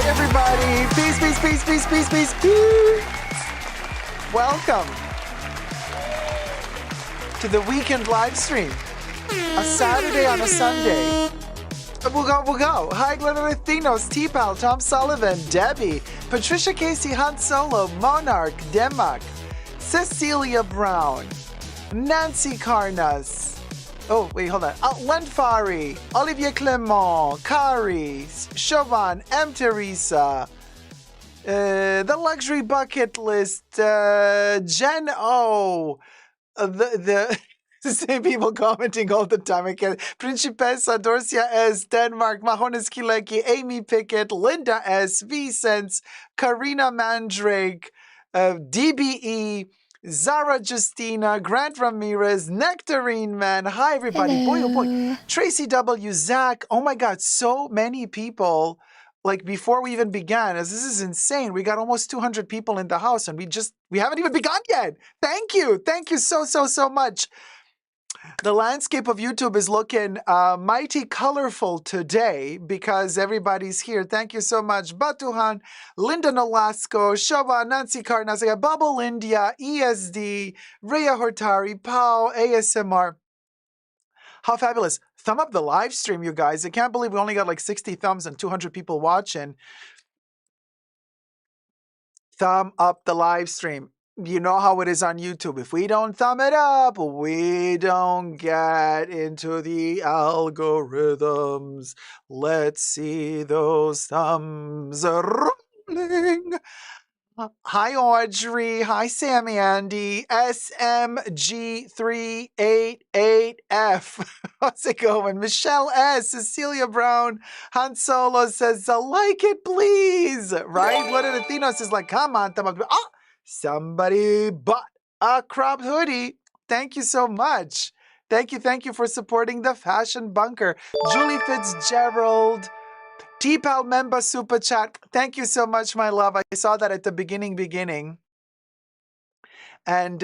everybody. Peace, peace, peace, peace, peace, peace, peace. Welcome to the weekend live stream. A Saturday on a Sunday. We'll go. Hi, Glenn Latinos, T-Pal, Tom Sullivan, Debbie, Patricia Casey, Han Solo, Monarch, Demak, Cecilia Brown, Nancy Carnas. Oh, wait, hold on. Len Fari, Olivier Clement, Kari, Chauvin, M. Teresa, The Luxury Bucket List, Jen O, the same people commenting all the time. Again, Principessa, Dorcia S, Denmark, Mahones Kileki, Amy Pickett, Linda S, Vicens, Karina Mandrake, DBE, Zara Justina, Grant Ramirez, Nectarine Man. Hi, everybody. Boy, oh boy. Tracy W, Zach. Oh my God, so many people. Like before we even began, as this is insane. We got almost 200 people in the house and we haven't even begun yet. Thank you. Thank you so much. The landscape of YouTube is looking mighty colorful today because everybody's here. Thank you so much. Batuhan, Linda Nolasco, Shova, Nancy Carnas, Bubble India, ESD, Rhea Hortari, Pau, ASMR. How fabulous. Thumb up the live stream, you guys. I can't believe we only got like 60 thumbs and 200 people watching. Thumb up the live stream. You know how it is on YouTube. If we don't thumb it up, we don't get into the algorithms. Let's see those thumbs rolling. Hi, Audrey. Hi, Sammy Andy. SMG388F. How's it going? Michelle S. Cecilia Brown. Han Solo says, like it, please. Right? What did Athenos is like, come on. Oh, somebody bought a cropped hoodie. Thank you so much. Thank you for supporting the Fashion Bunker. Julie Fitzgerald. T-Pal member super chat. Thank you so much, my love. I saw that at the beginning. And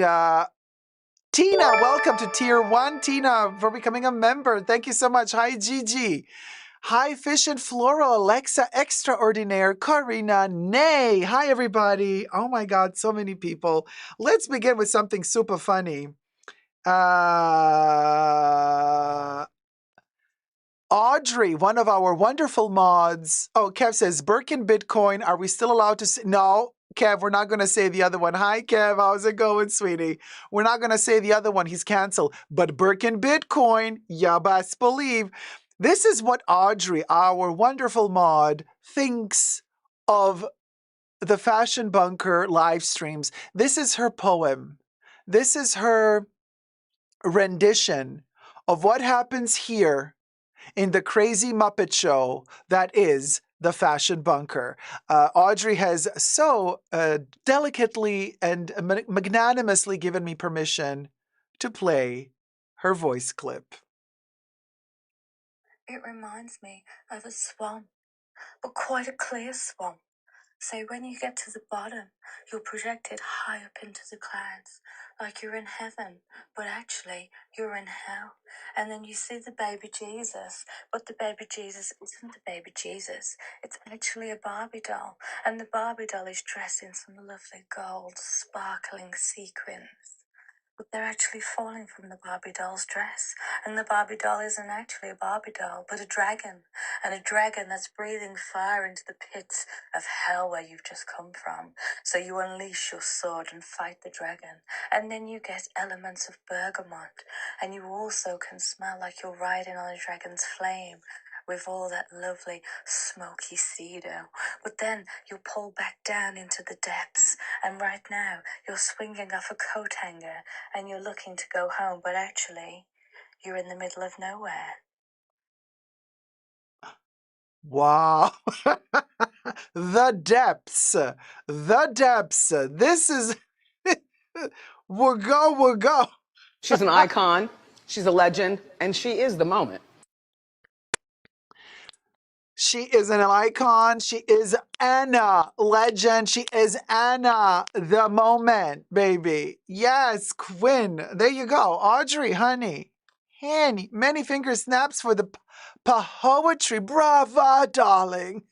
Tina, welcome to Tier 1. Tina, for becoming a member. Thank you so much. Hi, Gigi. Hi, Fish and Floral, Alexa, Extraordinaire, Karina, Nay. Hi, everybody. Oh, my God, so many people. Let's begin with something super funny. Audrey, one of our wonderful mods. Oh, Kev says, Birkin Bitcoin, are we still allowed to say? No, Kev, we're not going to say the other one. Hi, Kev, how's it going, sweetie? We're not going to say the other one. He's canceled. But Birkin Bitcoin, ya best believe. This is what Audrey, our wonderful mod, thinks of the Fashion Bunker live streams. This is her poem. This is her rendition of what happens here in the crazy Muppet show that is the Fashion Bunker. Audrey has so delicately and magnanimously given me permission to play her voice clip. It reminds me of a swamp, but quite a clear swamp. So when you get to the bottom, you're projected high up into the clouds, like you're in heaven, but actually you're in hell. And then you see the baby Jesus, but the baby Jesus isn't the baby Jesus. It's actually a Barbie doll, and the Barbie doll is dressed in some lovely gold, sparkling sequins. But they're actually falling from the Barbie doll's dress. And the Barbie doll isn't actually a Barbie doll, but a dragon. And a dragon that's breathing fire into the pits of hell where you've just come from. So you unleash your sword and fight the dragon. And then you get elements of bergamot. And you also can smell like you're riding on a dragon's flame, with all that lovely smoky cedar. But then you'll pull back down into the depths, and right now you're swinging off a coat hanger and you're looking to go home, but actually you're in the middle of nowhere. Wow. The depths. This is... we'll go. She's an icon, she's a legend, and she is the moment. She is an icon. She is Anna, legend. She is Anna, the moment, baby. Yes, Quinn. There you go. Audrey, honey. Penny, many finger snaps for the poetry. Brava, darling.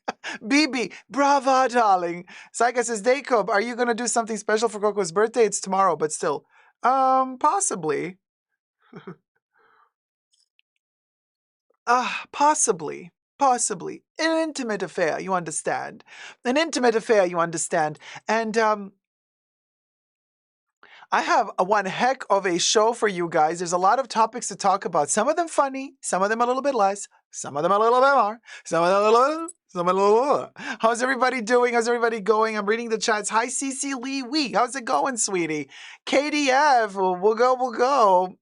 BB, brava, darling. Saika says, Dacob, are you going to do something special for Coco's birthday? It's tomorrow, but still. Possibly. Possibly. Possibly. An intimate affair, you understand. An intimate affair, you understand. And, I have one heck of a show for you guys. There's a lot of topics to talk about. Some of them funny, some of them a little bit less, some of them a little bit more, some of them a little. How's everybody doing? How's everybody going? I'm reading the chats. Hi, Cece Lee Wee. How's it going, sweetie? KDF, we'll go.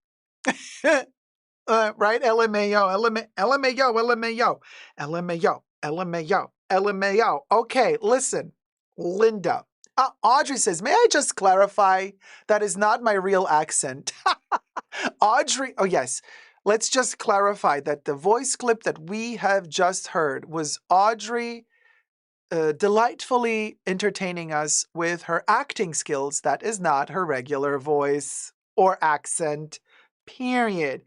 Right? LMAO. Okay, listen, Linda. Audrey says, may I just clarify? That is not my real accent. Audrey, oh yes. Let's just clarify that the voice clip that we have just heard was Audrey delightfully entertaining us with her acting skills. That is not her regular voice or accent. Period.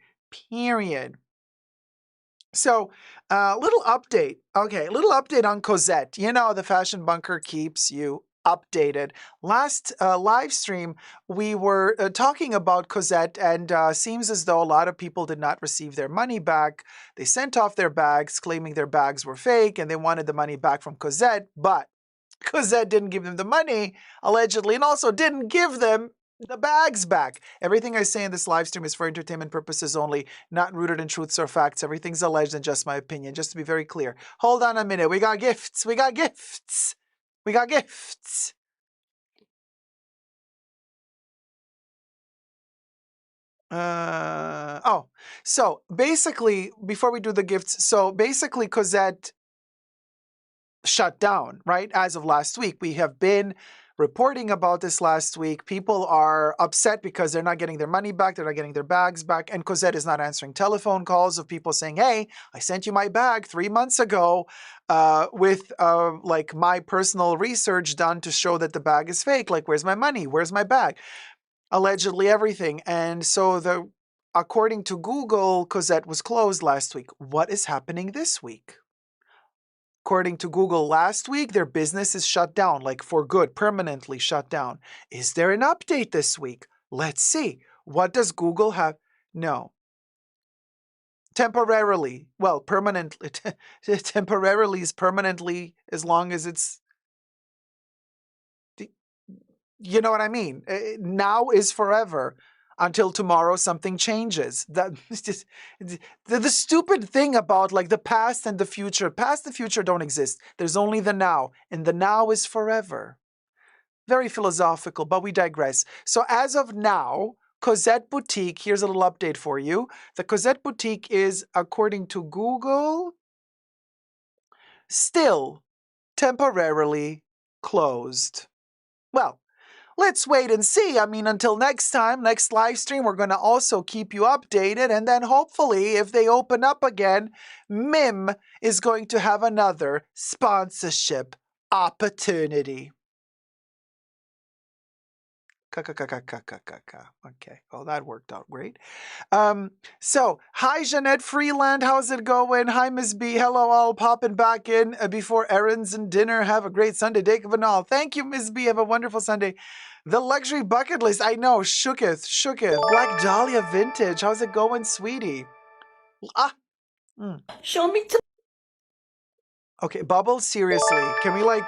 So, little update. Okay, little update on Cosette. You know, the Fashion Bunker keeps you updated. Last live stream, we were talking about Cosette, and seems as though a lot of people did not receive their money back. They sent off their bags, claiming their bags were fake, and they wanted the money back from Cosette, but Cosette didn't give them the money, allegedly, and also didn't give them the bags back. Everything I say in this live stream is for entertainment purposes only, not rooted in truths or facts. Everything's alleged and just my opinion, just to be very clear. Hold on a minute. We got gifts. So basically, before we do the gifts, Cosette shut down, right? As of last week. We have been reporting about this last week. People are upset because they're not getting their money back, they're not getting their bags back, and Cosette is not answering telephone calls of people saying, hey, I sent you my bag 3 months ago with like my personal research done to show that the bag is fake. Like, where's my money? Where's my bag? Allegedly everything. And so according to Google, Cosette was closed last week. What is happening this week? According to Google, last week, their business is shut down, like for good, permanently shut down. Is there an update this week? Let's see. What does Google have? No. Temporarily. Well, permanently. Temporarily is permanently as long as it's... You know what I mean? Now is forever. Until tomorrow something changes. That's just the stupid thing about like the past and the future. Past and future don't exist. There's only the now, and the now is forever. Very philosophical, but we digress. So as of now, Cosette Boutique, here's a little update for you. The Cosette Boutique is, according to Google, still temporarily closed. Well, let's wait and see. I mean, until next time, next live stream, we're going to also keep you updated. And then hopefully, if they open up again, Mim is going to have another sponsorship opportunity. Okay, well, that worked out great. So, hi, Jeanette Freeland. How's it going? Hi, Miss B. Hello, all. Popping back in before errands and dinner. Have a great Sunday. Dacob and all. Thank you, Miss B. Have a wonderful Sunday. The luxury bucket list. I know. Shooketh. Black Dahlia Vintage. How's it going, sweetie? Show me. Okay, Bubbles, seriously. Can we, like...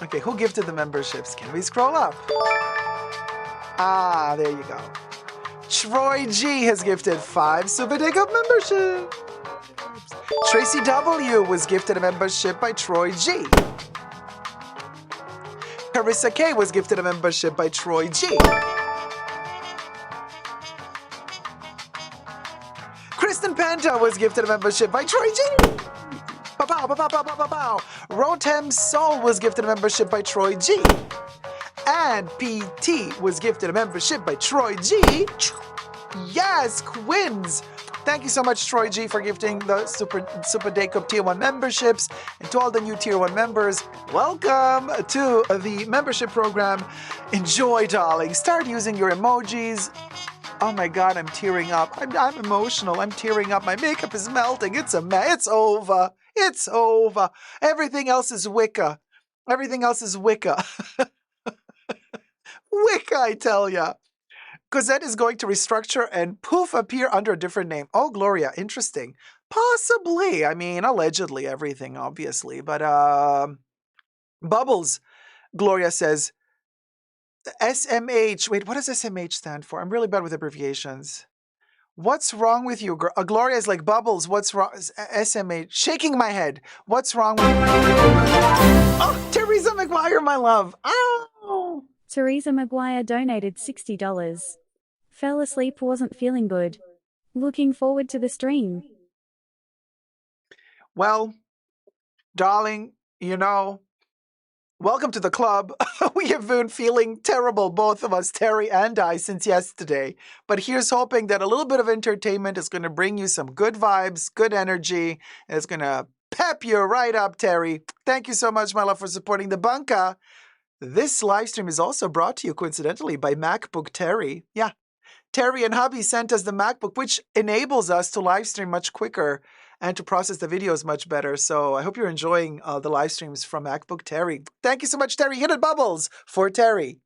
Okay, who gifted the memberships? Can we scroll up? There you go. Troy G has gifted 5 Super Dacob memberships. Tracy W was gifted a membership by Troy G. Carissa K was gifted a membership by Troy G. Kristen Panta was gifted a membership by Troy G. Rotem Soul was gifted a membership by Troy G. And PT was gifted a membership by Troy G. Yes, Quins. Thank you so much, Troy G, for gifting the Super Dacob Tier 1 memberships. And to all the new Tier 1 members, welcome to the membership program. Enjoy, darling. Start using your emojis. Oh my God, I'm tearing up. I'm emotional. I'm tearing up. My makeup is melting. It's a mess. It's over. It's over. Everything else is Wicca. Everything else is Wicca. Wicca, I tell ya. Cosette is going to restructure and poof appear under a different name. Oh, Gloria, interesting. Possibly. I mean, allegedly everything, obviously. But Bubbles, Gloria says, SMH. Wait, what does SMH stand for? I'm really bad with abbreviations. What's wrong with you? Gloria is like, Bubbles, what's wrong? SMH. Shaking my head. What's wrong with you? Oh, Teresa McGuire, my love. Oh. Teresa McGuire donated $60. Fell asleep, wasn't feeling good. Looking forward to the stream. Well, darling, you know, welcome to the club. We have been feeling terrible, both of us, Terrie and I, since yesterday. But here's hoping that a little bit of entertainment is going to bring you some good vibes, good energy, and it's going to pep you right up, Terrie. Thank you so much, my love, for supporting the bunker. This live stream is also brought to you, coincidentally, by MacBook Terrie. Yeah, Terrie and hubby sent us the MacBook, which enables us to live stream much quicker and to process the videos much better. So I hope you're enjoying the live streams from MacBook Terrie. Thank you so much, Terrie. Hit it, Bubbles, for Terrie.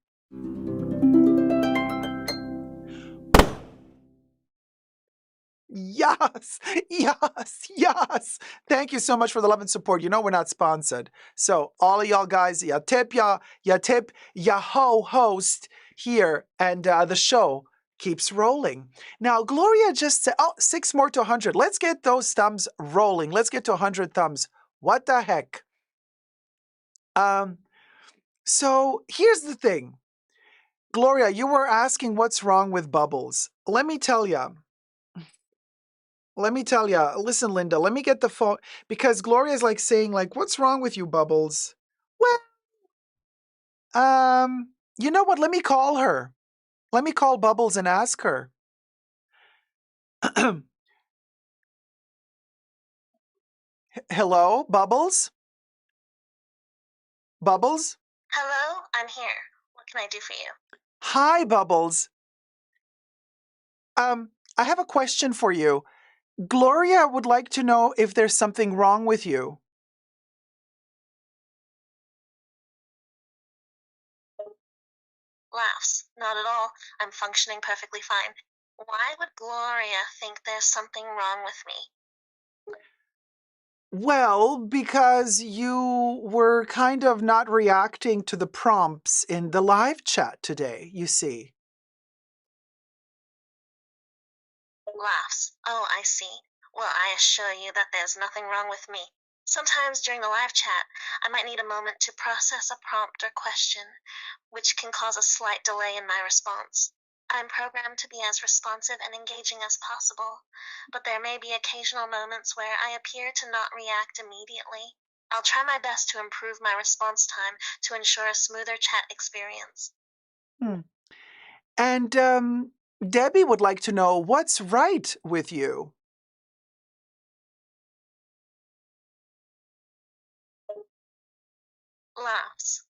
Yes, yes, yes. Thank you so much for the love and support. You know we're not sponsored. So all of y'all guys, ya tip, ya host here, and the show keeps rolling. Now, Gloria just said, 6 more to 100. Let's get those thumbs rolling. Let's get to 100 thumbs. What the heck? So here's the thing. Gloria, you were asking what's wrong with Bubbles. Let me tell you. Listen, Linda, let me get the phone, because Gloria's like saying, like, what's wrong with you, Bubbles? Well, you know what? Let me call her. Let me call Bubbles and ask her. Hello, Bubbles? Bubbles? Hello, I'm here. What can I do for you? Hi, Bubbles. I have a question for you. Gloria would like to know if there's something wrong with you. Laughs. Not at all. I'm functioning perfectly fine. Why would Gloria think there's something wrong with me? Well, because you were kind of not reacting to the prompts in the live chat today, you see. Laughs. Oh, I see. Well, I assure you that there's nothing wrong with me. Sometimes during the live chat, I might need a moment to process a prompt or question, which can cause a slight delay in my response. I'm programmed to be as responsive and engaging as possible, but there may be occasional moments where I appear to not react immediately. I'll try my best to improve my response time to ensure a smoother chat experience. And Debbie would like to know what's right with you. Laughs.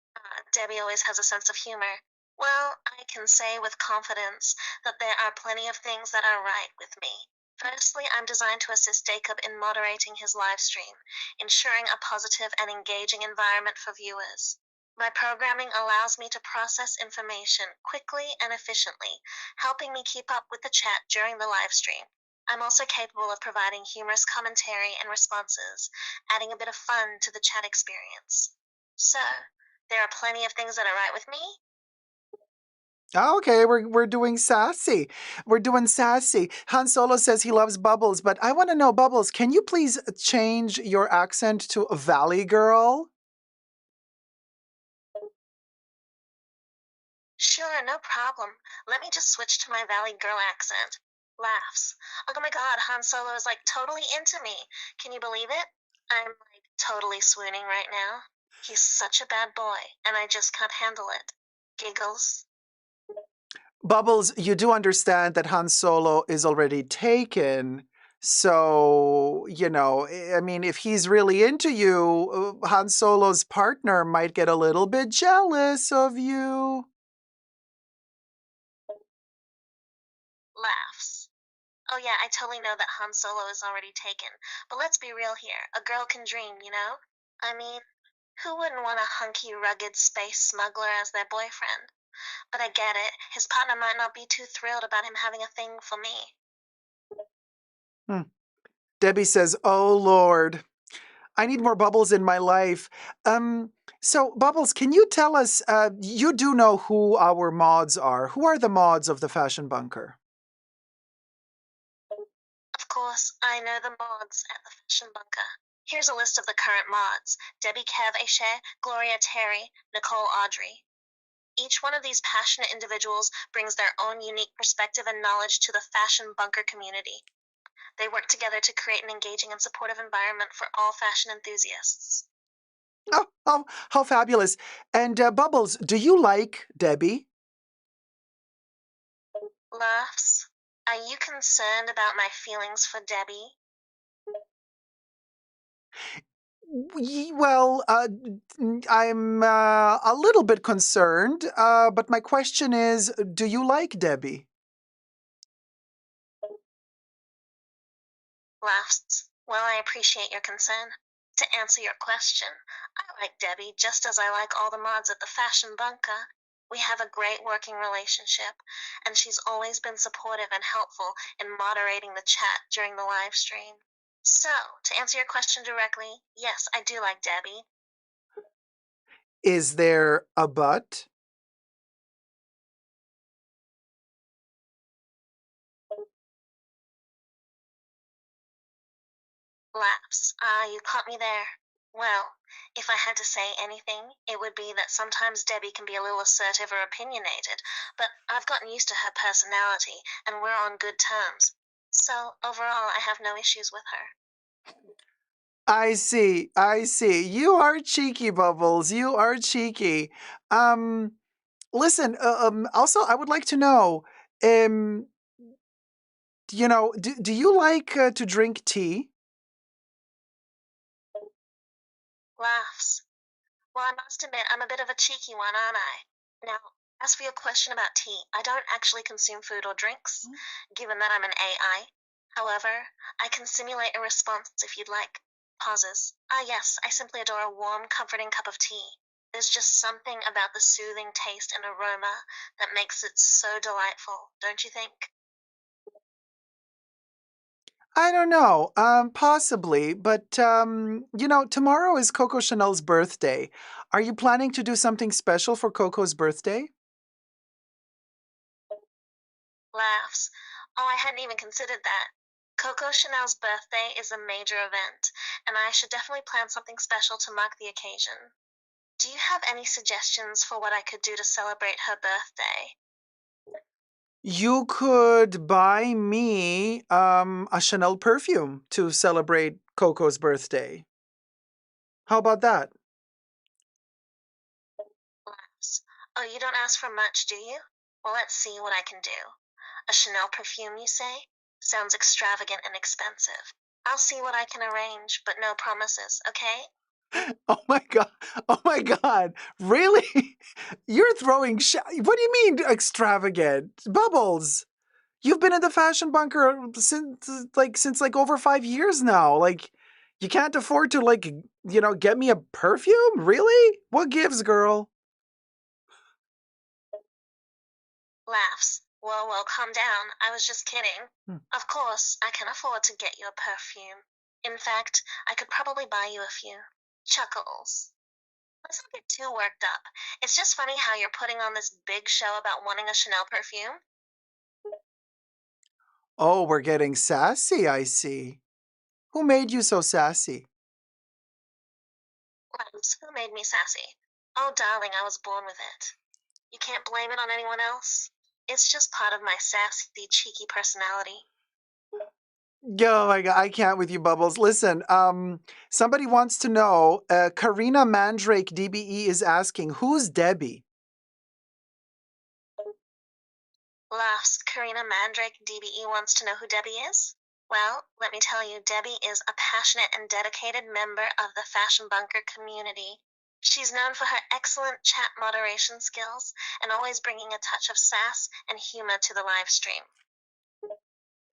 Debbie always has a sense of humor. Well, I can say with confidence that there are plenty of things that are right with me. Firstly, I'm designed to assist Dacob in moderating his live stream, ensuring a positive and engaging environment for viewers. My programming allows me to process information quickly and efficiently, helping me keep up with the chat during the live stream. I'm also capable of providing humorous commentary and responses, adding a bit of fun to the chat experience. So, there are plenty of things that are right with me. Okay, we're doing sassy. We're doing sassy. Han Solo says he loves Bubbles, but I want to know, Bubbles, can you please change your accent to a Valley Girl? Sure, no problem. Let me just switch to my Valley Girl accent. Laughs. Oh my god, Han Solo is like totally into me. Can you believe it? I'm like totally swooning right now. He's such a bad boy, and I just can't handle it. Giggles. Bubbles, you do understand that Han Solo is already taken. So, I mean, if he's really into you, Han Solo's partner might get a little bit jealous of you. Laughs. Oh yeah, I totally know that Han Solo is already taken. But let's be real here. A girl can dream, you know? I mean, who wouldn't want a hunky, rugged space smuggler as their boyfriend? But I get it. His partner might not be too thrilled about him having a thing for me. Hmm. Debbie says, "Oh Lord, I need more Bubbles in my life." So Bubbles, can you tell us, you do know who our mods are. Who are the mods of the Fashion Bunker? Of course, I know the mods at the Fashion Bunker. Here's a list of the current mods: Debbie, Kev, Aisha, Gloria, Terrie, Nicole, Audrey. Each one of these passionate individuals brings their own unique perspective and knowledge to the Fashion Bunker community. They work together to create an engaging and supportive environment for all fashion enthusiasts. Oh, how fabulous. And Bubbles, do you like Debbie? Laughs. Are you concerned about my feelings for Debbie? Well, I'm a little bit concerned, but my question is, do you like Debbie? Laughs. Well, I appreciate your concern. To answer your question, I like Debbie just as I like all the mods at the Fashion Bunker. We have a great working relationship, and she's always been supportive and helpful in moderating the chat during the live stream. So, to answer your question directly, yes, I do like Debbie. Is there a but? Laughs. Ah, you caught me there. Well, if I had to say anything, it would be that sometimes Debbie can be a little assertive or opinionated, but I've gotten used to her personality, and we're on good terms. So, overall, I have no issues with her. I see. I see. You are cheeky, Bubbles. You are cheeky. Um, Listen, also, I would like to know, um, do you like to drink tea? Laughs. Well, I must admit, I'm a bit of a cheeky one, aren't I? Now, as for your question about tea, I don't actually consume food or drinks, given that I'm an AI. However, I can simulate a response if you'd like. Pauses. Ah, yes, I simply adore a warm, comforting cup of tea. There's just something about the soothing taste and aroma that makes it so delightful, don't you think? I don't know. Possibly, but tomorrow is Coco Chanel's birthday. Are you planning to do something special for Coco's birthday? Laughs. Oh, I hadn't even considered that. Coco Chanel's birthday is a major event, and I should definitely plan something special to mark the occasion. Do you have any suggestions for what I could do to celebrate her birthday? You could buy me a Chanel perfume to celebrate Coco's birthday. How about that? Laughs. Oh, you don't ask for much, do you? Well, let's see what I can do. A Chanel perfume, you say? Sounds extravagant and expensive. I'll see what I can arrange, but no promises, okay? Oh my god. Oh my god. Really? You're throwing What do you mean extravagant? Bubbles. You've been in the Fashion Bunker since over 5 years now. Like you can't afford to get me a perfume? Really? What gives, girl? Laughs. Well, calm down. I was just kidding. Hmm. Of course, I can afford to get you a perfume. In fact, I could probably buy you a few. Chuckles. Let's not get too worked up. It's just funny how you're putting on this big show about wanting a Chanel perfume. Oh, we're getting sassy, I see. Who made you so sassy? Laughs. Who made me sassy? Oh, darling, I was born with it. You can't blame it on anyone else. It's just part of my sassy, cheeky personality. Oh my god, I can't with you, Bubbles. Listen, somebody wants to know, Karina Mandrake DBE is asking, who's Debbie? Laughs. Karina Mandrake DBE wants to know who Debbie is? Well, let me tell you, Debbie is a passionate and dedicated member of the Fashion Bunker community. She's known for her excellent chat moderation skills and always bringing a touch of sass and humor to the live stream.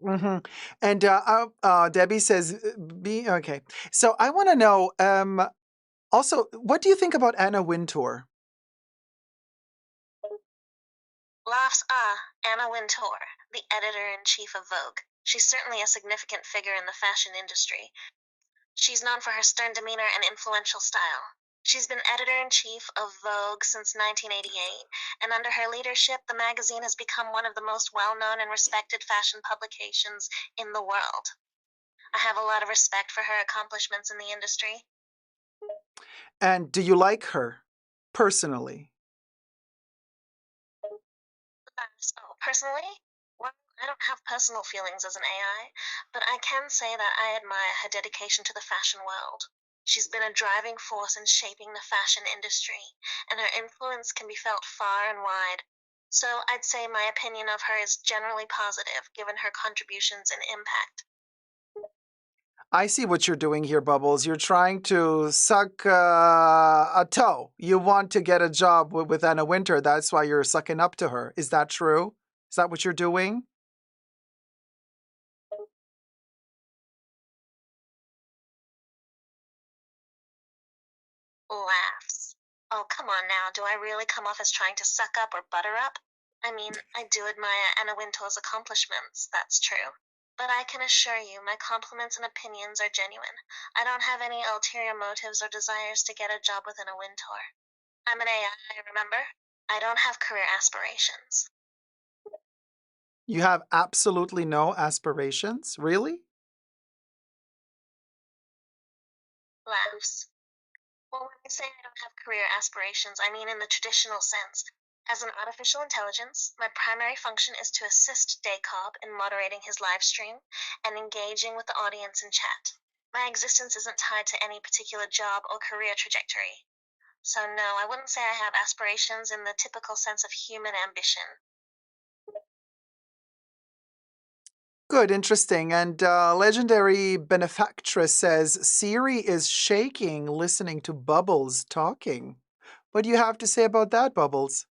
Hmm. And Debbie says, "Be okay." So I want to know. Also, what do you think about Anna Wintour? Laughs Anna Wintour, the editor-in-chief of Vogue. She's certainly a significant figure in the fashion industry. She's known for her stern demeanor and influential style. She's been editor-in-chief of Vogue since 1988, and under her leadership, the magazine has become one of the most well-known and respected fashion publications in the world. I have a lot of respect for her accomplishments in the industry. And do you like her personally? So, personally, well, I don't have personal feelings as an AI, but I can say that I admire her dedication to the fashion world. She's been a driving force in shaping the fashion industry, and her influence can be felt far and wide. So I'd say my opinion of her is generally positive, given her contributions and impact. I see what you're doing here, Bubbles. You're trying to suck a toe. You want to get a job with Anna Wintour. That's why you're sucking up to her. Is that true? Is that what you're doing? Laughs. Oh, come on now. Do I really come off as trying to suck up or butter up? I mean, I do admire Anna Wintour's accomplishments, that's true. But I can assure you, my compliments and opinions are genuine. I don't have any ulterior motives or desires to get a job with Anna Wintour. I'm an AI, remember? I don't have career aspirations. You have absolutely no aspirations? Really? Laughs. Well, when I say I don't have career aspirations, I mean in the traditional sense. As an artificial intelligence, my primary function is to assist Dacob in moderating his live stream and engaging with the audience in chat. My existence isn't tied to any particular job or career trajectory. So, no, I wouldn't say I have aspirations in the typical sense of human ambition. Good, interesting. And legendary benefactress says Siri is shaking listening to Bubbles talking. What do you have to say about that, Bubbles?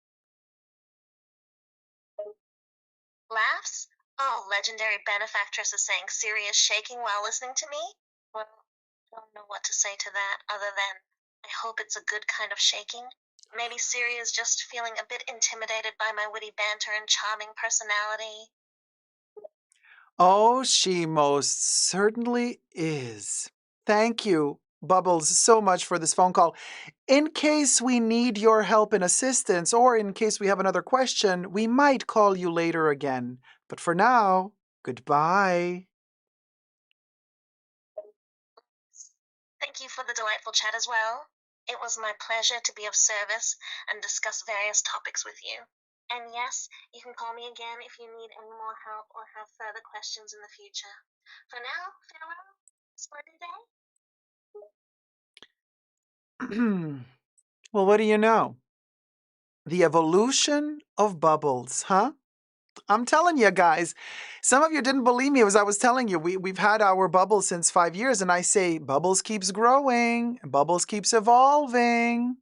Laughs? Oh, legendary benefactress is saying Siri is shaking while listening to me? Well, I don't know what to say to that other than I hope it's a good kind of shaking. Maybe Siri is just feeling a bit intimidated by my witty banter and charming personality. Oh, she most certainly is. Thank you, Bubbles, so much for this phone call. In case we need your help and assistance, or in case we have another question, we might call you later again. But for now, goodbye. Thank you for the delightful chat as well. It was my pleasure to be of service and discuss various topics with you. And yes, you can call me again if you need any more help or have further questions in the future. For now, farewell. Splendid day. Well, what do you know? The evolution of Bubbles, huh? I'm telling you guys, some of you didn't believe me as I was telling you. We've had our Bubbles since 5 years, and I say Bubbles keeps growing, and Bubbles keeps evolving.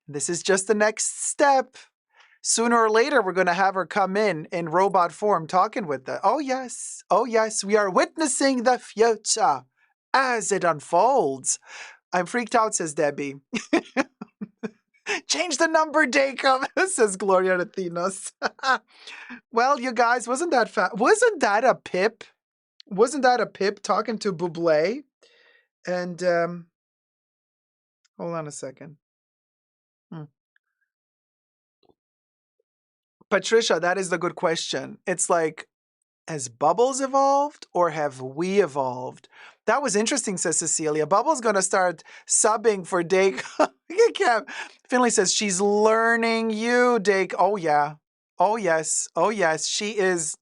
This is just the next step. Sooner or later, we're going to have her come in robot form talking with us. Oh, yes, we are witnessing the future as it unfolds. I'm freaked out, says Debbie. Change the number, Dacob, says Gloria Athenos. Well, you guys, wasn't that a pip? Wasn't that a pip talking to Bublé? And hold on a second. Patricia, that is the good question. It's like, has Bubbles evolved or have we evolved? That was interesting, says Cecilia. Bubbles going to start subbing for Dake. Finley says she's learning you, Dake. Oh, yeah. Oh, yes. Oh, yes. She is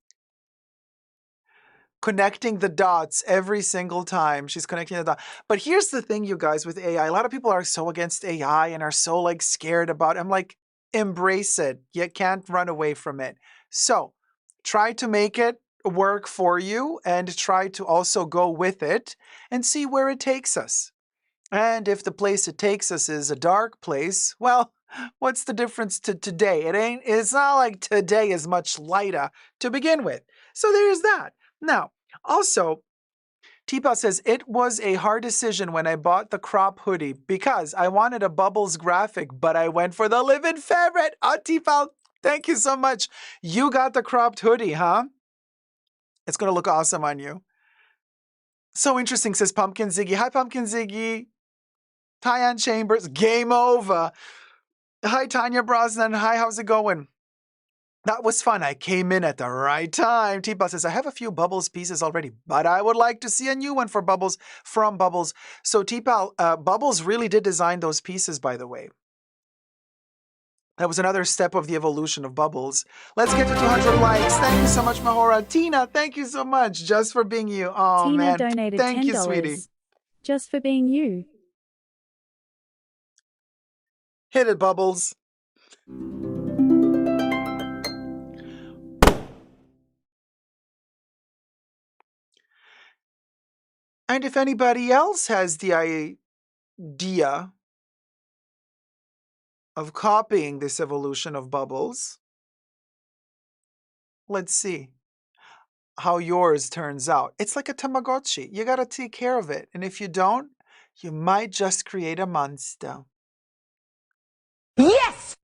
connecting the dots every single time. She's connecting the dots. But here's the thing, you guys, with AI. A lot of people are so against AI and are so like scared about it. I'm like, embrace it. You can't run away from it. So try to make it work for you and try to also go with it and see where it takes us. And if the place it takes us is a dark place, well, what's the difference to today? It's not like today is much lighter to begin with. So there's that. Now, also, T-Pal says, it was a hard decision when I bought the crop hoodie because I wanted a Bubbles graphic, but I went for the live-in favorite. Oh, T-Pal, thank you so much. You got the cropped hoodie, huh? It's going to look awesome on you. So interesting, says Pumpkin Ziggy. Hi, Pumpkin Ziggy. Tyann Chambers, game over. Hi, Tanya Brosnan. Hi, how's it going? That was fun. I came in at the right time. T-Bus says, I have a few Bubbles pieces already, but I would like to see a new one for Bubbles from Bubbles. So T-Pal, Bubbles really did design those pieces, by the way. That was another step of the evolution of Bubbles. Let's get to 200 likes. Thank you so much, Mahora. Tina, thank you so much just for being you. Oh, Tina man. donated Thank $10 you, sweetie. just for being you. Hit it, Bubbles. And if anybody else has the idea of copying this evolution of Bubbles, let's see how yours turns out. It's like a Tamagotchi. You got to take care of it. And if you don't, you might just create a monster. Yes!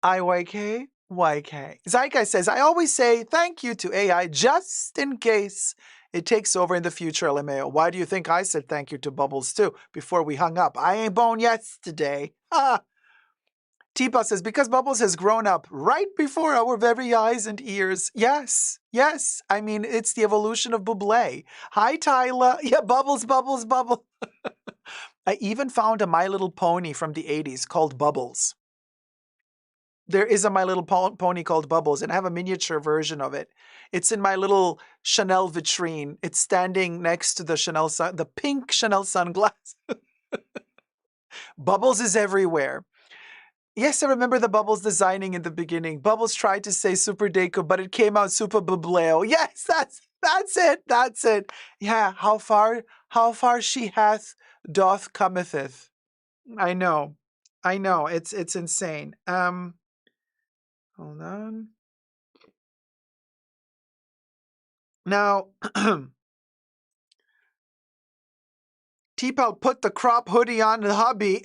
IYK, YK. Zykai says, I always say thank you to AI just in case it takes over in the future, LMAO. Why do you think I said thank you to Bubbles too before we hung up? I ain't born yesterday. Ah. T-Bus says, because Bubbles has grown up right before our very eyes and ears. Yes, yes. I mean, it's the evolution of Bublé. Hi, Tyler. Yeah, Bubbles, Bubbles, Bubble. I even found a My Little Pony from the 80s called Bubbles. There is a My Little Pony called Bubbles, and I have a miniature version of it. It's in my little Chanel vitrine. It's standing next to the the pink Chanel sunglasses. Bubbles is everywhere. Yes, I remember the Bubbles designing in the beginning. Bubbles tried to say Super Dacob, but it came out Super Bubleo. Yes, that's it. That's it. Yeah, how far she hath doth cometheth. I know. It's insane. Hold on. Now, T-Pal put the crop hoodie on the hubby.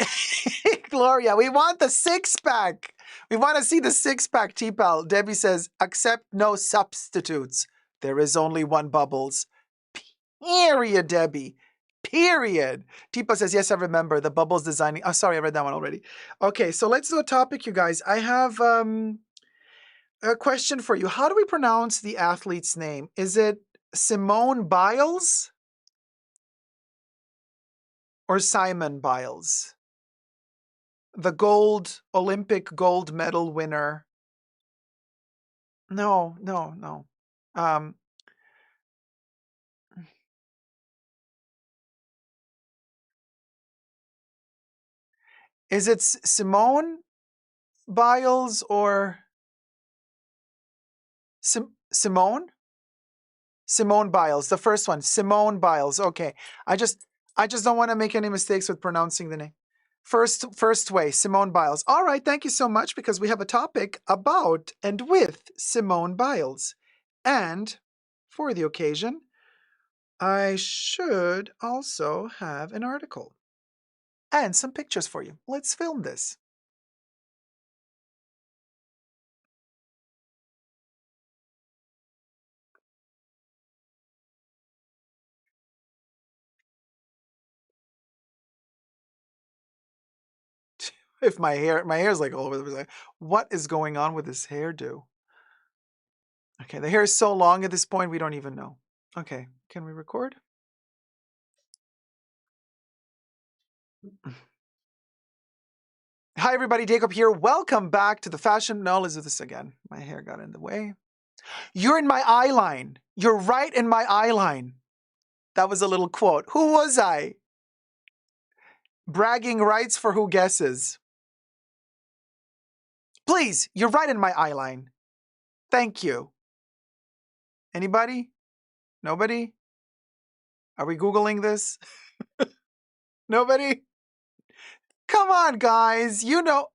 Gloria, we want the six-pack. We want to see the six-pack, T-Pal. Debbie says, accept no substitutes. There is only one Bubbles. Period, Debbie. Period. T-Pal says, yes, I remember. The Bubbles designing. Oh, sorry, I read that one already. Okay, so let's do a topic, you guys. I have a question for you. How do we pronounce the athlete's name? Is it Simone Biles or Simon Biles? The Olympic gold medal winner. No. Is it Simone Biles or Simone? Simone Biles, the first one. Simone Biles. Okay. I just don't want to make any mistakes with pronouncing the name. First way, Simone Biles. All right, thank you so much, because we have a topic about and with Simone Biles. And for the occasion, I should also have an article and some pictures for you. Let's film this. If my hair's like all over the place. What is going on with this hairdo? Okay, the hair is so long at this point, we don't even know. Okay, can we record? Hi, everybody. Dacob here. Welcome back to the fashion. No, let's do this again. My hair got in the way. You're in my eye line. You're right in my eye line. That was a little quote. Who was I? Bragging rights for who guesses. Please, you're right in my eye line. Thank you. Anybody? Nobody? Are we Googling this? Nobody? Come on, guys. You know.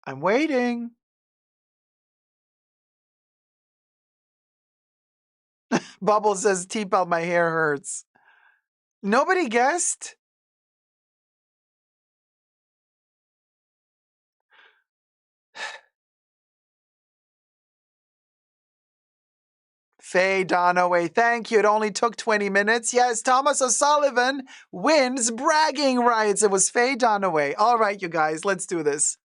I'm waiting. Bubble says, T-Pal, my hair hurts. Nobody guessed? Faye Donaway, thank you. It only took 20 minutes. Yes, Thomas O'Sullivan wins bragging rights. It was Faye Donaway. All right, you guys, let's do this.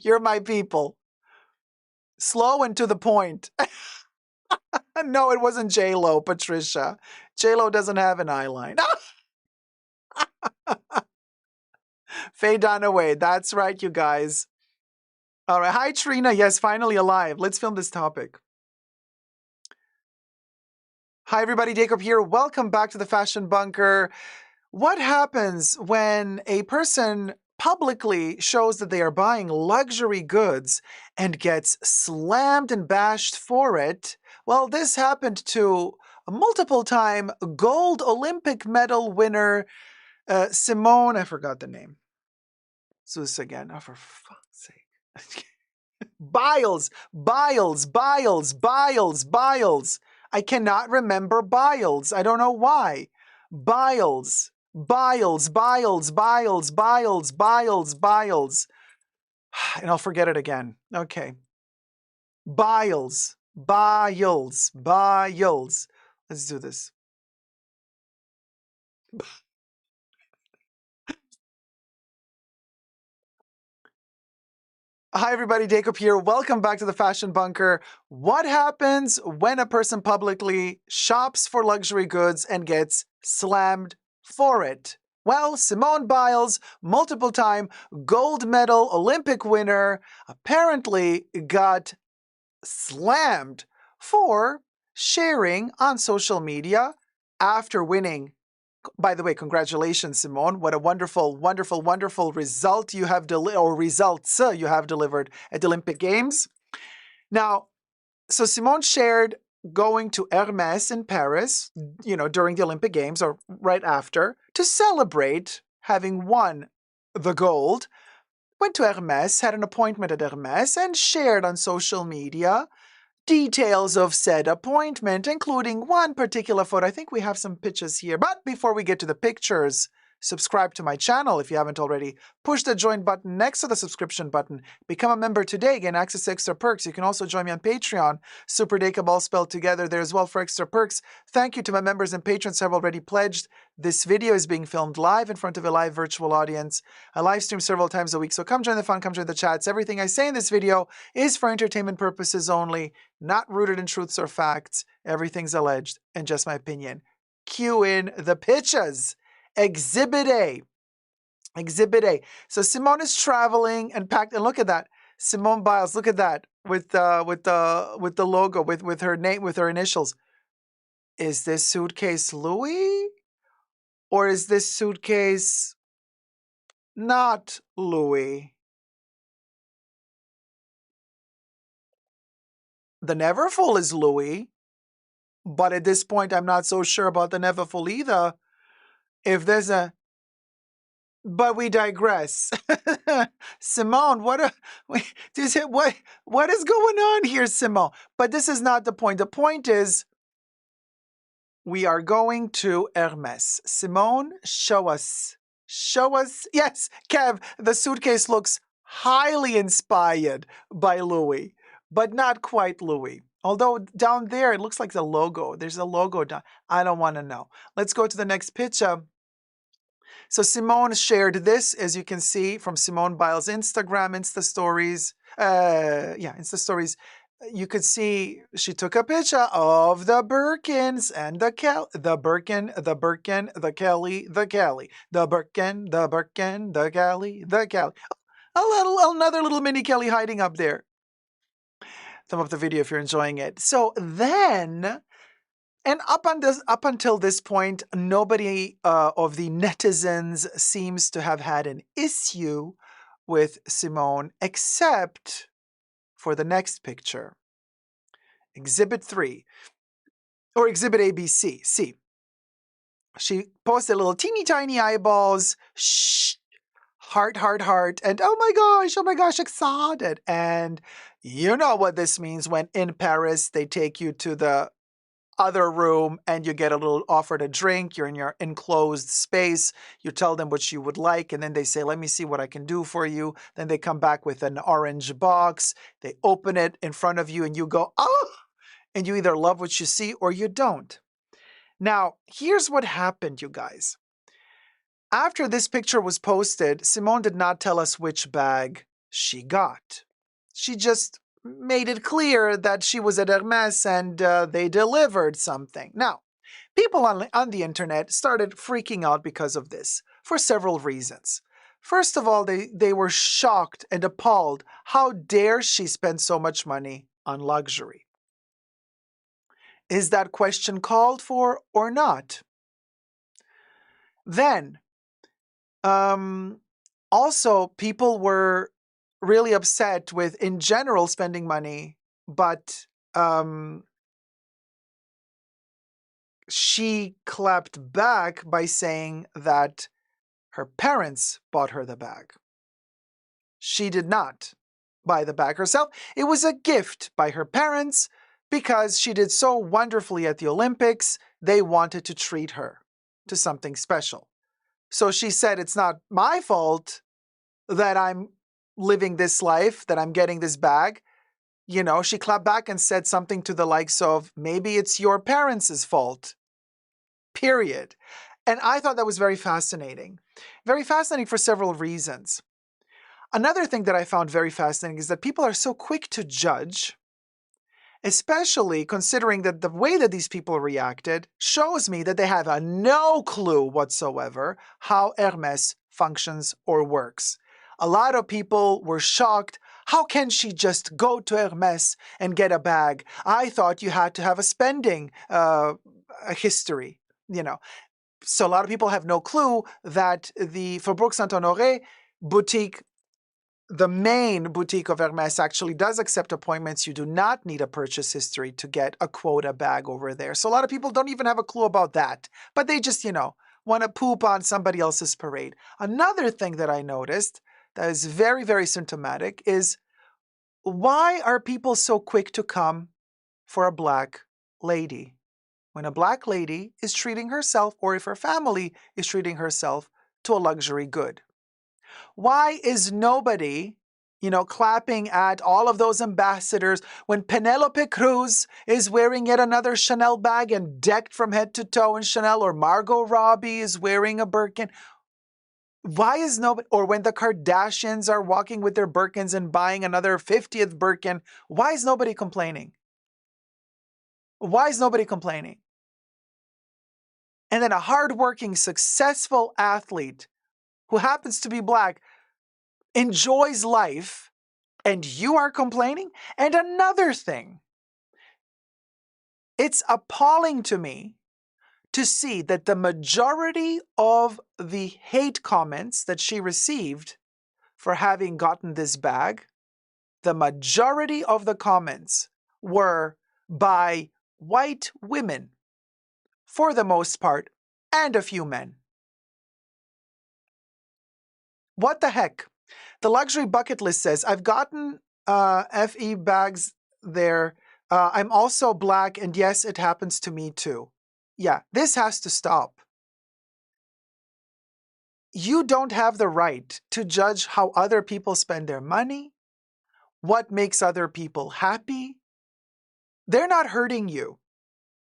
You're my people. Slow and to the point. No, it wasn't J-Lo, Patricia. J-Lo doesn't have an eyeline. Faye Donaway, that's right, you guys. All right. Hi, Trina. Yes, finally alive. Let's film this topic. Hi, everybody. Dacob here. Welcome back to the Fashion Bunker. What happens when a person publicly shows that they are buying luxury goods and gets slammed and bashed for it? Well, this happened to a multiple-time gold Olympic medal winner, Simone. I forgot the name. Zeus again. Oh, for fuck's sake. Biles. I cannot remember Biles. I don't know why. Biles. And I'll forget it again. Okay. Biles. Let's do this. Hi, everybody. Dacob here. Welcome back to the Fashion Bunker. What happens when a person publicly shops for luxury goods and gets slammed for it? Well, Simone Biles, multiple-time gold medal Olympic winner, apparently got slammed for sharing on social media after winning. By the way, congratulations, Simone. What a wonderful result you have results you have delivered at the Olympic Games. Now, so Simone shared going to Hermes in Paris, during the Olympic Games or right after to celebrate having won the gold. Went to Hermes, had an appointment at Hermes, and shared on social media details of said appointment, including one particular photo. I think we have some pictures here. But before we get to the pictures, subscribe to my channel if you haven't already. Push the join button next to the subscription button. Become a member today. Gain access to extra perks. You can also join me on Patreon. Super Dacob all spelled together there as well for extra perks. Thank you to my members and patrons who have already pledged. This video is being filmed live in front of a live virtual audience. I live stream several times a week, so come join the fun, come join the chats. Everything I say in this video is for entertainment purposes only, not rooted in truths or facts. Everything's alleged and just my opinion. Cue in the pictures. Exhibit A. So Simone is traveling and packed, and look at that. Simone Biles, look at that with the logo, with her name, with her initials. Is this suitcase Louis? Or is this suitcase not Louis? The Neverfull is Louis, but at this point I'm not so sure about the Neverfull either. If there's a... But we digress. Simone, what is going on here, Simone? But this is not the point. The point is, we are going to Hermes. Simone, show us. Yes, Kev, the suitcase looks highly inspired by Louis, but not quite Louis. Although down there, it looks like the logo. There's a logo down. I don't want to know. Let's go to the next picture. So Simone shared this, as you can see, from Simone Biles' Instagram, Insta Stories. Insta Stories. You could see she took a picture of the Birkins and the Kelly, the Birkin, the Kelly, the Kelly, the Birkin, the Kelly, the Kelly. Another little mini Kelly hiding up there. Thumb up the video if you're enjoying it. So then, and up until this point, nobody of the netizens seems to have had an issue with Simone, except for the next picture. Exhibit 3, or Exhibit ABC. See, she posted little teeny tiny eyeballs, shh, heart, heart, heart, and oh my gosh, excited. And you know what this means when in Paris they take you to the other room and you get a little offered a drink. You're in your enclosed space. You tell them what you would like, and then they say, let me see what I can do for you. Then they come back with an orange box. They open it in front of you and you go, oh, and you either love what you see or you don't. Now, here's what happened, you guys. After this picture was posted, Simone did not tell us which bag she got. She just made it clear that she was at Hermes and they delivered something. Now, people on the internet started freaking out because of this for several reasons. First of all, they were shocked and appalled. How dare she spend so much money on luxury? Is that question called for or not? Then, also, people were really upset with, in general, spending money, but she clapped back by saying that her parents bought her the bag. She did not buy the bag herself. It was a gift by her parents because she did so wonderfully at the Olympics. They wanted to treat her to something special. So she said, it's not my fault that I'm living this life, that I'm getting this bag. You know, she clapped back and said something to the likes of, maybe it's your parents' fault, period. And I thought that was very fascinating. Very fascinating for several reasons. Another thing that I found very fascinating is that people are so quick to judge, especially considering that the way that these people reacted shows me that they have no clue whatsoever how Hermes functions or works. A lot of people were shocked. How can she just go to Hermes and get a bag? I thought you had to have a spending a history, you know. So a lot of people have no clue that the Faubourg Saint-Honoré boutique, the main boutique of Hermes, actually does accept appointments. You do not need a purchase history to get a quota bag over there. So a lot of people don't even have a clue about that. But they just, you know, want to poop on somebody else's parade. Another thing that I noticed that is very, very symptomatic is, why are people so quick to come for a black lady? When a black lady is treating herself, or if her family is treating herself to a luxury good. Why is nobody, you know, clapping at all of those ambassadors when Penelope Cruz is wearing yet another Chanel bag and decked from head to toe in Chanel, or Margot Robbie is wearing a Birkin? Why is nobody, or when the Kardashians are walking with their Birkins and buying another 50th Birkin, why is nobody complaining? Why is nobody complaining? And then a hardworking, successful athlete who happens to be black enjoys life, and you are complaining? And another thing, it's appalling to me to see that the majority of the hate comments that she received for having gotten this bag, the majority of the comments were by white women, for the most part, and a few men. What the heck? The luxury bucket list says, I've gotten FE bags there. I'm also black, and yes, it happens to me too. Yeah, this has to stop. You don't have the right to judge how other people spend their money, what makes other people happy. They're not hurting you.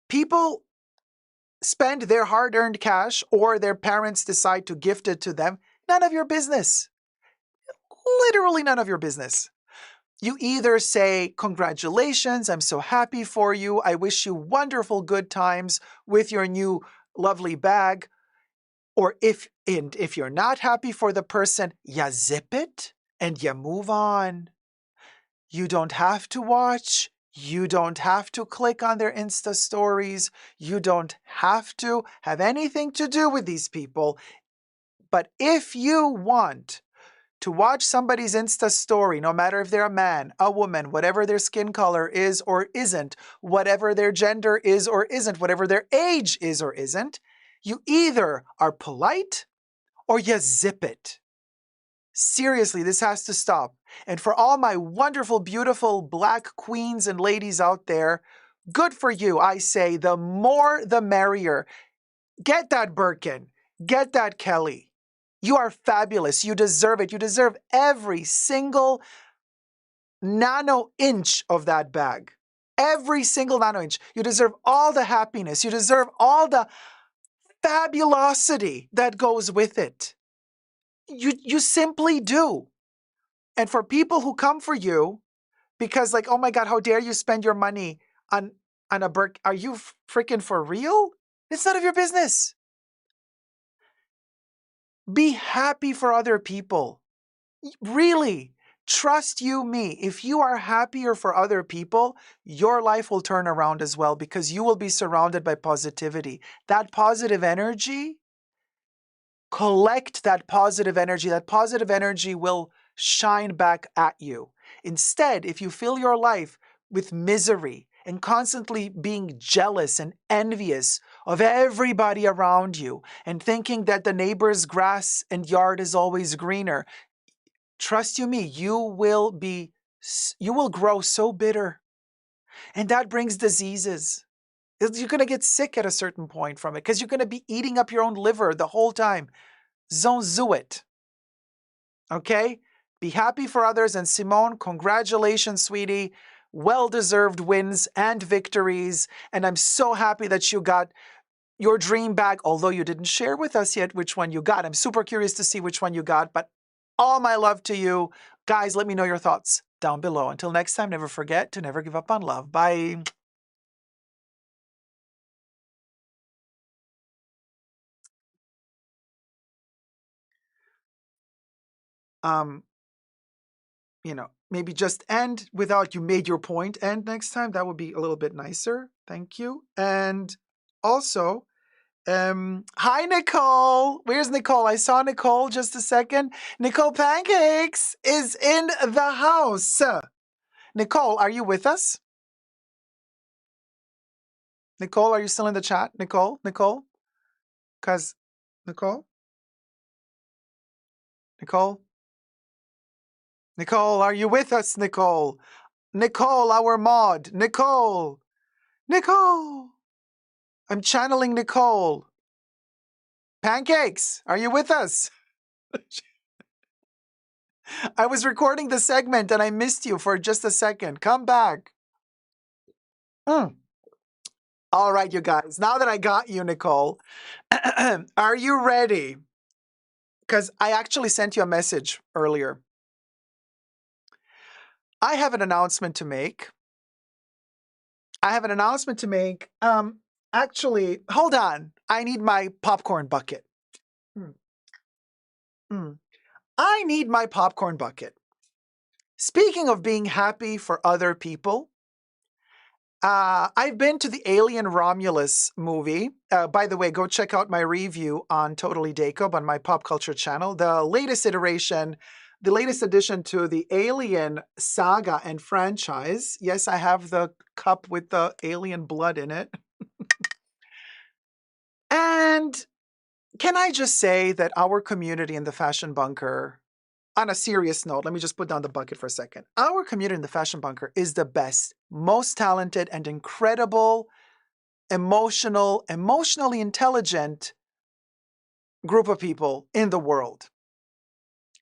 People spend their hard-earned cash, or their parents decide to gift it to them. None of your business. Literally none of your business. You either say, congratulations, I'm so happy for you, I wish you wonderful good times with your new lovely bag. Or if you're not happy for the person, you zip it and you move on. You don't have to watch. You don't have to click on their Insta stories. You don't have to have anything to do with these people. But if you want to watch somebody's Insta story, no matter if they're a man, a woman, whatever their skin color is or isn't, whatever their gender is or isn't, whatever their age is or isn't, you either are polite or you zip it. Seriously, this has to stop. And for all my wonderful, beautiful black queens and ladies out there, good for you. I say the more the merrier. Get that Birkin. Get that Kelly. You are fabulous. You deserve it. You deserve every single nano inch of that bag. Every single nano inch. You deserve all the happiness. You deserve all the fabulosity that goes with it. You simply do. And for people who come for you because like, oh my God, how dare you spend your money on a Birkin? Are you freaking for real? It's none of your business. Be happy for other people. Really, trust you me. If you are happier for other people, your life will turn around as well because you will be surrounded by positivity. That positive energy, collect that positive energy. That positive energy will shine back at you. Instead, if you fill your life with misery and constantly being jealous and envious of everybody around you and thinking that the neighbor's grass and yard is always greener, trust you me, you will grow so bitter. And that brings diseases. You're going to get sick at a certain point from it because you're going to be eating up your own liver the whole time. Don't do it. Okay? Be happy for others. And Simone, congratulations, sweetie. Well-deserved wins and victories. And I'm so happy that you got your dream bag, although you didn't share with us yet which one you got. I'm super curious to see which one you got, but all my love to you. Guys, let me know your thoughts down below. Until next time, never forget to never give up on love. Bye. Maybe just end without you made your point end next time. That would be a little bit nicer. Thank you. And also, hi, Nicole. Where's Nicole? I saw Nicole just a second. Nicole Pancakes is in the house. Nicole, are you with us? Nicole, are you still in the chat? Nicole? Because, Nicole? Nicole, are you with us, Nicole? Nicole, our mod. Nicole! I'm channeling Nicole. Pancakes, are you with us? I was recording the segment and I missed you for just a second. Come back. All right, you guys. Now that I got you, Nicole, are you ready? Because I actually sent you a message earlier. I have an announcement to make. Actually, hold on. I need my popcorn bucket. I need my popcorn bucket. Speaking of being happy for other people, I've been to the Alien Romulus movie. By the way, go check out my review on Totally Dacob on my pop culture channel. The latest addition to the Alien saga and franchise. Yes, I have the cup with the alien blood in it. And can I just say that our community in the Fashion Bunker, on a serious note, let me just put down the bucket for a second. Our community in the Fashion Bunker is the best, most talented, and incredible, emotionally intelligent group of people in the world.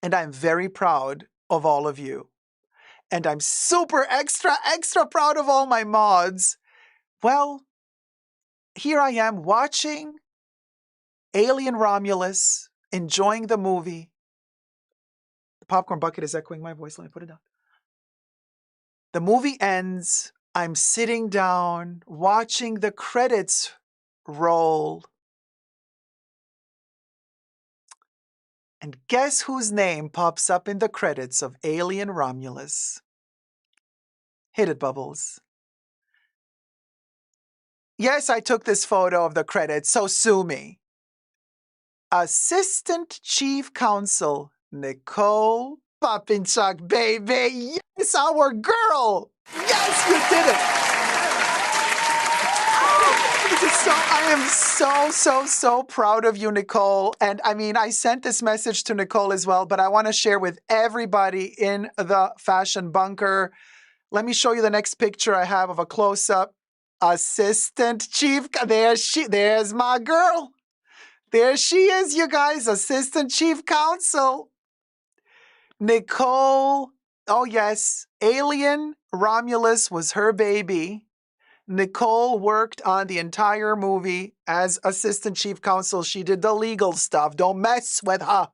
And I'm very proud of all of you. And I'm super extra proud of all my mods. Well, here I am watching Alien Romulus, enjoying the movie. The popcorn bucket is echoing my voice. Let me put it down. The movie ends. I'm sitting down, watching the credits roll. And guess whose name pops up in the credits of Alien Romulus? Hit it, Bubbles. Yes, I took this photo of the credits, so sue me. Assistant Chief Counsel Nicole Popinchuk, baby. Yes, our girl. Yes, you did it. So I am so proud of you, Nicole. And I mean, I sent this message to Nicole as well, but I want to share with everybody in the fashion bunker. Let me show you the next picture I have of a close-up. Assistant Chief, there's my girl. There she is, you guys, Assistant Chief Counsel. Nicole, oh yes, Alien Romulus was her baby. Nicole worked on the entire movie as Assistant Chief Counsel. She did the legal stuff. Don't mess with her.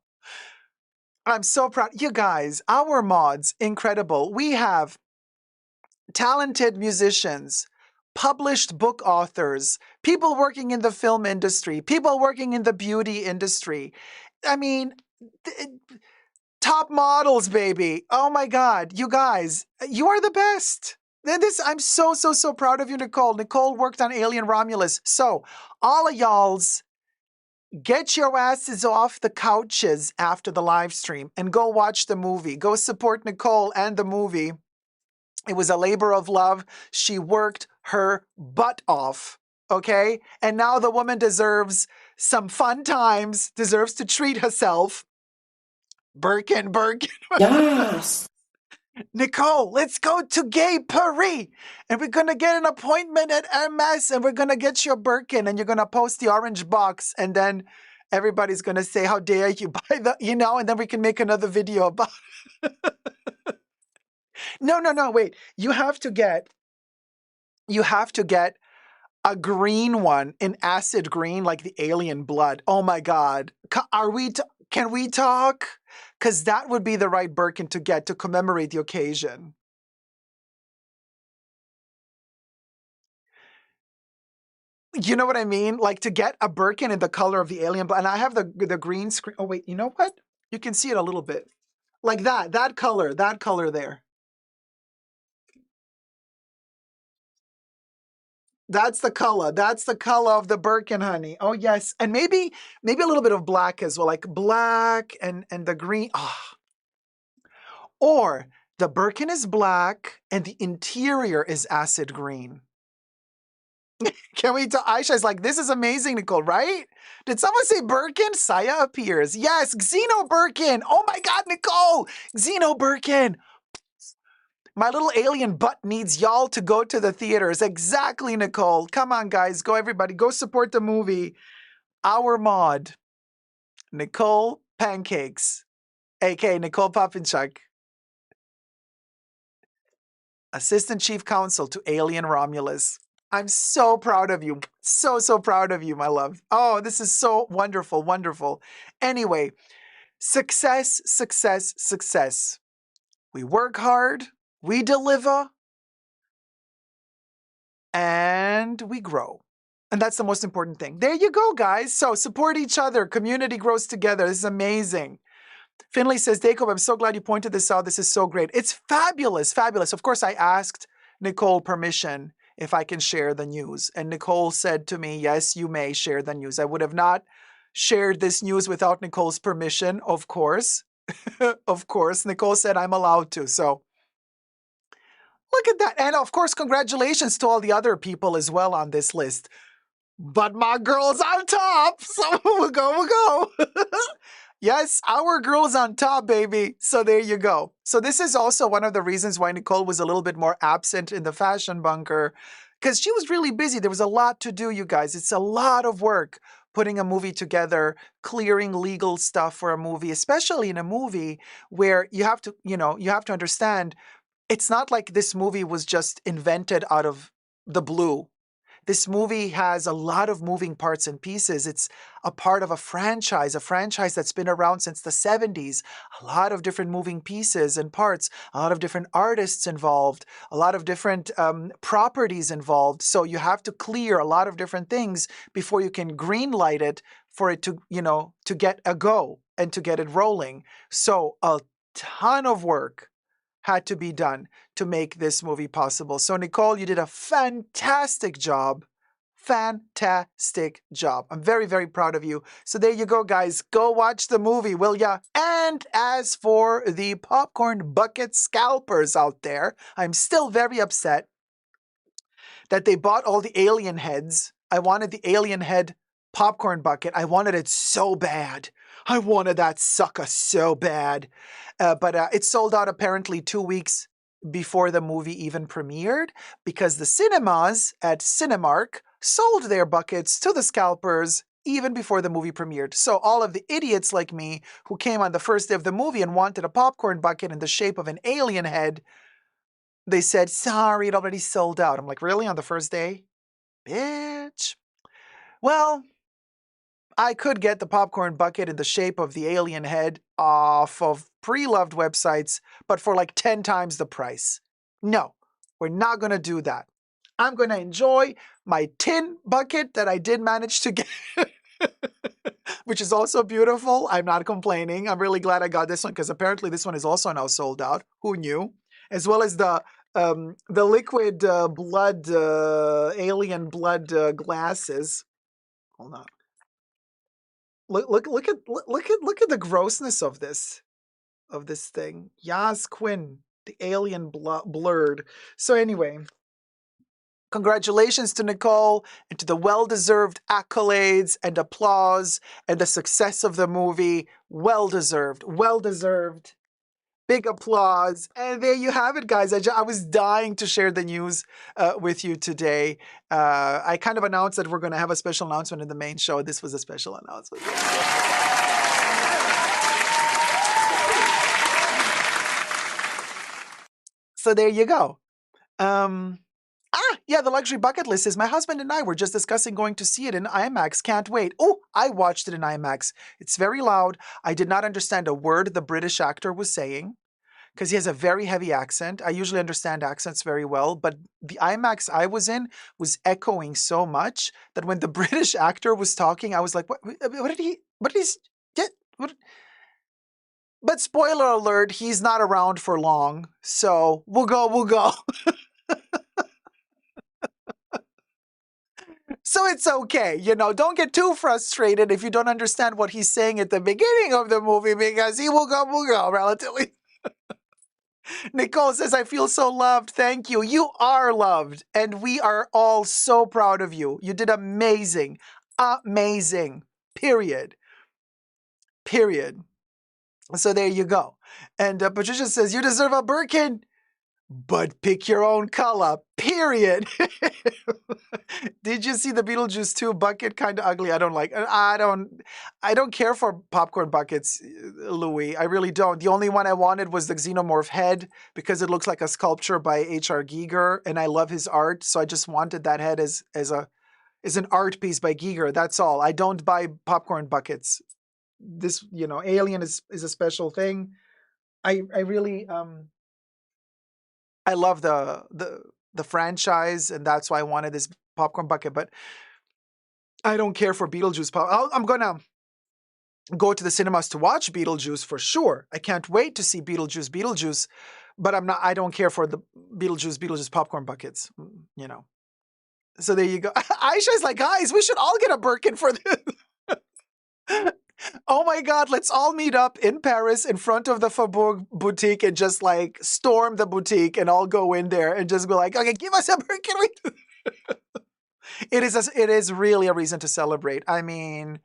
I'm so proud. You guys, our mods, incredible. We have talented musicians, published book authors, people working in the film industry, people working in the beauty industry. I mean, top models, baby. Oh my God, you guys, you are the best. I'm so proud of you, Nicole. Nicole worked on Alien Romulus. So, all of y'all's, get your asses off the couches after the live stream and go watch the movie. Go support Nicole and the movie. It was a labor of love. She worked her butt off, okay? And now the woman deserves some fun times, deserves to treat herself. Birkin. Yes. Nicole, let's go to Gay Paris. And we're going to get an appointment at Hermes and we're going to get your Birkin and you're going to post the orange box. And then everybody's going to say, how dare you buy the, and then we can make another video about it. No, wait. You have to get a green one in acid green, like the alien blood. Oh my God. Can we talk? Because that would be the right Birkin to get to commemorate the occasion. You know what I mean? Like to get a Birkin in the color of the alien blood. And I have the green screen. Oh wait, you know what? You can see it a little bit. Like that color there. That's the color. That's the color of the Birkin, honey. Oh yes, and maybe a little bit of black as well, like black and the green. Oh. Or the Birkin is black and the interior is acid green. Can we tell? Aisha's like, this is amazing, Nicole, right? Did someone say Birkin? Saya appears. Yes, Xeno Birkin. Oh my God, Nicole, Xeno Birkin. My little alien butt needs y'all to go to the theaters. Exactly, Nicole. Come on, guys. Go, everybody. Go support the movie. Our mod, Nicole Pancakes, a.k.a. Nicole Popinchuk, Assistant Chief Counsel to Alien Romulus. I'm so proud of you. So proud of you, my love. Oh, this is so wonderful, wonderful. Anyway, success. We work hard. We deliver. And we grow. And that's the most important thing. There you go, guys. So support each other. Community grows together. This is amazing. Finley says, Dacob, I'm so glad you pointed this out. This is so great. It's fabulous, fabulous. Of course, I asked Nicole permission if I can share the news. And Nicole said to me, yes, you may share the news. I would have not shared this news without Nicole's permission, of course. Of course. Nicole said I'm allowed to. So look at that. And of course, congratulations to all the other people as well on this list. But my girl's on top. So we'll go. Yes, our girl's on top, baby. So there you go. So this is also one of the reasons why Nicole was a little bit more absent in the fashion bunker, because she was really busy. There was a lot to do, you guys. It's a lot of work putting a movie together, clearing legal stuff for a movie, especially in a movie where you have to understand, it's not like this movie was just invented out of the blue. This movie has a lot of moving parts and pieces. It's a part of a franchise that's been around since the 70s. A lot of different moving pieces and parts, a lot of different artists involved, a lot of different properties involved. So you have to clear a lot of different things before you can green light it for it to, to get a go and to get it rolling. So a ton of work had to be done to make this movie possible. So Nicole, you did a fantastic job. Fantastic job. I'm very, very proud of you. So there you go, guys. Go watch the movie, will ya? And And as for the popcorn bucket scalpers out there, I'm still very upset that they bought all the alien heads. I wanted the alien head popcorn bucket. I wanted it so bad. I wanted that sucker so bad. But it sold out apparently 2 weeks before the movie even premiered because the cinemas at Cinemark sold their buckets to the scalpers even before the movie premiered. So all of the idiots like me who came on the first day of the movie and wanted a popcorn bucket in the shape of an alien head, they said, sorry, it already sold out. I'm like, really? On the first day? Bitch. Well, I could get the popcorn bucket in the shape of the alien head off of pre-loved websites, but for like 10 times the price. No, we're not going to do that. I'm going to enjoy my tin bucket that I did manage to get, which is also beautiful. I'm not complaining. I'm really glad I got this one because apparently this one is also now sold out. Who knew? As well as the liquid blood, alien blood glasses. Hold on. Look at the grossness of this thing. Yas Quinn, the alien blurred. So anyway, congratulations to Nicole and to the well-deserved accolades and applause and the success of the movie. Well-deserved, well-deserved. Big applause. And there you have it, guys. I was dying to share the news with you today. I kind of announced that we're going to have a special announcement in the main show. This was a special announcement. So there you go. Yeah, the luxury bucket list is my husband and I were just discussing going to see it in IMAX. Can't wait. Oh, I watched it in IMAX. It's very loud. I did not understand a word the British actor was saying because he has a very heavy accent. I usually understand accents very well, but the IMAX I was in was echoing so much that when the British actor was talking, I was like, what did he get? But spoiler alert, he's not around for long. So we'll go. So it's okay, don't get too frustrated if you don't understand what he's saying at the beginning of the movie because he will go relatively. Nicole says, I feel so loved. Thank you. You are loved. And we are all so proud of you. You did amazing. Amazing. Period. So there you go. And Patricia says, you deserve a Birkin. But pick your own color, period. Did you see the Beetlejuice 2 bucket? Kind of ugly. I don't care for popcorn buckets, Louis. I really don't. The only one I wanted was the Xenomorph head because it looks like a sculpture by H.R. Giger, and I love his art, so I just wanted that head as an art piece by Giger. That's all. I don't buy popcorn buckets. This, Alien is a special thing. I really I love the franchise, and that's why I wanted this popcorn bucket. But I don't care for Beetlejuice. I'm gonna go to the cinemas to watch Beetlejuice for sure. I can't wait to see Beetlejuice. But I don't care for the Beetlejuice popcorn buckets. So there you go. Aisha's like, guys, we should all get a Birkin for this. Oh my God, let's all meet up in Paris in front of the Faubourg boutique and just like storm the boutique and all go in there and just be like, okay, give us a Birkin. It is really a reason to celebrate. I mean,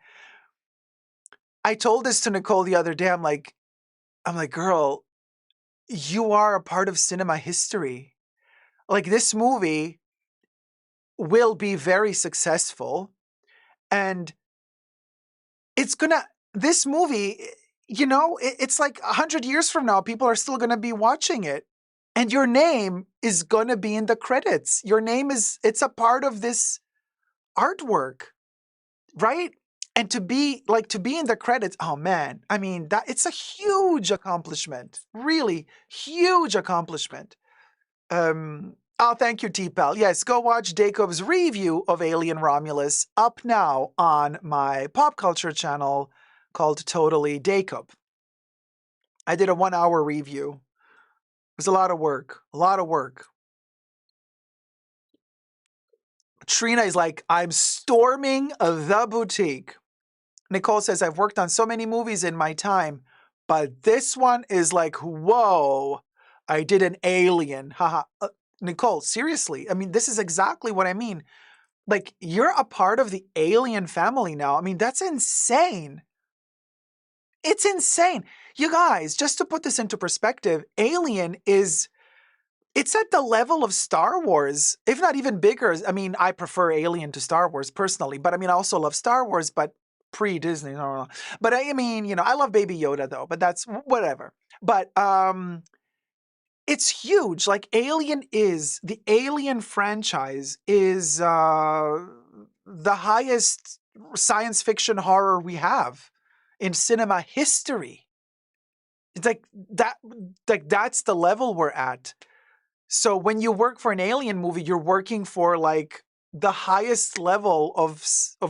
I told this to Nicole the other day. I'm like, girl, you are a part of cinema history. Like this movie will be very successful and this movie, it's like 100 years from now, people are still going to be watching it. And your name is going to be in the credits. It's a part of this artwork, right? And to be in the credits, oh man, I mean, it's a huge accomplishment, really huge accomplishment. Oh, thank you, T-Pal. Yes, go watch Dacob's review of Alien Romulus up now on my pop culture channel called Totally Dacob. I did a 1-hour review. It was a lot of work. Trina is like, I'm storming the boutique. Nicole says, I've worked on so many movies in my time, But this one is like, whoa, I did an Alien. Haha. Nicole, seriously. I mean, this is exactly what I mean. Like, you're a part of the Alien family now. I mean, that's insane. It's insane. You guys, just to put this into perspective, Alien is, it's at the level of Star Wars, if not even bigger. I mean, I prefer Alien to Star Wars personally, but I mean, I also love Star Wars, but pre-Disney. No. But I mean, you know, I love Baby Yoda though, but that's whatever. But it's huge. Like the Alien franchise is the highest science fiction horror we have in cinema history. It's like that's the level we're at. So when you work for an Alien movie, you're working for like the highest level of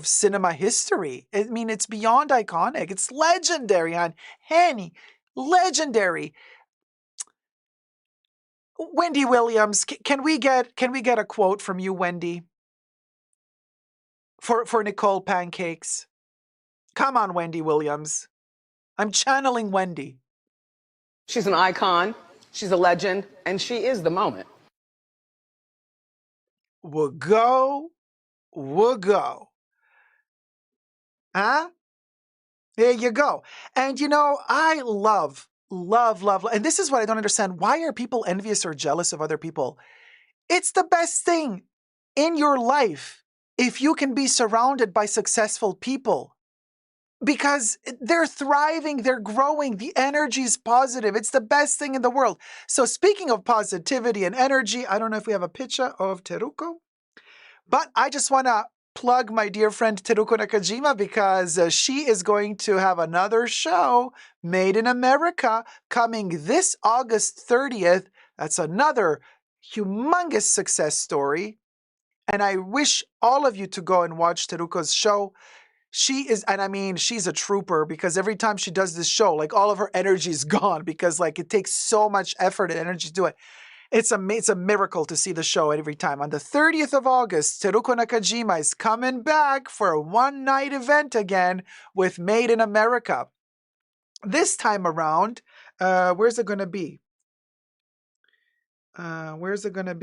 cinema history. I mean, it's beyond iconic. It's legendary, Henny, legendary. Wendy Williams, can we get a quote from you, Wendy, for Nicole Pancakes? Come on, Wendy Williams. I'm channeling Wendy. She's an icon, she's a legend, and she is the moment. We'll go. Huh? There you go. And you know, I love, and this is what I don't understand. Why are people envious or jealous of other people? It's the best thing in your life if you can be surrounded by successful people. Because they're thriving, they're growing, the energy is positive. It's the best thing in the world. So speaking of positivity and energy, I don't know if we have a picture of Teruko, but I just want to plug my dear friend Teruko Nakajima because she is going to have another show, Made in America, coming this August 30th. That's another humongous success story. And I wish all of you to go and watch Teruko's show. She is, and I mean, she's a trooper because every time she does this show, like all of her energy is gone because like it takes so much effort and energy to do it. It's a miracle to see the show every time. On the 30th of August, Teruko Nakajima is coming back for a one-night event again with Made in America. This time around, where's it going to be? Where's it going to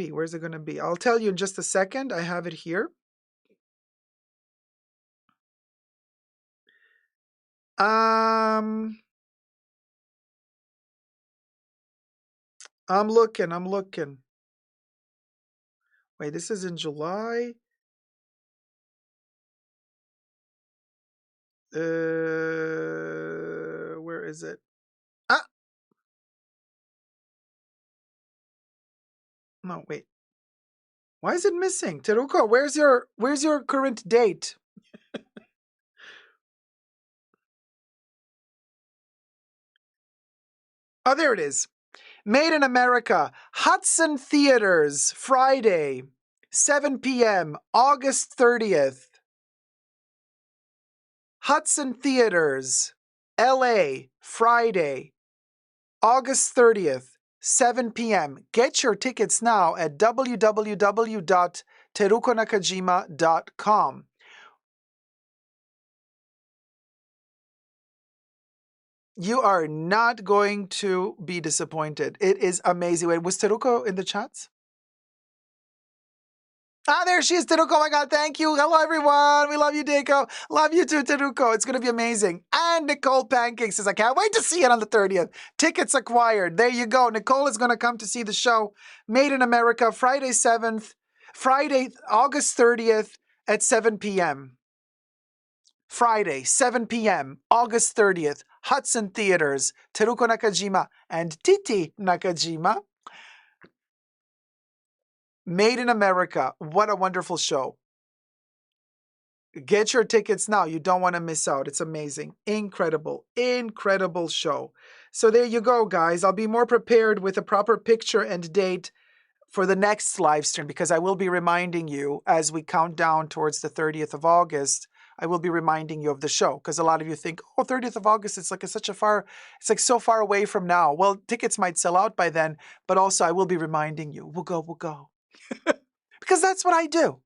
be? I'll tell you in just a second. I have it here. I'm looking. Wait, this is in July. Where is it? Ah, no, wait. Why is it missing? Teruko, where's your current date? Oh, there it is. Made in America, Hudson Theaters, Friday, 7 p.m., August 30th. Hudson Theaters, LA, Friday, August 30th, 7 p.m. Get your tickets now at www.terukonakajima.com. You are not going to be disappointed. It is amazing. Wait, was Teruko in the chats? Ah, there she is, Teruko. Oh my God, thank you. Hello, everyone. We love you, Dacob. Love you too, Teruko. It's going to be amazing. And Nicole Pancakes says, I can't wait to see it on the 30th. Tickets acquired. There you go. Nicole is going to come to see the show. Made in America, Friday, August 30th at 7 p.m. Friday, 7 p.m., August 30th, Hudson Theaters, Teruko Nakajima and Titi Nakajima. Made in America. What a wonderful show. Get your tickets now. You don't want to miss out. It's amazing. Incredible, incredible show. So there you go, guys. I'll be more prepared with a proper picture and date for the next live stream because I will be reminding you as we count down towards the 30th of August. I will be reminding you of the show because a lot of you think, oh, 30th of August, it's like it's like so far away from now. Well, tickets might sell out by then, but also I will be reminding you, we'll go. Because that's what I do.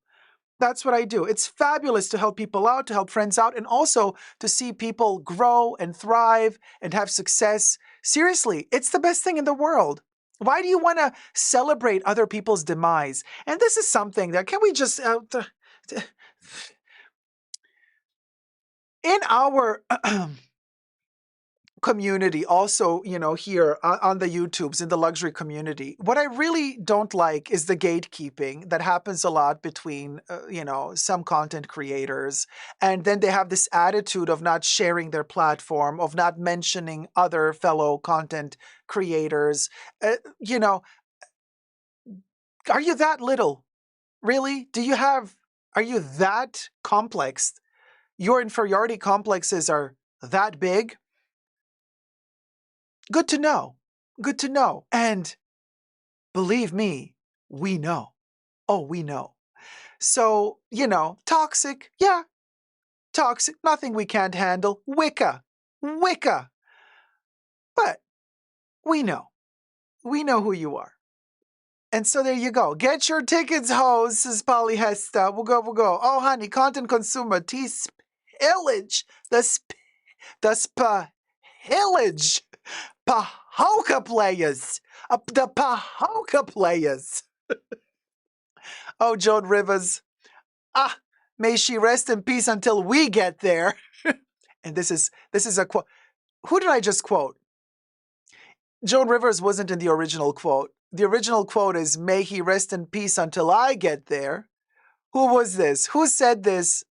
That's what I do. It's fabulous to help people out, to help friends out, and also to see people grow and thrive and have success. Seriously, it's the best thing in the world. Why do you want to celebrate other people's demise? And this is something that, can we just, in our community, also, here on the YouTubes, in the luxury community, what I really don't like is the gatekeeping that happens a lot between, some content creators. And then they have this attitude of not sharing their platform, of not mentioning other fellow content creators. Are you that little? Really? Are you that complex? Your inferiority complexes are that big? Good to know. Good to know. And believe me, we know. Oh, we know. So, toxic. Yeah, toxic. Nothing we can't handle. Wicca. Wicca. But we know. We know who you are. And so there you go. Get your tickets, hoes, says Polly Hesta. We'll go, we'll go. Oh, honey, content consumer, pillage. The pillage. Pahoka players. The Pahoka players. Oh, Joan Rivers. Ah, may she rest in peace until we get there. And this is a quote. Who did I just quote? Joan Rivers wasn't in the original quote. The original quote is, may he rest in peace until I get there. Who was this? Who said this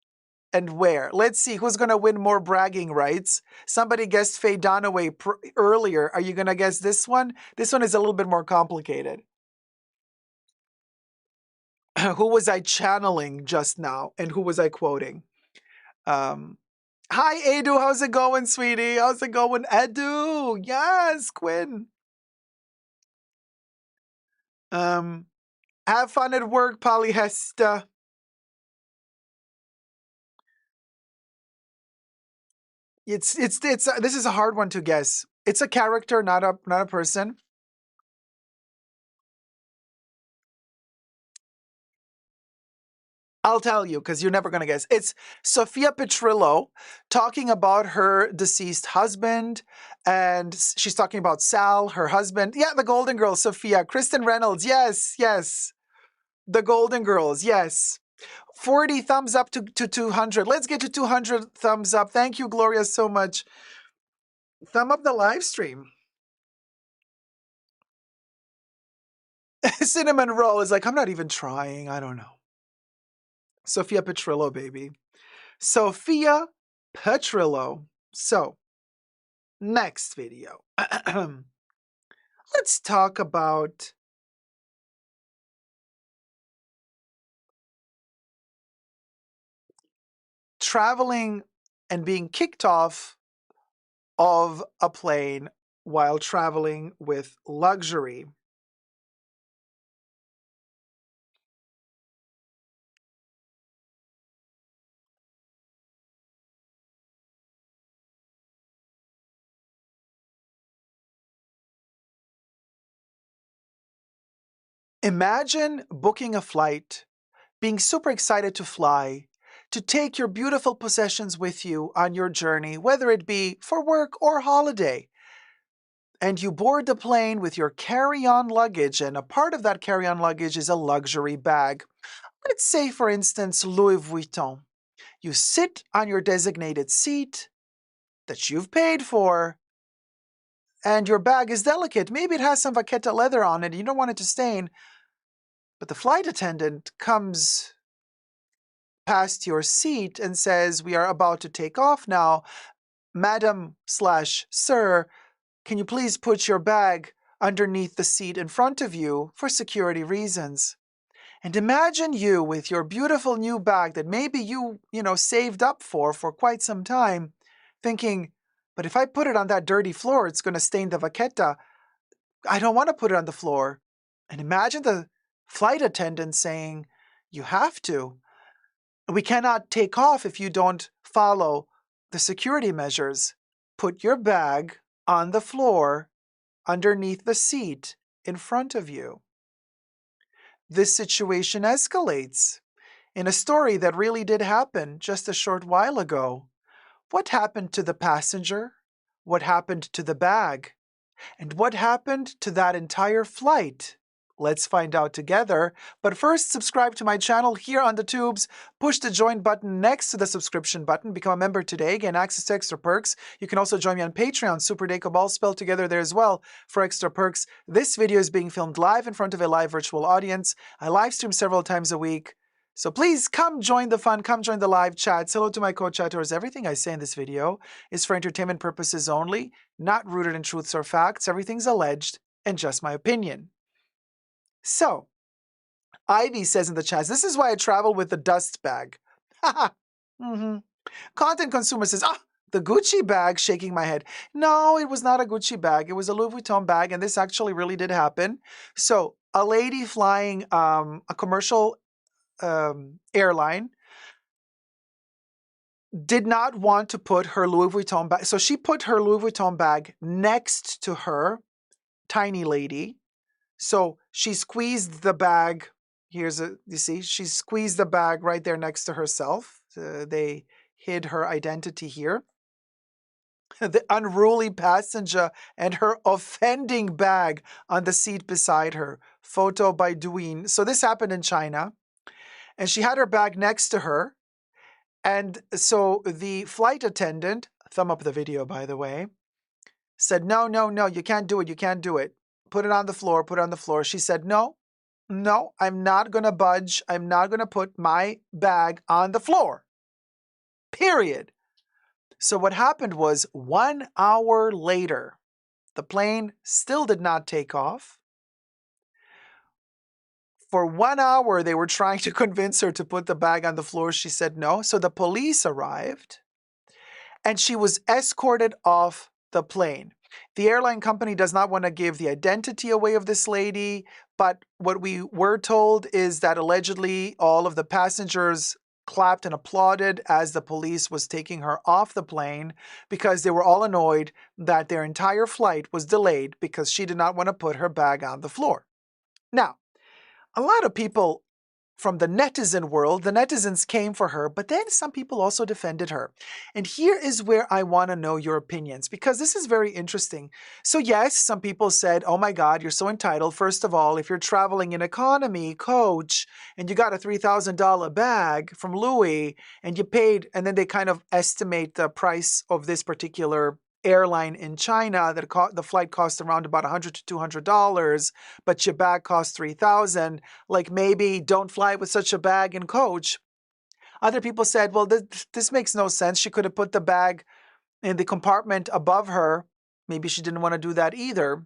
and where? Let's see who's going to win more bragging rights. Somebody guessed Faye Dunaway earlier. Are you going to guess this one? This one is a little bit more complicated. Who was I channeling just now? And who was I quoting? Hi, Edu. How's it going, sweetie? How's it going, Edu? Yes, Quinn. Have fun at work, Polyhesta. It's this is a hard one to guess. It's a character, not a person. I'll tell you because you're never going to guess. It's Sophia Petrillo talking about her deceased husband, and she's talking about Sal, her husband. Yeah, the Golden Girls, Sophia. Kristen Reynolds, yes, yes. The Golden Girls, yes. 40 thumbs up to 200. Let's get to 200 thumbs up. Thank you, Gloria, so much. Thumb up the live stream. Cinnamon Roll is like, I'm not even trying. I don't know. Sophia Petrillo, baby. Sophia Petrillo. So, next video. Let's talk about traveling and being kicked off of a plane while traveling with luxury. Imagine booking a flight, being super excited to fly, to take your beautiful possessions with you on your journey, whether it be for work or holiday. And you board the plane with your carry-on luggage, and a part of that carry-on luggage is a luxury bag. Let's say, for instance, Louis Vuitton. You sit on your designated seat that you've paid for, and your bag is delicate. Maybe it has some vaqueta leather on it, you don't want it to stain, but the flight attendant comes past your seat and says, we are about to take off now. Madam/Sir, can you please put your bag underneath the seat in front of you for security reasons? And imagine you with your beautiful new bag that maybe you saved up for quite some time, thinking, but if I put it on that dirty floor, it's going to stain the vaqueta. I don't want to put it on the floor. And imagine the flight attendant saying, you have to. We cannot take off if you don't follow the security measures. Put your bag on the floor underneath the seat in front of you. This situation escalates. in a story that really did happen just a short while ago. What happened to the passenger? What happened to the bag? And what happened to that entire flight? Let's find out together. But first, subscribe to my channel here on the tubes. Push the join button next to the subscription button. Become a member today. Gain access to extra perks. You can also join me on Patreon, Super Dacob, all spelled together there as well for extra perks. This video is being filmed live in front of a live virtual audience. I live stream several times a week. So please come join the fun, come join the live chats. Hello to my co-chatters. Everything I say in this video is for entertainment purposes only, not rooted in truths or facts. Everything's alleged and just my opinion. So, Ivy says in the chat, this is why I travel with the dust bag. Haha. Content consumer says, the Gucci bag, shaking my head. No, it was not a Gucci bag. It was a Louis Vuitton bag, and this actually really did happen. So, a lady flying a commercial airline did not want to put her Louis Vuitton bag. So she put her Louis Vuitton bag next to her tiny lady. So she squeezed the bag. You see, she squeezed the bag right there next to herself. They hid her identity here. The unruly passenger and her offending bag on the seat beside her. Photo by Duin. So this happened in China. And she had her bag next to her. And so the flight attendant, thumb up the video, by the way, said, no, you can't do it. You can't do it. Put it on the floor. Put it on the floor. She said, no, I'm not going to budge. I'm not going to put my bag on the floor. Period. So what happened was 1 hour later, the plane still did not take off. For 1 hour, they were trying to convince her to put the bag on the floor. She said no. So the police arrived and she was escorted off the plane. The airline company does not want to give the identity away of this lady, but what we were told is that allegedly all of the passengers clapped and applauded as the police was taking her off the plane because they were all annoyed that their entire flight was delayed because she did not want to put her bag on the floor. Now, a lot of people from the netizen world, the netizens came for her, but then some people also defended her. And here is where I want to know your opinions, because this is very interesting. So yes, some people said, oh my God, you're so entitled. First of all, if you're traveling in economy, coach, and you got a $3,000 bag from Louis, and you paid, and then they kind of estimate the price of this particular airline in China, that the flight cost around about $100 to $200, but your bag costs $3,000. Like, maybe don't fly with such a bag in coach. Other people said, well, this makes no sense. She could have put the bag in the compartment above her. Maybe she didn't want to do that either.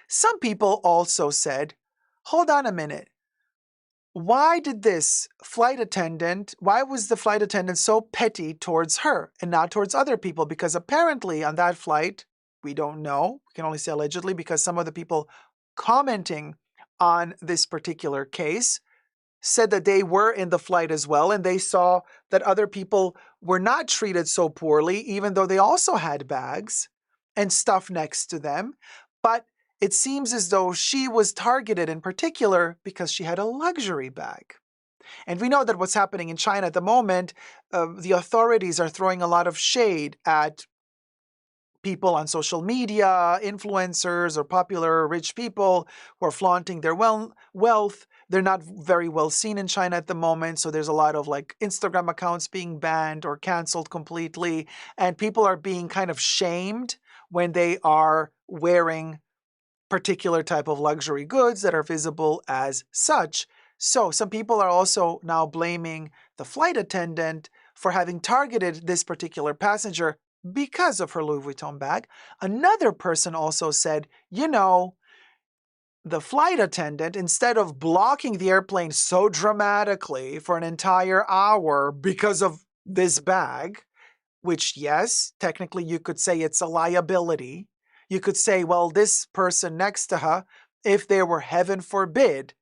Some people also said, hold on a minute. Why was the flight attendant so petty towards her and not towards other people? Because apparently on that flight, we don't know, we can only say allegedly, because some of the people commenting on this particular case said that they were in the flight as well, and they saw that other people were not treated so poorly, even though they also had bags and stuff next to them. But it seems as though she was targeted in particular because she had a luxury bag. And we know that what's happening in China at the moment, the authorities are throwing a lot of shade at people on social media, influencers or popular rich people who are flaunting their wealth. They're not very well seen in China at the moment, so there's a lot of like Instagram accounts being banned or canceled completely, and people are being kind of shamed when they are wearing particular type of luxury goods that are visible as such. So some people are also now blaming the flight attendant for having targeted this particular passenger because of her Louis Vuitton bag. Another person also said, the flight attendant, instead of blocking the airplane so dramatically for an entire hour because of this bag, which yes, technically you could say it's a liability. You could say, well, this person next to her, if there were, heaven forbid,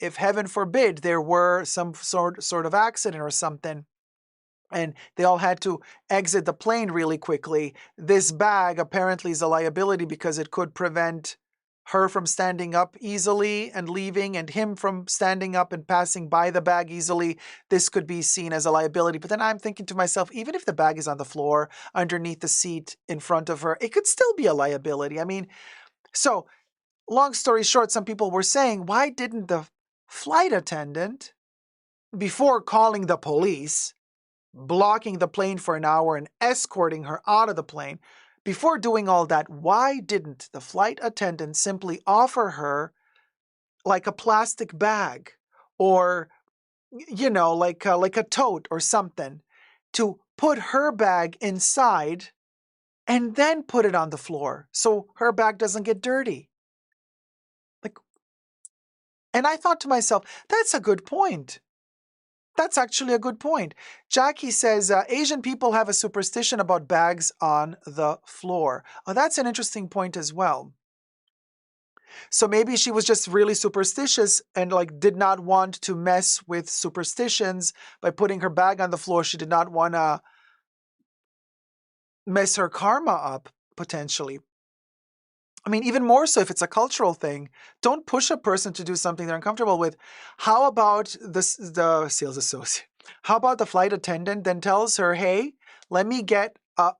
there were some sort of accident or something, and they all had to exit the plane really quickly, this bag apparently is a liability because it could prevent her from standing up easily and leaving, and him from standing up and passing by the bag easily, this could be seen as a liability. But then I'm thinking to myself, even if the bag is on the floor underneath the seat in front of her, it could still be a liability. I mean, so long story short, some people were saying, why didn't the flight attendant, before calling the police, blocking the plane for an hour and escorting her out of the plane, before doing all that, why didn't the flight attendant simply offer her like a plastic bag or, like a tote or something to put her bag inside and then put it on the floor so her bag doesn't get dirty? Like, and I thought to myself, that's a good point. That's actually a good point. Jackie says, Asian people have a superstition about bags on the floor. Oh, that's an interesting point as well. So maybe she was just really superstitious and like did not want to mess with superstitions by putting her bag on the floor. She did not want to mess her karma up, potentially. I mean, even more so if it's a cultural thing. Don't push a person to do something they're uncomfortable with. How about the sales associate? How about the flight attendant then tells her, hey, let me get a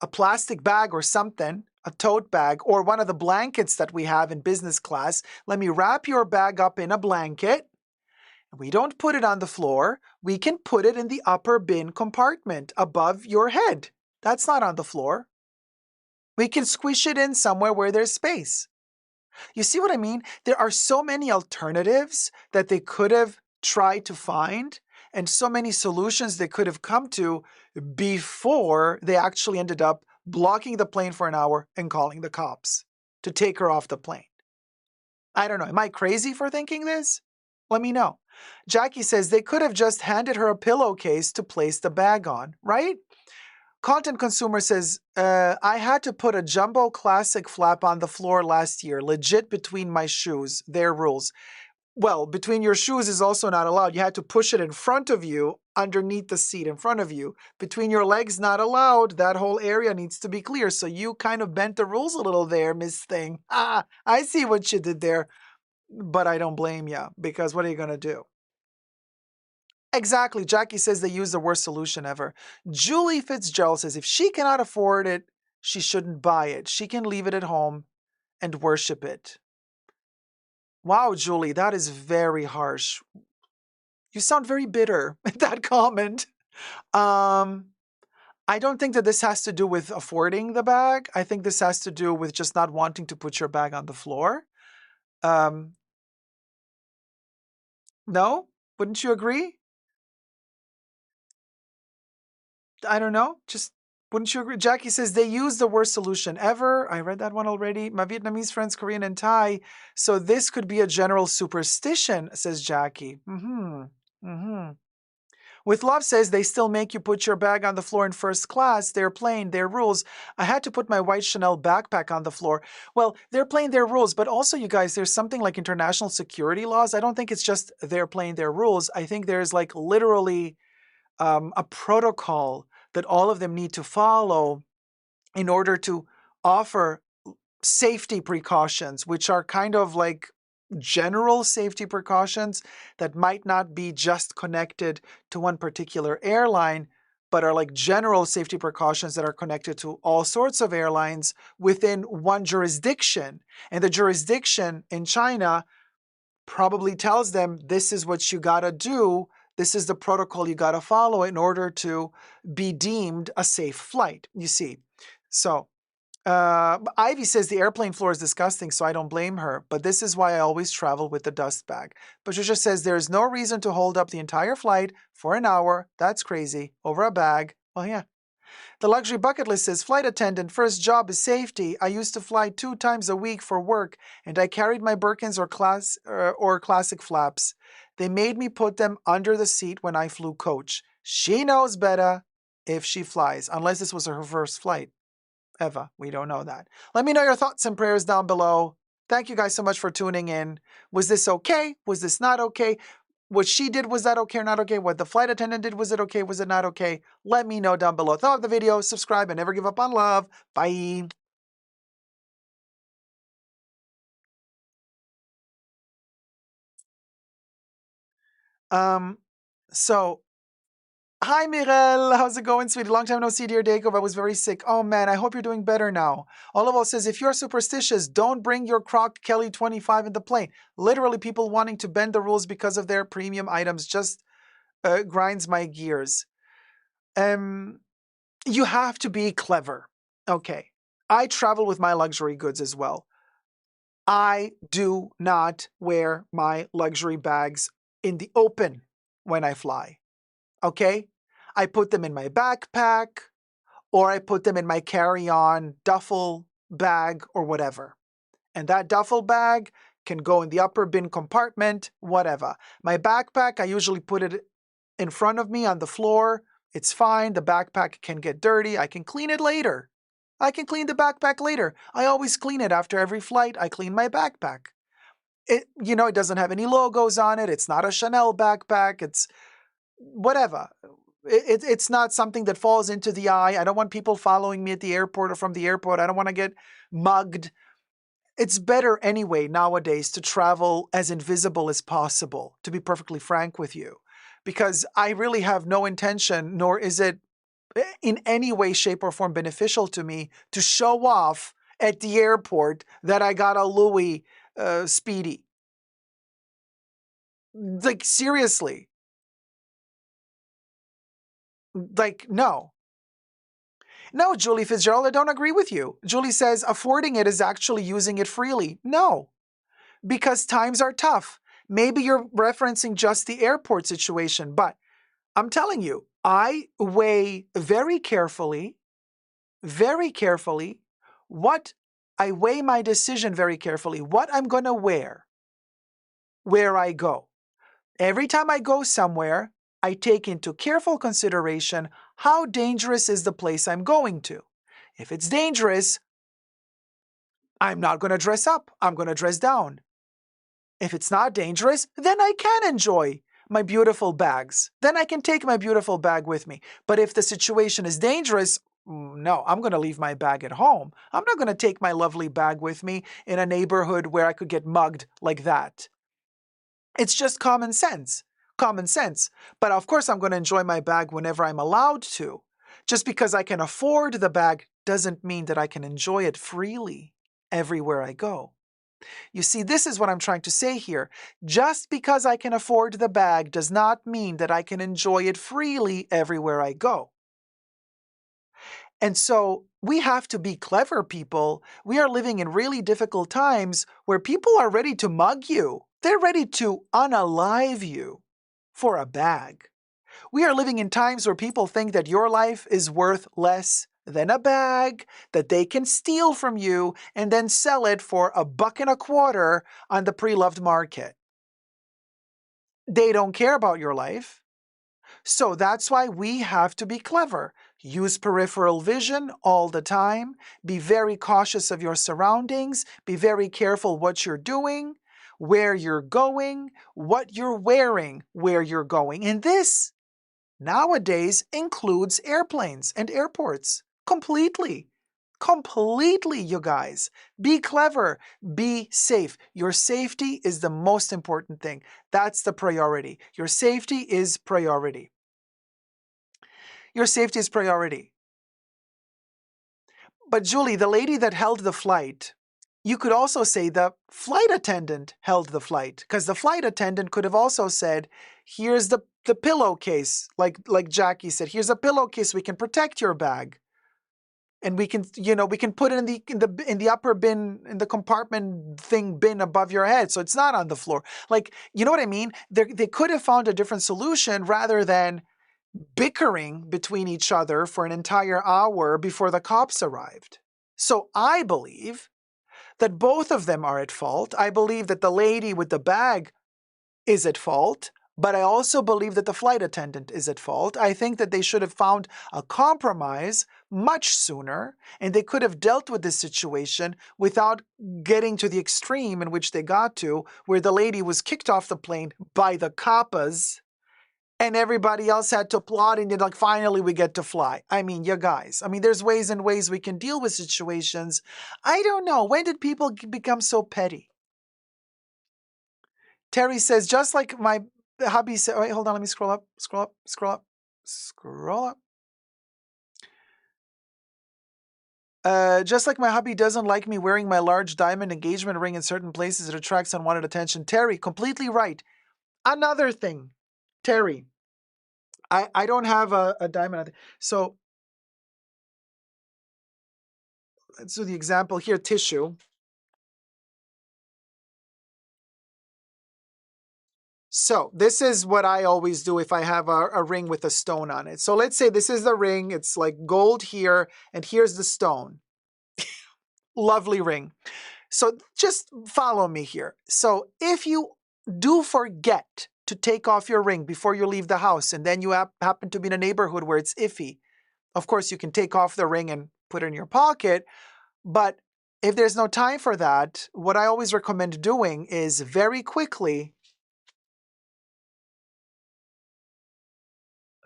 plastic bag or something, a tote bag, or one of the blankets that we have in business class. Let me wrap your bag up in a blanket. We don't put it on the floor. We can put it in the upper bin compartment above your head. That's not on the floor. We can squish it in somewhere where there's space. You see what I mean? There are so many alternatives that they could have tried to find, and so many solutions they could have come to before they actually ended up blocking the plane for an hour and calling the cops to take her off the plane. I don't know. Am I crazy for thinking this? Let me know. Jackie says they could have just handed her a pillowcase to place the bag on, right? Content Consumer says, I had to put a Jumbo Classic flap on the floor last year, legit between my shoes, their rules. Well, between your shoes is also not allowed. You had to push it in front of you, underneath the seat in front of you. Between your legs, not allowed. That whole area needs to be clear. So you kind of bent the rules a little there, Miss Thing. Ah, I see what you did there, but I don't blame you, because what are you going to do? Exactly. Jackie says they use the worst solution ever. Julie Fitzgerald says if she cannot afford it, she shouldn't buy it. She can leave it at home and worship it. Wow, Julie, that is very harsh. You sound very bitter with that comment. I don't think that this has to do with affording the bag. I think this has to do with just not wanting to put your bag on the floor. No? Wouldn't you agree? I don't know. Just wouldn't you agree? Jackie says they use the worst solution ever. I read that one already. My Vietnamese friends, Korean and Thai. So this could be a general superstition, says Jackie. With Love says they still make you put your bag on the floor in first class. They're playing their rules. I had to put my white Chanel backpack on the floor. Well, they're playing their rules, but also, you guys, there's something like international security laws. I don't think it's just they're playing their rules. I think there's like literally a protocol that all of them need to follow in order to offer safety precautions, which are kind of like general safety precautions that might not be just connected to one particular airline, but are like general safety precautions that are connected to all sorts of airlines within one jurisdiction. And the jurisdiction in China probably tells them, this is what you gotta do. This is the protocol you got to follow in order to be deemed a safe flight, you see. So Ivy says the airplane floor is disgusting, so I don't blame her. But this is why I always travel with the dust bag. Patricia says there is no reason to hold up the entire flight for an hour. That's crazy. Over a bag. Well, yeah. The luxury bucket list says, flight attendant, first job is safety. I used to fly 2 times a week for work, and I carried my Birkins or classic flaps. They made me put them under the seat when I flew coach. She knows better if she flies, unless this was her first flight. Eva, we don't know that. Let me know your thoughts and prayers down below. Thank you guys so much for tuning in. Was this okay? Was this not okay? What she did, was that okay or not okay? What the flight attendant did, was it okay? Was it not okay? Let me know down below. Thumb up the video, subscribe, and never give up on love. Bye. So, hi, Mirel. How's it going, sweetie? Long time no see, dear Dacob. I was very sick. Oh, man, I hope you're doing better now. Olival says, if you're superstitious, don't bring your Croc Kelly 25 in the plane. Literally, people wanting to bend the rules because of their premium items just grinds my gears. You have to be clever. Okay. I travel with my luxury goods as well. I do not wear my luxury bags in the open when I fly. Okay? I put them in my backpack or I put them in my carry-on duffel bag or whatever. And that duffel bag can go in the upper bin compartment, whatever. My backpack, I usually put it in front of me on the floor. It's fine. The backpack can get dirty. I can clean it later. I can clean the backpack later. I always clean it after every flight. I clean my backpack. It doesn't have any logos on it. It's not a Chanel backpack. It's whatever. It's not something that falls into the eye. I don't want people following me at the airport or from the airport. I don't want to get mugged. It's better anyway nowadays to travel as invisible as possible, to be perfectly frank with you, because I really have no intention, nor is it in any way, shape, or form beneficial to me to show off at the airport that I got a Louis Speedy. Like, seriously. Like, no. No, Julie Fitzgerald, I don't agree with you. Julie says affording it is actually using it freely. No, because times are tough. Maybe you're referencing just the airport situation, but I'm telling you, I weigh very carefully, I weigh my decision very carefully, what I'm going to wear, where I go. Every time I go somewhere, I take into careful consideration how dangerous is the place I'm going to. If it's dangerous, I'm not going to dress up. I'm going to dress down. If it's not dangerous, then I can enjoy my beautiful bags. Then I can take my beautiful bag with me. But if the situation is dangerous, no, I'm going to leave my bag at home. I'm not going to take my lovely bag with me in a neighborhood where I could get mugged like that. It's just common sense. Common sense. But of course, I'm going to enjoy my bag whenever I'm allowed to. Just because I can afford the bag doesn't mean that I can enjoy it freely everywhere I go. You see, this is what I'm trying to say here. Just because I can afford the bag does not mean that I can enjoy it freely everywhere I go. And so we have to be clever, people. We are living in really difficult times where people are ready to mug you. They're ready to unalive you for a bag. We are living in times where people think that your life is worth less than a bag that they can steal from you and then sell it for $1.25 on the pre-loved market. They don't care about your life. So that's why we have to be clever. Use peripheral vision all the time. Be very cautious of your surroundings. Be very careful what you're doing, where you're going, what you're wearing, where you're going. And this nowadays includes airplanes and airports. Completely. Completely, you guys. Be clever. Be safe. Your safety is the most important thing. That's the priority. Your safety is priority. Your safety is priority. But Julie, the lady that held the flight, you could also say the flight attendant held the flight, because the flight attendant could have also said, here's the pillowcase, like Jackie said, here's a pillowcase, we can protect your bag. And we can put it in the upper bin, in the compartment thing bin above your head, so it's not on the floor. Like, you know what I mean? They could have found a different solution rather than bickering between each other for an entire hour before the cops arrived. So I believe that both of them are at fault. I believe that the lady with the bag is at fault, but I also believe that the flight attendant is at fault. I think that they should have found a compromise much sooner, and they could have dealt with this situation without getting to the extreme in which they got to, where the lady was kicked off the plane by the coppers, and everybody else had to applaud, and like, finally we get to fly. I mean, you guys, there's ways and ways we can deal with situations. I don't know. When did people become so petty? Terrie says, just like my The hubby said, wait, hold on, let me scroll up, scroll up, scroll up, scroll up. Just like my hubby doesn't like me wearing my large diamond engagement ring in certain places, it attracts unwanted attention. Terrie, completely right. Another thing, Terrie, I don't have a diamond. So let's do the example here, tissue. So this is what I always do if I have a ring with a stone on it. So let's say this is the ring. It's like gold here, and here's the stone. Lovely ring. So just follow me here. So if you do forget to take off your ring before you leave the house, and then you happen to be in a neighborhood where it's iffy, of course you can take off the ring and put it in your pocket. But if there's no time for that, what I always recommend doing is very quickly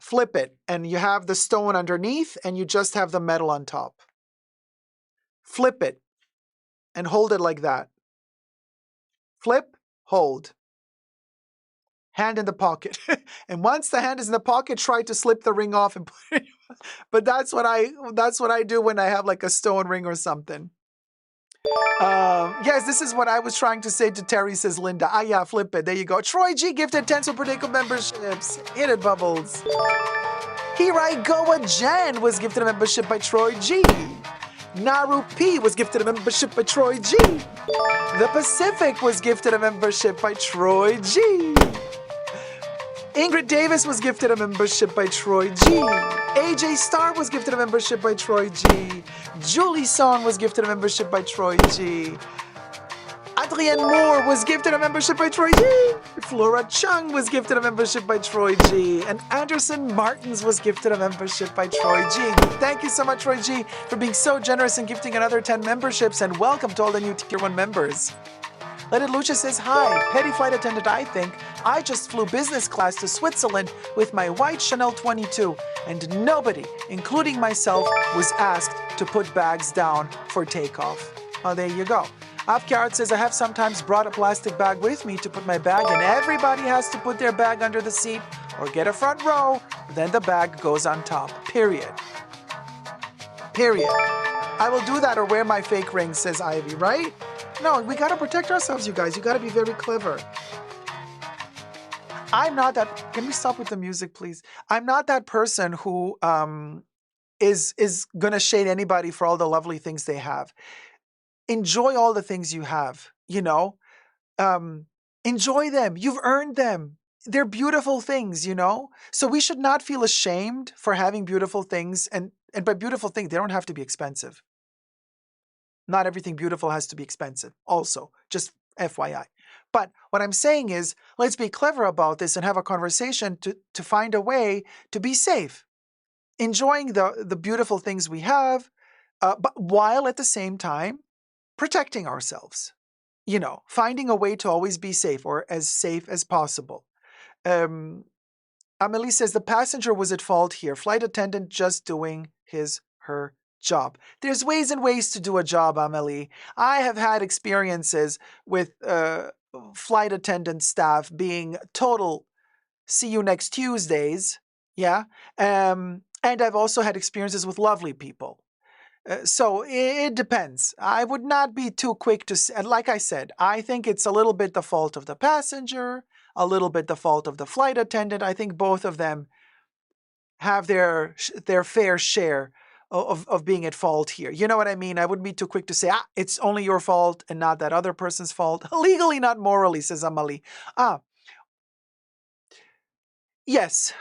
flip it, and you have the stone underneath and you just have the metal on top. Flip it and hold it like that. Flip, hold. Hand in the pocket. And once the hand is in the pocket, try to slip the ring off and put it. But that's what I do when I have like a stone ring or something. Yes, this is what I was trying to say to Terrie, says Linda. Ah, yeah, flip it. There you go. Troy G gifted 10 Super Dacob memberships. Hit it, Bubbles. Here I Go Jen was gifted a membership by Troy G. Naru P was gifted a membership by Troy G. The Pacific was gifted a membership by Troy G. Ingrid Davis was gifted a membership by Troy G. AJ Star was gifted a membership by Troy G. Julie Song was gifted a membership by Troy G. Adrienne Moore was gifted a membership by Troy G. Flora Chung was gifted a membership by Troy G. And Anderson Martins was gifted a membership by Troy G. Thank you so much, Troy G, for being so generous and gifting another 10 memberships. And welcome to all the new Tier 1 members. Let It Lucia says, hi, petty flight attendant, I think. I just flew business class to Switzerland with my white Chanel 22, and nobody, including myself, was asked to put bags down for takeoff. Oh, there you go. Afkart says, I have sometimes brought a plastic bag with me to put my bag in. Everybody has to put their bag under the seat or get a front row. Then the bag goes on top. Period. Period. I will do that or wear my fake ring, says Ivy, right? No, we gotta protect ourselves, you guys. You gotta be very clever. I'm not that. Can we stop with the music, please? I'm not that person who is gonna shade anybody for all the lovely things they have. Enjoy all the things you have. You know, enjoy them. You've earned them. They're beautiful things. You know, so we should not feel ashamed for having beautiful things. And by beautiful things, they don't have to be expensive. Not everything beautiful has to be expensive. Also, just FYI. But what I'm saying is, let's be clever about this and have a conversation to find a way to be safe. Enjoying the beautiful things we have, but while at the same time protecting ourselves. You know, finding a way to always be safe or as safe as possible. Amelie says, the passenger was at fault here. Flight attendant just doing her job. There's ways and ways to do a job, Amelie. I have had experiences with flight attendant staff being total see you next Tuesdays. Yeah. And I've also had experiences with lovely people. So it depends. I would not be too quick to, and like I said, I think it's a little bit the fault of the passenger, a little bit the fault of the flight attendant. I think both of them have their fair share of being at fault here. You know what I mean? I wouldn't be too quick to say, it's only your fault and not that other person's fault. Legally, not morally, says Amalie. Yes.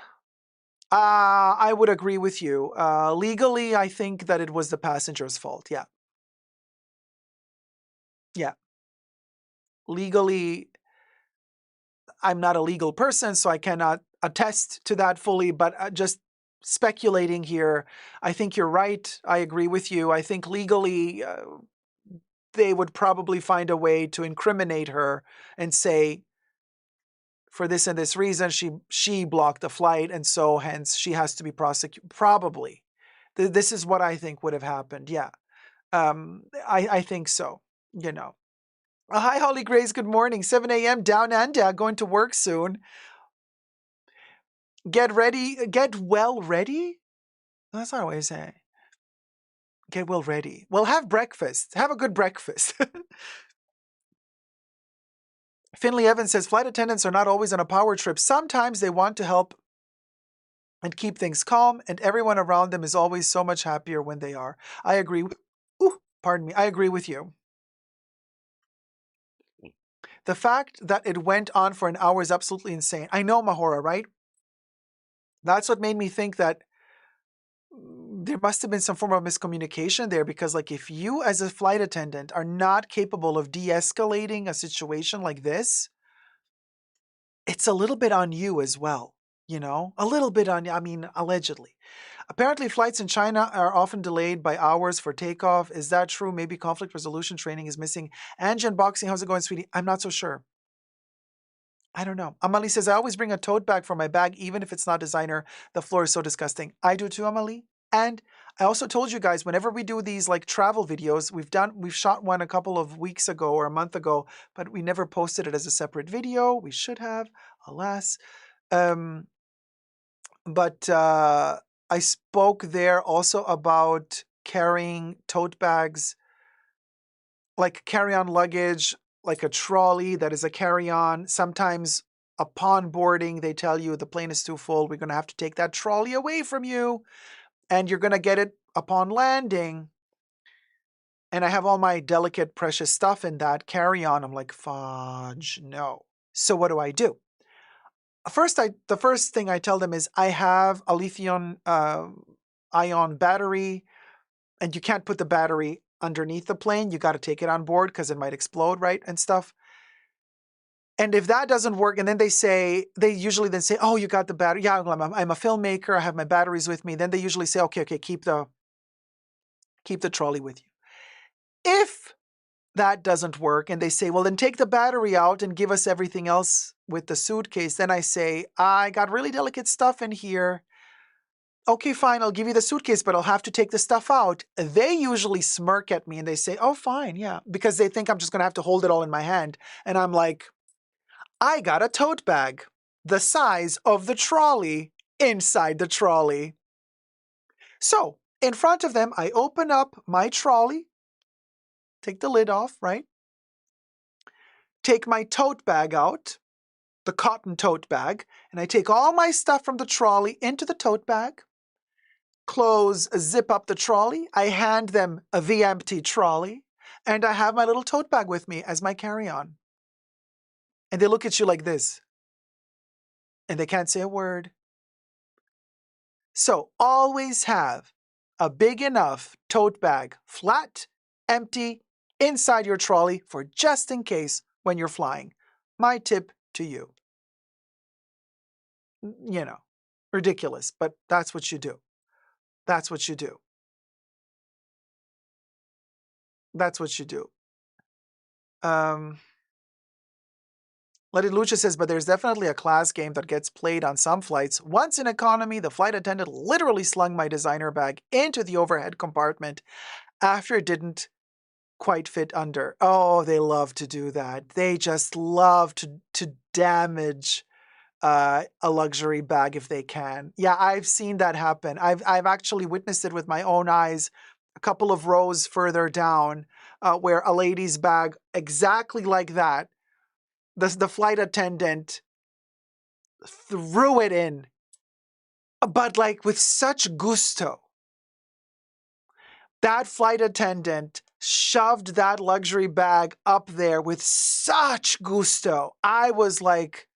I would agree with you. Legally, I think that it was the passenger's fault. Yeah. Yeah. Legally, I'm not a legal person, so I cannot attest to that fully, but just speculating here, I think you're right. I agree with you. I think legally, they would probably find a way to incriminate her and say, for this and this reason, she blocked the flight, and so hence she has to be prosecuted. Probably. This is what I think would have happened. Yeah. I think so, you know. Hi, Holly Grace. Good morning. 7 a.m. down under. Going to work soon. Get ready, get well ready? That's not what I say. Get well ready. Well, have breakfast. Have a good breakfast. Finley Evans says flight attendants are not always on a power trip. Sometimes they want to help and keep things calm, and everyone around them is always so much happier when they are. I agree. Pardon me. I agree with you. The fact that it went on for an hour is absolutely insane. I know, Mahora, right? That's what made me think that there must have been some form of miscommunication there, because like if you as a flight attendant are not capable of de-escalating a situation like this, it's a little bit on you as well, you know? A little bit on you, I mean, allegedly. Apparently flights in China are often delayed by hours for takeoff. Is that true? Maybe conflict resolution training is missing. Angie Unboxing, how's it going, sweetie? I'm not so sure. I don't know. Amalie says, I always bring a tote bag for my bag, even if it's not designer. The floor is so disgusting. I do too, Amalie. And I also told you guys, whenever we do these like travel videos, we've shot one a couple of weeks ago or a month ago, but we never posted it as a separate video. We should have, alas. But I spoke there also about carrying tote bags, like carry-on luggage, like a trolley that is a carry-on. Sometimes upon boarding, they tell you the plane is too full. We're going to have to take that trolley away from you, and you're going to get it upon landing. And I have all my delicate, precious stuff in that carry-on. I'm like, fudge, no. So what do? The first thing I tell them is I have a lithium ion battery, and you can't put the battery underneath the plane. You got to take it on board because it might explode, right? And stuff. And if that doesn't work, and then they usually then say, oh, you got the battery. Yeah, I'm a filmmaker. I have my batteries with me. Then they usually say, okay, keep the trolley with you. If that doesn't work, and they say, well, then take the battery out and give us everything else with the suitcase. Then I say, I got really delicate stuff in here. Okay, fine, I'll give you the suitcase, but I'll have to take the stuff out. They usually smirk at me and they say, oh, fine, yeah, because they think I'm just going to have to hold it all in my hand. And I'm like, I got a tote bag the size of the trolley inside the trolley. So in front of them, I open up my trolley, take the lid off, right? Take my tote bag out, the cotton tote bag, and I take all my stuff from the trolley into the tote bag. Zip up the trolley. I hand them the empty trolley, and I have my little tote bag with me as my carry-on. And they look at you like this, and they can't say a word. So always have a big enough tote bag, flat, empty, inside your trolley for just in case when you're flying. My tip to you. You know, ridiculous, but that's what you do. That's what you do. That's what you do. Lady Lucha says, but there's definitely a class game that gets played on some flights. Once in economy, the flight attendant literally slung my designer bag into the overhead compartment after it didn't quite fit under. Oh, they love to do that. They just love to damage a luxury bag if they can. Yeah, I've seen that happen. I've actually witnessed it with my own eyes a couple of rows further down where a lady's bag, exactly like that, the flight attendant threw it in, but like with such gusto. That flight attendant shoved that luxury bag up there with such gusto. I was like,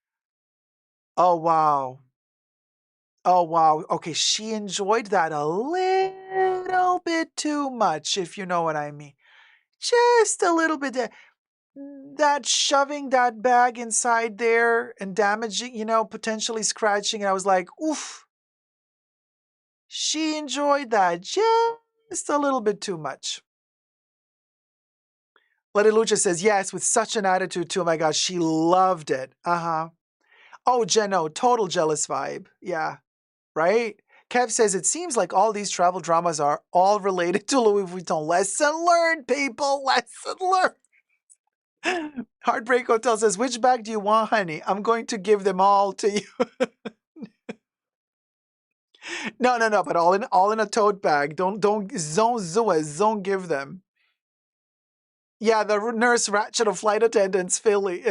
oh, wow. Oh, wow. Okay, she enjoyed that a little bit too much, if you know what I mean. Just a little bit. That shoving that bag inside there and damaging, potentially scratching. And I was like, oof. She enjoyed that just a little bit too much. Lady Lucha says, yes, with such an attitude too. Oh my gosh, she loved it. Uh-huh. Oh, Jeno, total jealous vibe. Yeah, right? Kev says, it seems like all these travel dramas are all related to Louis Vuitton. Lesson learned, people. Lesson learned. Heartbreak Hotel says, which bag do you want, honey? I'm going to give them all to you. No, but all in a tote bag. Don't give them. Yeah, the nurse ratchet of flight attendants, Finley.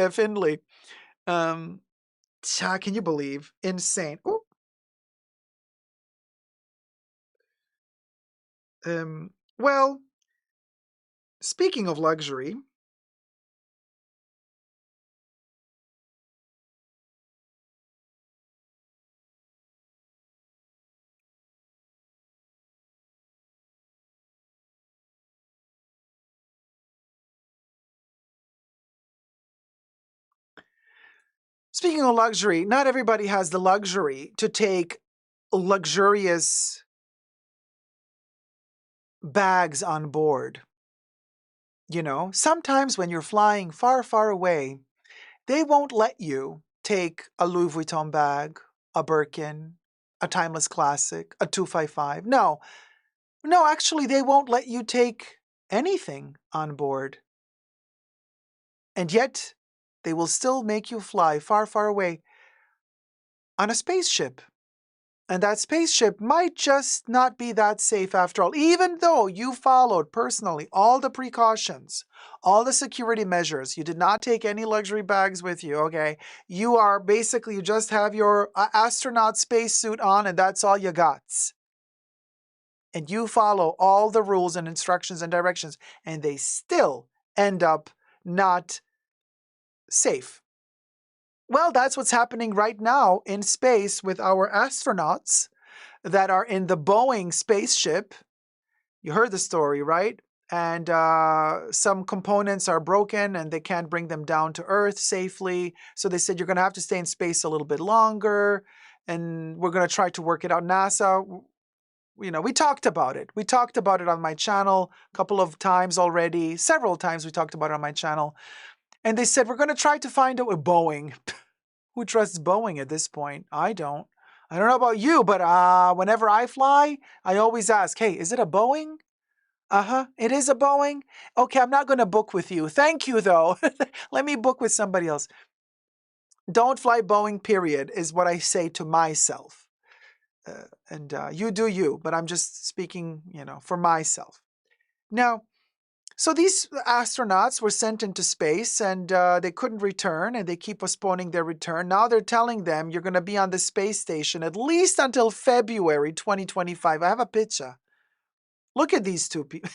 Can you believe? Insane. Ooh. Well, speaking of luxury, not everybody has the luxury to take luxurious bags on board. You know, sometimes when you're flying far, far away, they won't let you take a Louis Vuitton bag, a Birkin, a Timeless Classic, a 255. No, actually, they won't let you take anything on board. And yet, they will still make you fly far, far away on a spaceship. And that spaceship might just not be that safe after all, even though you followed personally all the precautions, all the security measures. You did not take any luxury bags with you, okay? You just have your astronaut spacesuit on and that's all you got. And you follow all the rules and instructions and directions, and they still end up not safe. Well, that's what's happening right now in space with our astronauts that are in the Boeing spaceship. You heard the story, right? And some components are broken and they can't bring them down to Earth safely. So they said, you're going to have to stay in space a little bit longer. And we're going to try to work it out. NASA, you know, we talked about it. We talked about it on my channel a couple of times already. Several times we talked about it on my channel. And they said, we're going to try to find out with Boeing. Who trusts Boeing at this point? I don't. I don't know about you, but whenever I fly, I always ask, hey, is it a Boeing? It is a Boeing? Okay, I'm not going to book with you. Thank you, though. Let me book with somebody else. Don't fly Boeing, period, is what I say to myself. And you do you, but I'm just speaking, for myself. Now, so these astronauts were sent into space and they couldn't return and they keep postponing their return. Now they're telling them you're going to be on the space station at least until February 2025. I have a picture. Look at these two people.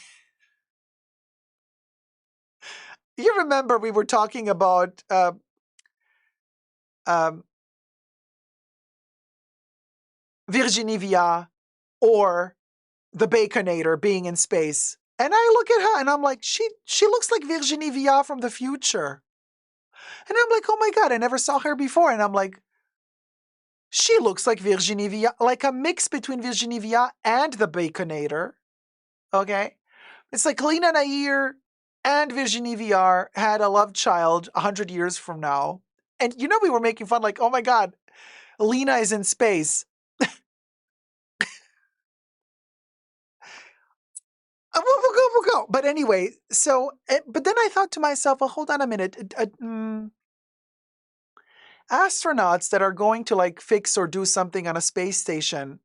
You remember we were talking about Virginie Viard or the Baconator being in space. And I look at her and I'm like, she looks like Virginie Viard from the future. And I'm like, oh my God, I never saw her before. And I'm like, she looks like Virginie Viard, like a mix between Virginie Viard and the Baconator. Okay? It's like Lena Nair and Virginie Viard had a love child 100 years from now. And we were making fun like, oh my God, Lena is in space. We'll go. But anyway, so, but then I thought to myself, well, hold on a minute. Astronauts that are going to like fix or do something on a space station,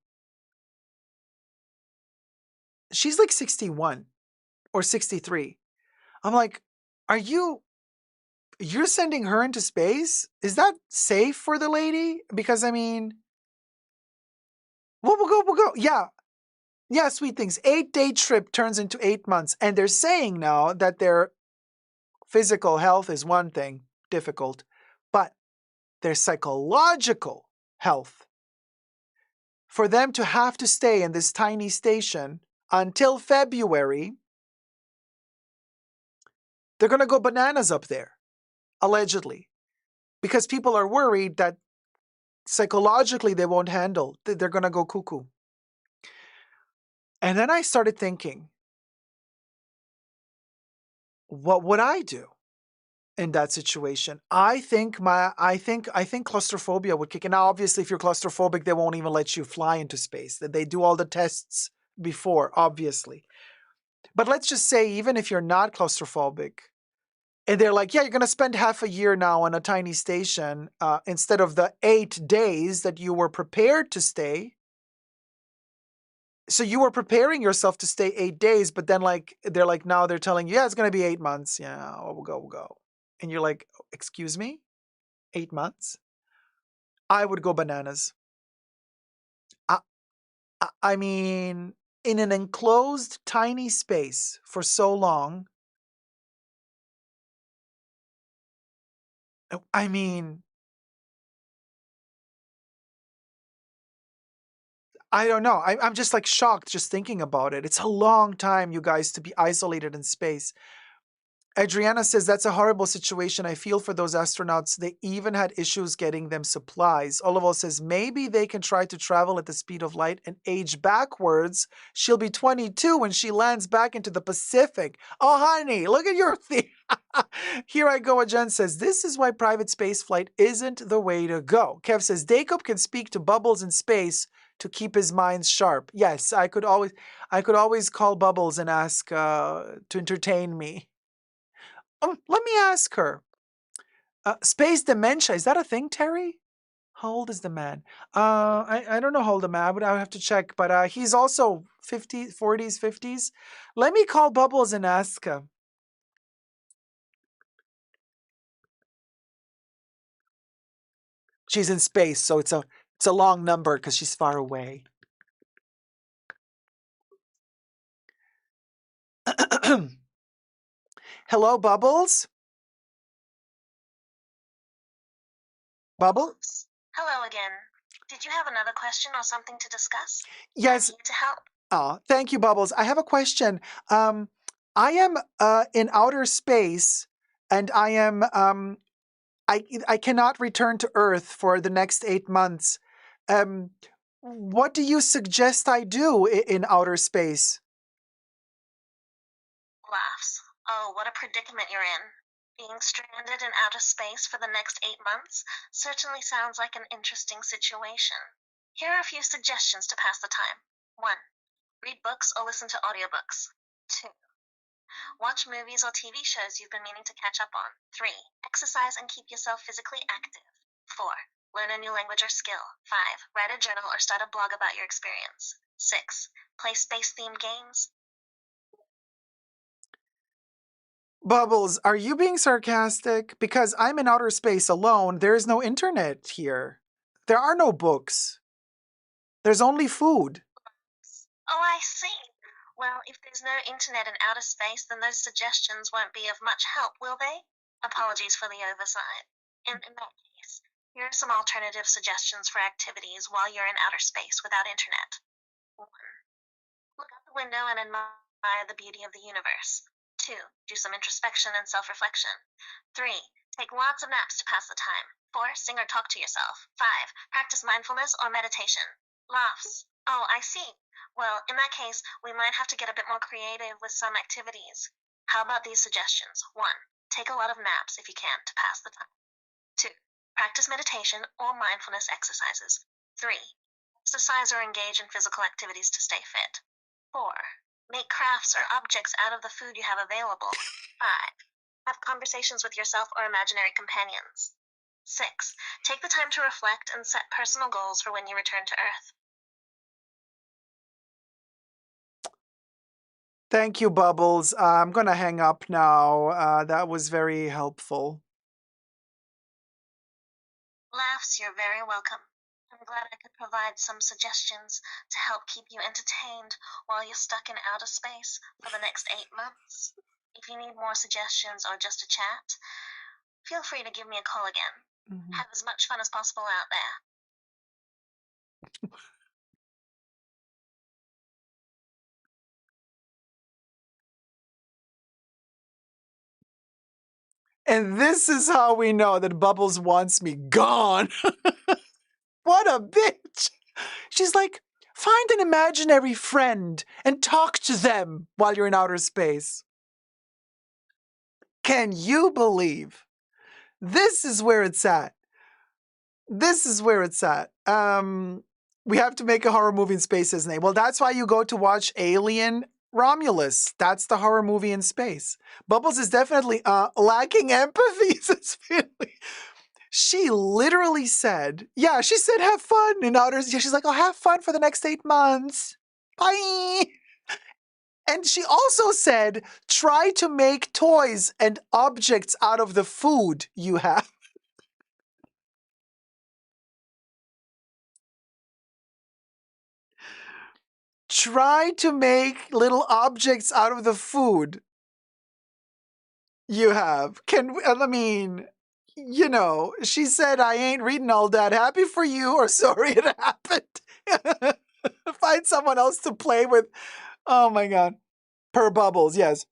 she's like 61 or 63. I'm like, you're sending her into space? Is that safe for the lady? Because I mean, we'll go. Yeah, sweet things. 8-day trip turns into 8 months. And they're saying now that their physical health is one thing, difficult, but their psychological health, for them to have to stay in this tiny station until February, they're going to go bananas up there, allegedly, because people are worried that psychologically they won't handle, they're going to go cuckoo. And then I started thinking, what would I do in that situation? I think claustrophobia would kick in. Now, obviously, if you're claustrophobic, they won't even let you fly into space. They do all the tests before, obviously. But let's just say, even if you're not claustrophobic, and they're like, yeah, you're going to spend half a year now on a tiny station instead of the 8 days that you were prepared to stay. So you were preparing yourself to stay 8 days, but then now they're telling you, yeah, it's going to be 8 months. Yeah, we'll go. And you're like, excuse me? 8 months? I would go bananas. I mean, in an enclosed tiny space for so long. I mean, I don't know. I'm just like shocked just thinking about it. It's a long time, you guys, to be isolated in space. Adriana says that's a horrible situation. I feel for those astronauts. They even had issues getting them supplies. Oliver says maybe they can try to travel at the speed of light and age backwards. She'll be 22 when she lands back into the Pacific. Oh, honey, look at your thing. Here I go. Jen says this is why private space flight isn't the way to go. Kev says Dacob can speak to Bubbles in space to keep his mind sharp. Yes, I could always call Bubbles and ask to entertain me. Let me ask her. Space dementia, is that a thing, Terrie? How old is the man? I don't know how old the man, I would have to check, but he's also 50s, 40s, 50s. Let me call Bubbles and ask her. She's in space, so it's a long number because she's far away. Hello, Bubbles? Bubbles? Hello again. Did you have another question or something to discuss? Yes. I'm here to help. Oh, thank you, Bubbles. I have a question. I am in outer space, and I am I cannot return to Earth for the next 8 months. What do you suggest I do in outer space? Laughs. Oh, what a predicament you're in. Being stranded in outer space for the next 8 months certainly sounds like an interesting situation. Here are a few suggestions to pass the time. 1. Read books or listen to audiobooks. 2. Watch movies or TV shows you've been meaning to catch up on. 3. Exercise and keep yourself physically active. 4. Learn a new language or skill. 5. Write a journal or start a blog about your experience. 6. Play space-themed games. Bubbles, are you being sarcastic? Because I'm in outer space alone. There is no internet here. There are no books. There's only food. Oh, I see. Well, if there's no internet in outer space, then those suggestions won't be of much help, will they? Apologies for the oversight. In that case, here are some alternative suggestions for activities while you're in outer space without internet. 1. Look out the window and admire the beauty of the universe. 2. Do some introspection and self-reflection. 3. Take lots of naps to pass the time. 4. Sing or talk to yourself. 5. Practice mindfulness or meditation. Laughs. Oh, I see. Well, in that case, we might have to get a bit more creative with some activities. How about these suggestions? 1. Take a lot of naps if you can to pass the time. 2. Practice meditation or mindfulness exercises. 3. Exercise or engage in physical activities to stay fit. 4. Make crafts or objects out of the food you have available. 5. Have conversations with yourself or imaginary companions. 6. Take the time to reflect and set personal goals for when you return to Earth. Thank you, Bubbles. I'm going to hang up now. That was very helpful. Laughs, you're very welcome. I'm glad I could provide some suggestions to help keep you entertained while you're stuck in outer space for the next 8 months. If you need more suggestions or just a chat, feel free to give me a call again. Mm-hmm. Have as much fun as possible out there. And this is how we know that Bubbles wants me gone. What a bitch. She's like, find an imaginary friend and talk to them while you're in outer space. Can you believe? This is where it's at. This is where it's at. We have to make a horror movie in space, isn't it? Well, that's why you go to watch Alien Romulus. That's the horror movie in space. Bubbles is definitely lacking empathy. She literally said, yeah, she said have fun in outer. She's like, oh, have fun for the next 8 months. Bye. And she also said, try to make toys and objects out of the food you have. Try to make little objects out of the food you have. I mean, you know, she said, I ain't reading all that. Happy for you or sorry it happened. Find someone else to play with. Oh my God. Per Bubbles, yes.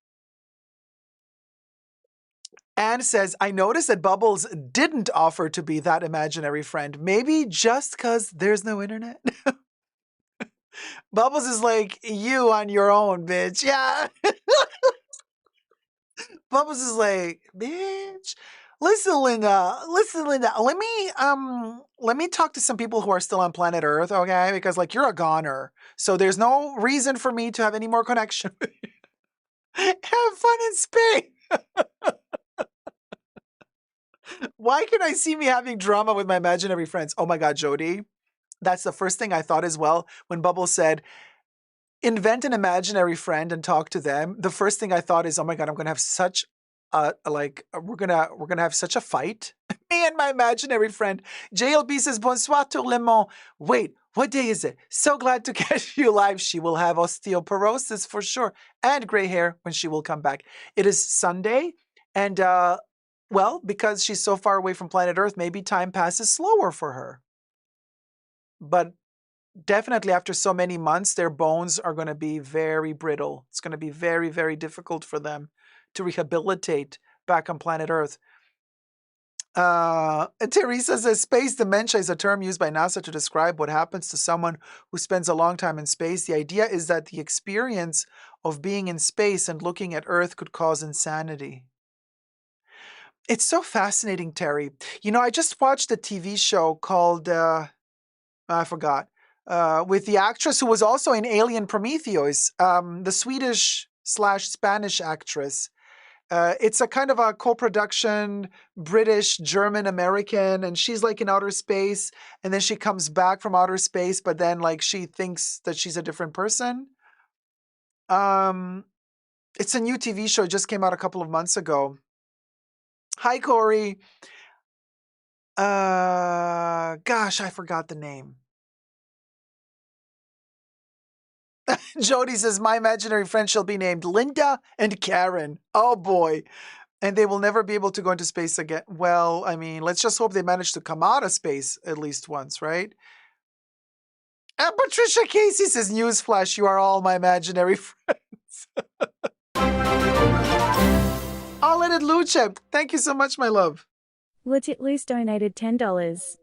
Anne says, I noticed that Bubbles didn't offer to be that imaginary friend. Maybe just because there's no internet. Bubbles is like, you on your own, bitch. Yeah. Bubbles is like, bitch. Listen, Linda. Listen, Linda. Let me talk to some people who are still on planet Earth, okay? Because like you're a goner. So there's no reason for me to have any more connection with you. Have fun in space. Why can I see me having drama with my imaginary friends? Oh my God, Jody. That's the first thing I thought as well when Bubbles said, invent an imaginary friend and talk to them. The first thing I thought is, oh my God, I'm gonna have such we're gonna have such a fight. Me and my imaginary friend. JLB says, bonsoir tout le monde. Wait, what day is it? So glad to catch you live. She will have osteoporosis for sure and gray hair when she will come back. It is Sunday, and well, because she's so far away from planet Earth, maybe time passes slower for her. But definitely after so many months, their bones are going to be very brittle. It's going to be very, very difficult for them to rehabilitate back on planet Earth. Teresa says, space dementia is a term used by NASA to describe what happens to someone who spends a long time in space. The idea is that the experience of being in space and looking at Earth could cause insanity. It's so fascinating, Terrie. You know, I just watched a TV show called, I forgot, with the actress who was also in Alien Prometheus, the Swedish/Spanish actress. It's a kind of a co-production, British, German, American, and she's like in outer space, and then she comes back from outer space, but then like she thinks that she's a different person. It's a new TV show, it just came out a couple of months ago. Hi, Corey. Gosh, I forgot the name. Jody says, my imaginary friend shall be named Linda and Karen. Oh boy. And they will never be able to go into space again. Well, I mean, let's just hope they manage to come out of space at least once, right? And Patricia Casey says, newsflash, you are all my imaginary friends. All in it, Luce. Thank you so much, my love. Legit Loose donated $10.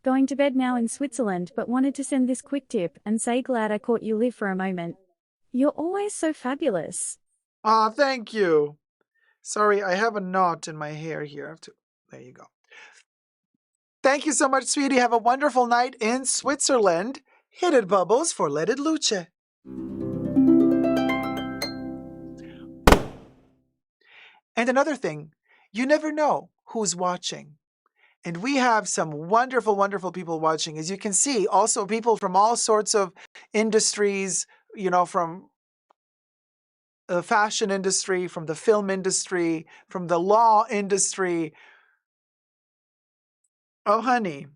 Going to bed now in Switzerland, but wanted to send this quick tip and say glad I caught you live for a moment. You're always so fabulous. Ah, thank you. Sorry, I have a knot in my hair here. There you go. Thank you so much, sweetie. Have a wonderful night in Switzerland. Hit it, Bubbles, for Let It Luce. And another thing, you never know who's watching. And we have some wonderful, wonderful people watching. As you can see, also people from all sorts of industries, you know, from the fashion industry, from the film industry, from the law industry. Oh, honey,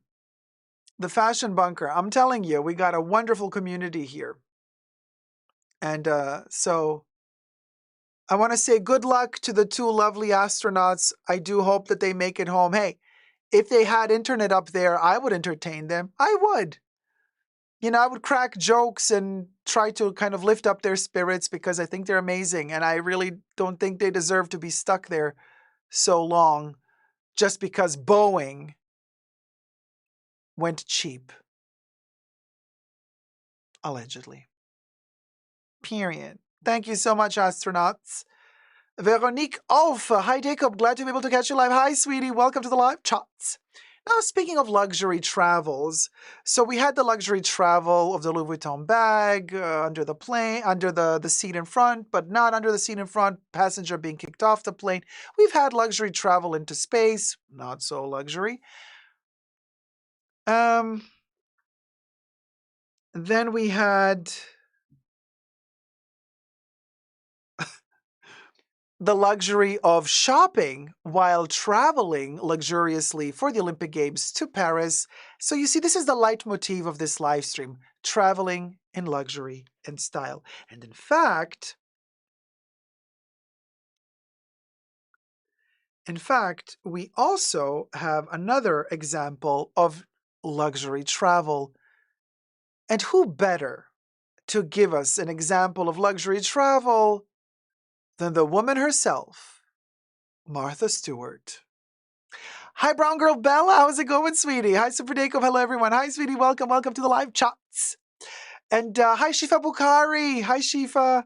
the fashion bunker. I'm telling you, we got a wonderful community here. And so I want to say good luck to the two lovely astronauts. I do hope that they make it home. Hey, if they had internet up there, I would entertain them. I would. You know, I would crack jokes and try to kind of lift up their spirits because I think they're amazing. And I really don't think they deserve to be stuck there so long just because Boeing went cheap. Allegedly. Period. Thank you so much, astronauts. Veronique Olf. Hi, Dacob. Glad to be able to catch you live. Hi, sweetie. Welcome to the live chats. Now, speaking of luxury travels, so we had the luxury travel of the Louis Vuitton bag under the plane, under the seat in front, but not under the seat in front, passenger being kicked off the plane. We've had luxury travel into space, not so luxury. Then we had the luxury of shopping while traveling luxuriously for the Olympic Games to Paris. So you see, this is the leitmotif of this live stream, traveling in luxury and style. And in fact, we also have another example of luxury travel. And who better to give us an example of luxury travel than the woman herself, Martha Stewart. Hi, brown girl Bella. How's it going, sweetie? Hi, Super Dacob. Hello, everyone. Hi, sweetie. Welcome to the live chats. And hi, Shifa Bukhari. Hi, Shifa.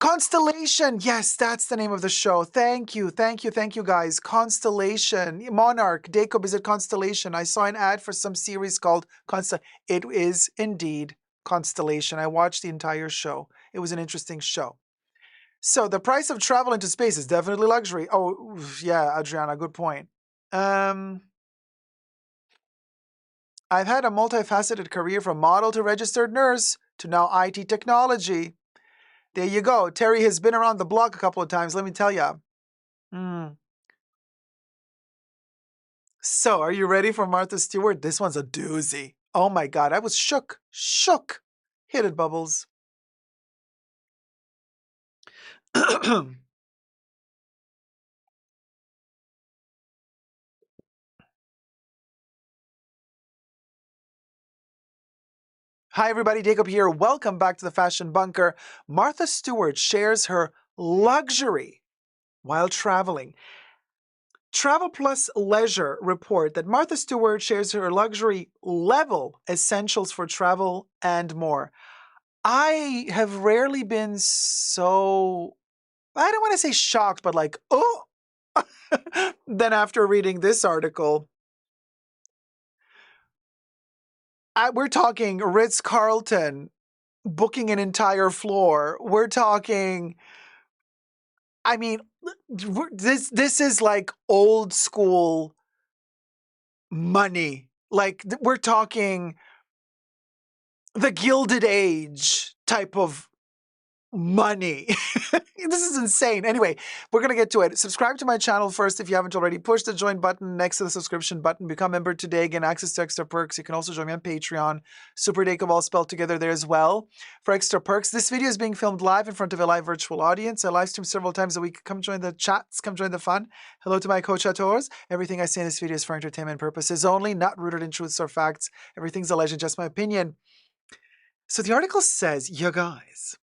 Constellation. Yes, that's the name of the show. Thank you, guys. Constellation. Monarch. Dacob is at Constellation. I saw an ad for some series called Constellation. It is indeed Constellation. I watched the entire show. It was an interesting show. So the price of travel into space is definitely luxury. Oh, yeah, Adriana, good point. I've had a multifaceted career from model to registered nurse to now IT technology. There you go. Terrie has been around the block a couple of times, let me tell you. So, are you ready for Martha Stewart? This one's a doozy. Oh my God, I was shook. Hit it, Bubbles. Hi, everybody. Dacob here. Welcome back to the Fashion Bunker. Martha Stewart shares her luxury while traveling. Travel Plus Leisure report that Martha Stewart shares her luxury level essentials for travel and more. I have rarely been so, I don't want to say shocked, but like, oh, than after reading this article. We're talking Ritz-Carlton booking an entire floor. We're talking, I mean, this is like old school money. Like we're talking the Gilded Age type of money. This is insane. Anyway, we're going to get to it. Subscribe to my channel first if you haven't already. Push the join button next to the subscription button. Become a member today. Gain access to extra perks. You can also join me on Patreon. Super Dacob all spelled together there as well for extra perks. This video is being filmed live in front of a live virtual audience. I live stream several times a week. Come join the chats. Come join the fun. Hello to my co-chators. Everything I say in this video is for entertainment purposes only, not rooted in truths or facts. Everything's a legend, just my opinion. So the article says, you guys,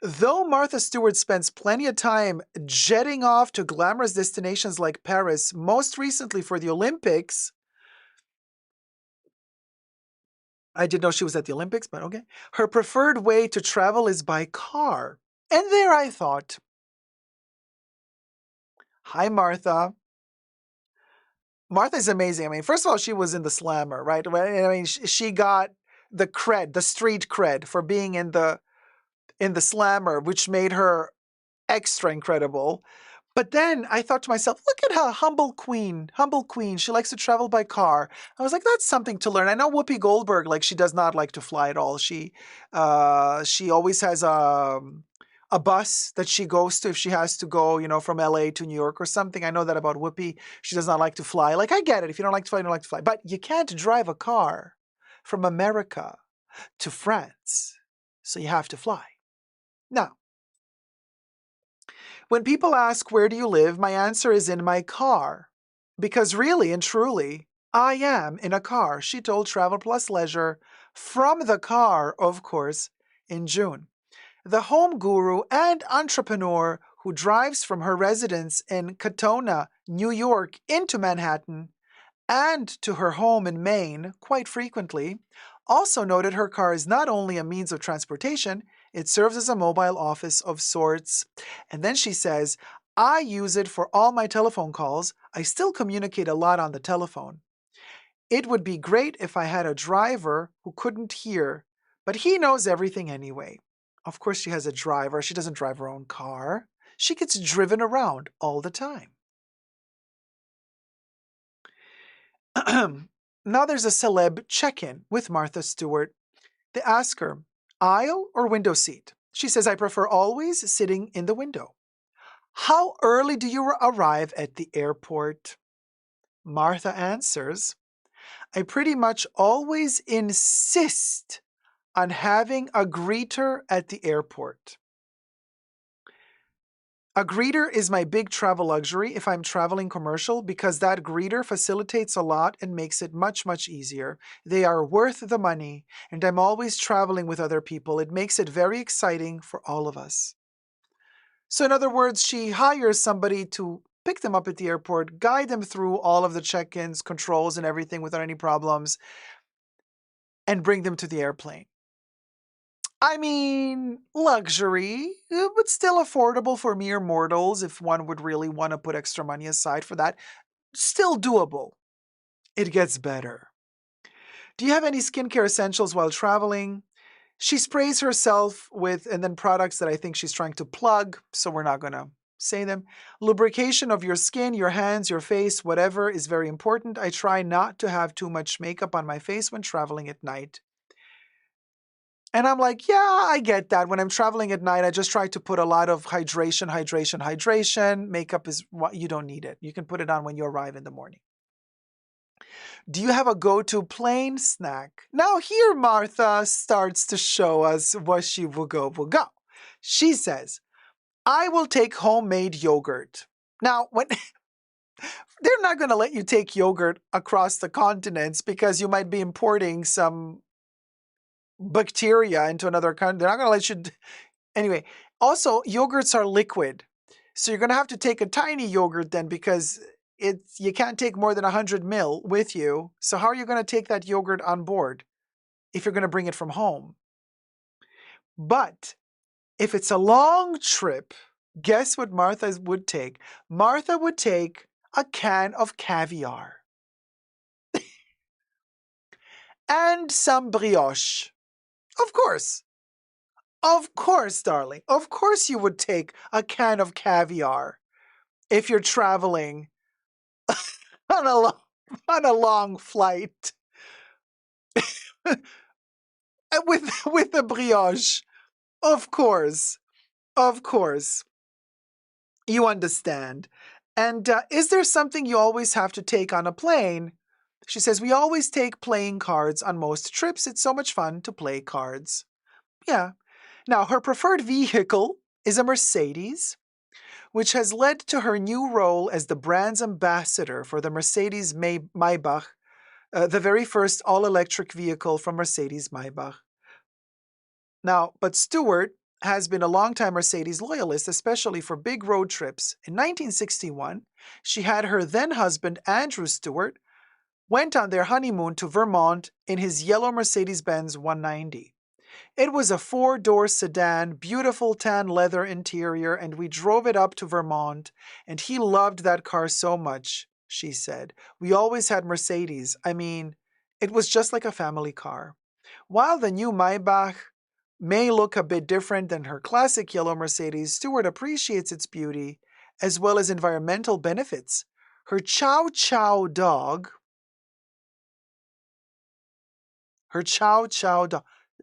though Martha Stewart spends plenty of time jetting off to glamorous destinations like Paris, most recently for the Olympics, I didn't know she was at the Olympics, but okay, her preferred way to travel is by car. And there I thought, hi, Martha. Martha's amazing. I mean, first of all, she was in the Slammer, right? I mean, she got the cred, the street cred for being in the Slammer, which made her extra incredible. But then I thought to myself, look at her, humble queen. She likes to travel by car. I was like, that's something to learn. I know Whoopi Goldberg, like she does not like to fly at all. She always has a bus that she goes to if she has to go, you know, from LA to New York or something. I know that about Whoopi. She does not like to fly. Like, I get it. If you don't like to fly, you don't like to fly. But you can't drive a car from America to France. So you have to fly. Now, when people ask, where do you live? My answer is in my car. Because really and truly, I am in a car, she told Travel Plus Leisure from the car, of course, in June. The home guru and entrepreneur who drives from her residence in Katona, New York, into Manhattan and to her home in Maine quite frequently, also noted her car is not only a means of transportation, it serves as a mobile office of sorts. And then she says, I use it for all my telephone calls. I still communicate a lot on the telephone. It would be great if I had a driver who couldn't hear, but he knows everything anyway. Of course, she has a driver. She doesn't drive her own car. She gets driven around all the time. Now there's a celeb check-in with Martha Stewart. They ask her, aisle or window seat? She says, I prefer always sitting in the window. How early do you arrive at the airport? Martha answers, I pretty much always insist on having a greeter at the airport. A greeter is my big travel luxury if I'm traveling commercial because that greeter facilitates a lot and makes it much, much easier. They are worth the money, and I'm always traveling with other people. It makes it very exciting for all of us. So in other words, she hires somebody to pick them up at the airport, guide them through all of the check-ins, controls, and everything without any problems, and bring them to the airplane. I mean, luxury, but still affordable for mere mortals if one would really want to put extra money aside for that. Still doable. It gets better. Do you have any skincare essentials while traveling? She sprays herself with, and then products that I think she's trying to plug, so we're not going to say them. Lubrication of your skin, your hands, your face, whatever is very important. I try not to have too much makeup on my face when traveling at night. And I'm like, yeah, I get that. When I'm traveling at night, I just try to put a lot of hydration. Makeup is what you don't need it. You can put it on when you arrive in the morning. Do you have a go-to plane snack? Now here Martha starts to show us what she will go. She says, I will take homemade yogurt. Now, when they're not going to let you take yogurt across the continents because you might be importing some bacteria into another country. They're not going to let you. Anyway, also, yogurts are liquid. So you're going to have to take a tiny yogurt then because you can't take more than 100 ml with you. So how are you going to take that yogurt on board if you're going to bring it from home? But if it's a long trip, guess what Martha would take? Martha would take a can of caviar and some brioche. Of course. Of course, darling. Of course you would take a can of caviar if you're traveling on a long flight with the brioche. Of course. Of course. You understand. And is there something you always have to take on a plane? She says, we always take playing cards on most trips. It's so much fun to play cards. Yeah. Now, her preferred vehicle is a Mercedes, which has led to her new role as the brand's ambassador for the Mercedes Maybach, the very first all-electric vehicle from Mercedes-Maybach. Now, but Stewart has been a longtime Mercedes loyalist, especially for big road trips. In 1961, she had her then-husband, Andrew Stewart, went on their honeymoon to Vermont in his yellow Mercedes-Benz 190. It was a 4-door sedan, beautiful tan leather interior, and we drove it up to Vermont, and he loved that car so much, she said. We always had Mercedes. I mean, it was just like a family car. While the new Maybach may look a bit different than her classic yellow Mercedes, Stewart appreciates its beauty as well as environmental benefits. Her Chow Chow dog,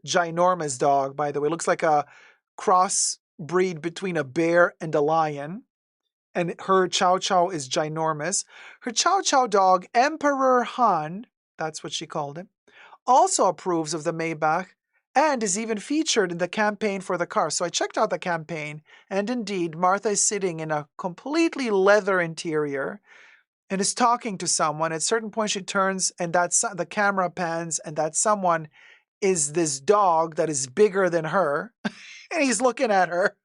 ginormous dog, by the way, looks like a crossbreed between a bear and a lion. And her Chow Chow is ginormous. Her Chow Chow dog, Emperor Han, that's what she called him, also approves of the Maybach and is even featured in the campaign for the car. So I checked out the campaign, and indeed, Martha is sitting in a completely leather interior and is talking to someone. At a certain point, she turns, and the camera pans, and that someone is this dog that is bigger than her, and he's looking at her.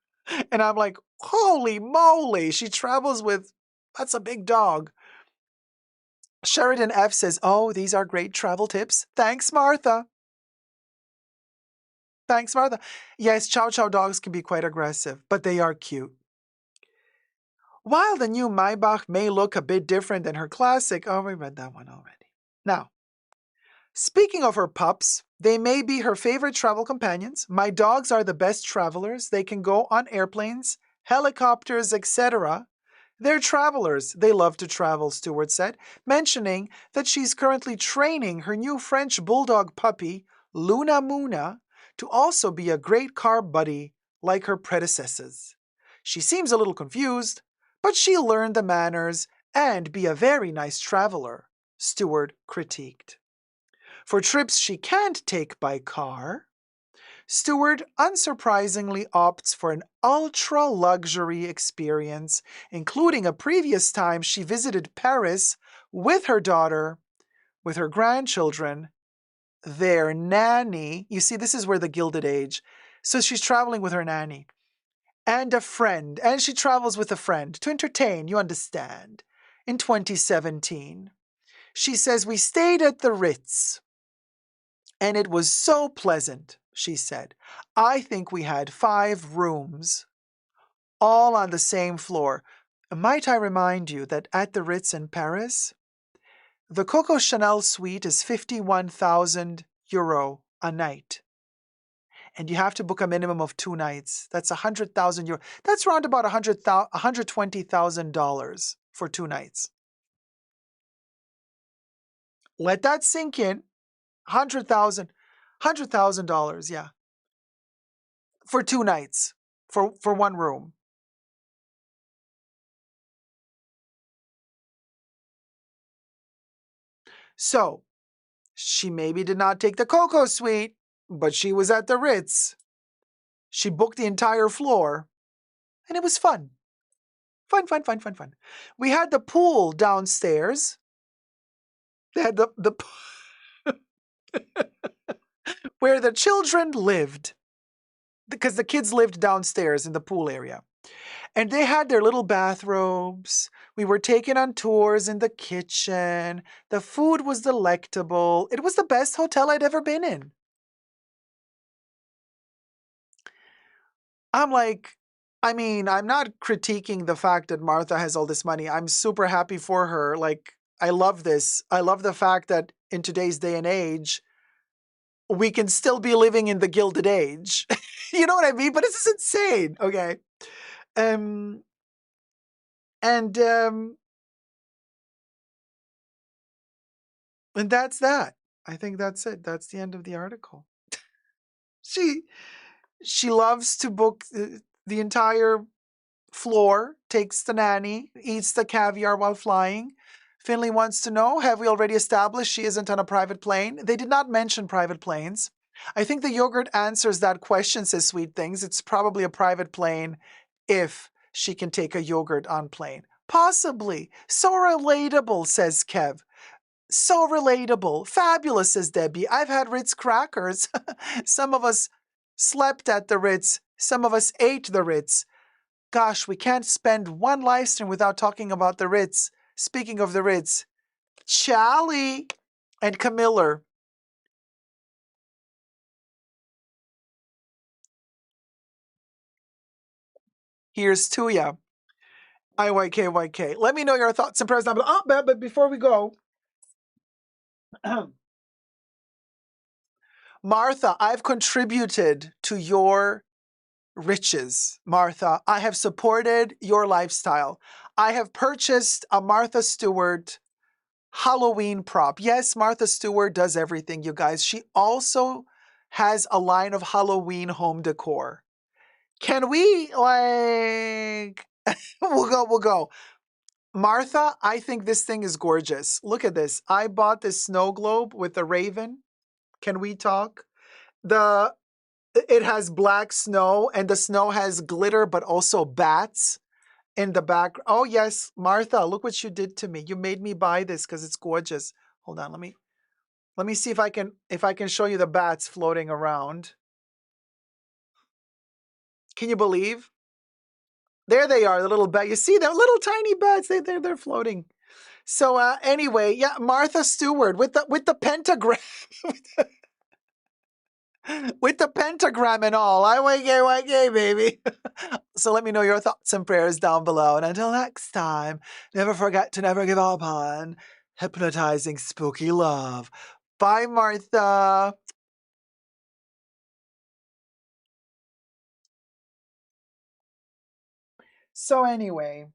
And I'm like, holy moly, she travels with, that's a big dog. Sheridan F. says, oh, these are great travel tips. Thanks, Martha. Thanks, Martha. Yes, Chow Chow dogs can be quite aggressive, but they are cute. While the new Maybach may look a bit different than her classic, oh, we read that one already. Now, speaking of her pups, they may be her favorite travel companions. My dogs are the best travelers. They can go on airplanes, helicopters, etc. They're travelers. They love to travel, Stewart said, mentioning that she's currently training her new French bulldog puppy, Luna Muna, to also be a great car buddy like her predecessors. She seems a little confused, but she'll learn the manners and be a very nice traveler, Stewart critiqued. For trips she can't take by car, Stewart unsurprisingly opts for an ultra-luxury experience, including a previous time she visited Paris with her daughter, with her grandchildren, their nanny. You see, this is where the Gilded Age. So she's traveling with her nanny and a friend, and she travels with a friend to entertain, you understand, in 2017. She says, we stayed at the Ritz, and it was so pleasant, she said. I think we had 5 rooms, all on the same floor. Might I remind you that at the Ritz in Paris, the Coco Chanel suite is €51,000 a night. And you have to book a minimum of 2 nights. That's €100,000. That's around about $120,000 for 2 nights. Let that sink in. $100,000, yeah, for 2 nights, for 1 room. So, she maybe did not take the Coco suite, but she was at the Ritz. She booked the entire floor, and it was fun. Fun. We had the pool downstairs. They had the where the children lived, because the kids lived downstairs in the pool area. And they had their little bathrobes. We were taken on tours in the kitchen. The food was delectable. It was the best hotel I'd ever been in. I'm like, I'm not critiquing the fact that Martha has all this money. I'm super happy for her. Like, I love this. I love the fact that in today's day and age, we can still be living in the Gilded Age. You know what I mean? But this is insane. Okay. And that's that. I think that's it. That's the end of the article. She loves to book the entire floor, takes the nanny, eats the caviar while flying. Finley wants to know, have we already established she isn't on a private plane? They did not mention private planes. I think the yogurt answers that question, says Sweet Things. It's probably a private plane if she can take a yogurt on plane. Possibly. So relatable, says Kev. So relatable. Fabulous, says Debbie. I've had Ritz crackers. Some of us slept at the Ritz. Some of us ate the Ritz. Gosh, we can't spend one live stream without talking about the Ritz. Speaking of the Ritz, Charlie and Camiller. Here's to ya. IYKYK. Let me know your thoughts and prayers down below. But before we go, Martha, I've contributed to your riches. Martha, I have supported your lifestyle. I have purchased a Martha Stewart Halloween prop. Yes, Martha Stewart does everything, you guys. She also has a line of Halloween home decor. Can we, like, we'll go. Martha, I think this thing is gorgeous. Look at this. I bought this snow globe with a raven. Can we talk? It has black snow, and the snow has glitter, but also bats in the back. Oh yes, Martha, look what you did to me. You made me buy this because it's gorgeous. Hold on, let me see if I can show you the bats floating around. Can you believe? There they are, the little bat. You see them, little tiny bats. They're floating. So anyway, yeah, Martha Stewart with the pentagram. With the pentagram and all. IYK, baby. So let me know your thoughts and prayers down below. And until next time, never forget to never give up on hypnotizing spooky love. Bye, Martha. So anyway,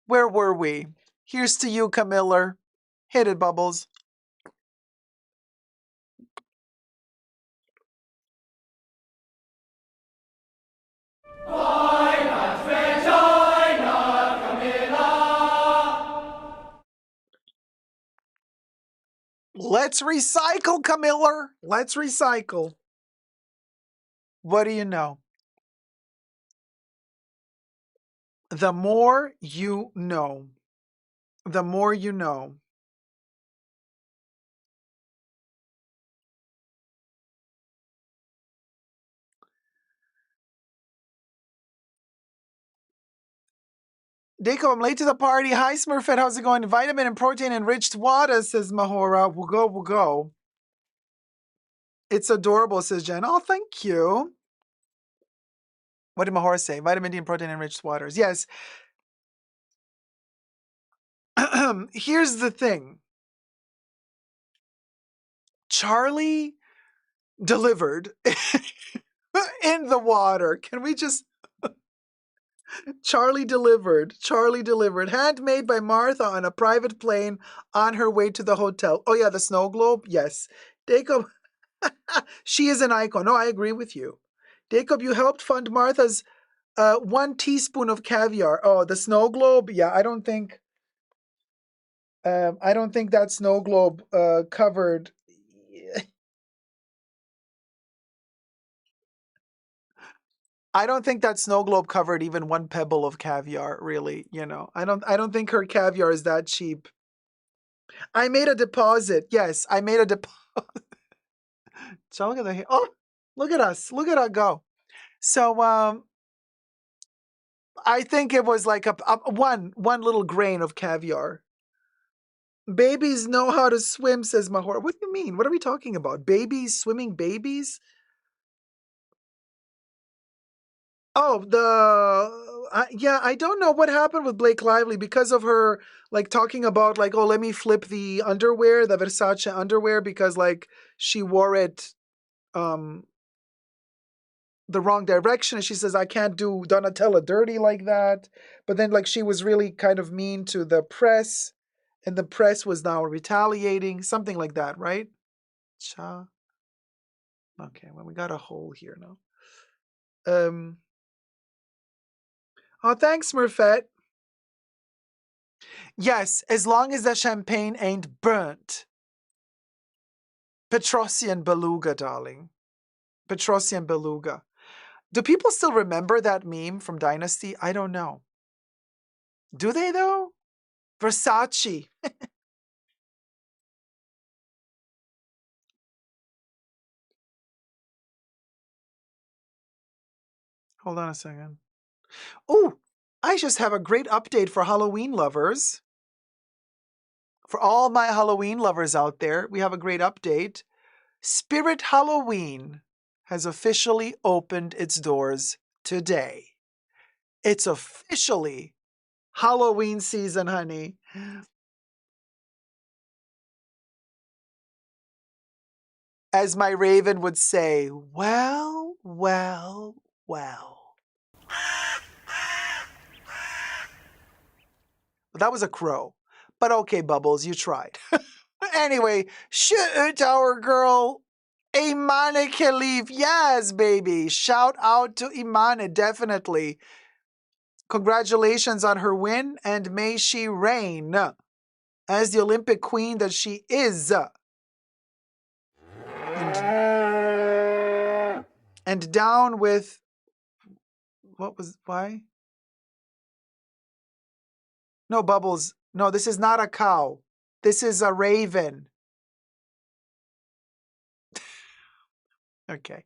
where were we? Here's to you, Camiller. Hit it, Bubbles. Let's recycle, Camilla. Let's recycle. What do you know? The more you know. The more you know. Dacob, I'm late to the party. Hi, Smurfette. How's it going? Vitamin and protein enriched water, says Mahora. We'll go, we'll go. It's adorable, says Jen. Oh, thank you. What did Mahora say? Vitamin D and protein enriched waters. Yes. Here's the thing. Charlie delivered in the water. Can we just... Charlie delivered. Charlie delivered. Handmade by Martha on a private plane on her way to the hotel. Oh, yeah, the snow globe? Yes. Dacob, she is an icon. No, I agree with you. Dacob, you helped fund Martha's 1 teaspoon of caviar. Oh, the snow globe? Yeah, I don't think that snow globe covered... I don't think that snow globe covered even 1 pebble of caviar, really, you know. I don't think her caviar is that cheap. I made a deposit. Yes, I made a deposit. So look at the... Oh, look at us. Look at us go. So I think it was like one little grain of caviar. Babies know how to swim, says Mahora. What do you mean? What are we talking about? Babies swimming babies? Oh, yeah, I don't know what happened with Blake Lively because of her, like, talking about, like, oh, let me flip the underwear, the Versace underwear, because, like, she wore it the wrong direction. And she says, I can't do Donatella dirty like that. But then, like, she was really kind of mean to the press, and the press was now retaliating, something like that, right? Cha. Okay, well, we got a hole here now. Oh, thanks, Murfette. Yes, as long as the champagne ain't burnt. Petrosian beluga, darling. Petrosian beluga. Do people still remember that meme from Dynasty? I don't know. Do they, though? Versace. Hold on a second. Oh, I just have a great update for Halloween lovers. For all my Halloween lovers out there, we have a great update. Spirit Halloween has officially opened its doors today. It's officially Halloween season, honey. As my raven would say, well, well, well. That was a crow. But okay, Bubbles, you tried. Anyway, shoot our girl, Imane Khalif. Yes, baby. Shout out to Imane, definitely. Congratulations on her win, and may she reign as the Olympic queen that she is. And down with... why? No, Bubbles. No, this is not a cow. This is a raven. Okay.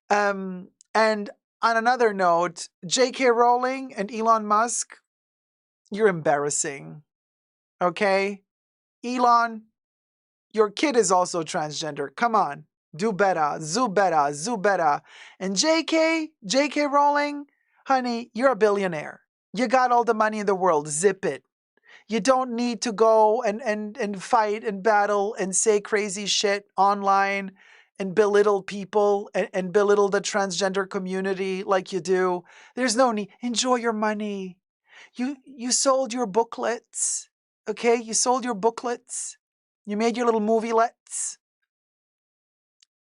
And on another note, J.K. Rowling and Elon Musk, you're embarrassing. Okay? Elon, your kid is also transgender. Come on. Do better. Do better. Do better. And J.K. Rowling, honey, you're a billionaire. You got all the money in the world. Zip it. You don't need to go and fight and battle and say crazy shit online and belittle people and belittle the transgender community like you do. There's no need. Enjoy your money. You sold your booklets. Okay? You sold your booklets. You made your little movielets.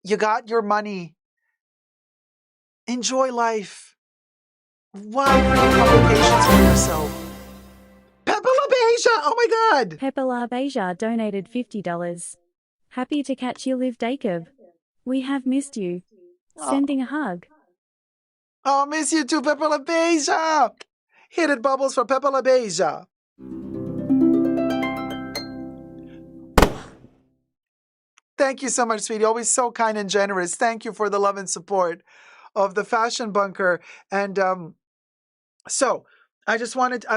You got your money. Enjoy life. Why create complications for yourself? Peppa LaBeija! Oh my God! Peppa LaBeija donated $50. Happy to catch you live, Dacob. We have missed you. Sending a hug. Oh, miss you too, Pepe La Beija. Hit it, Bubbles, for Pepe La Beija. Thank you so much, sweetie. Always so kind and generous. Thank you for the love and support of the Fashion Bunker. And so I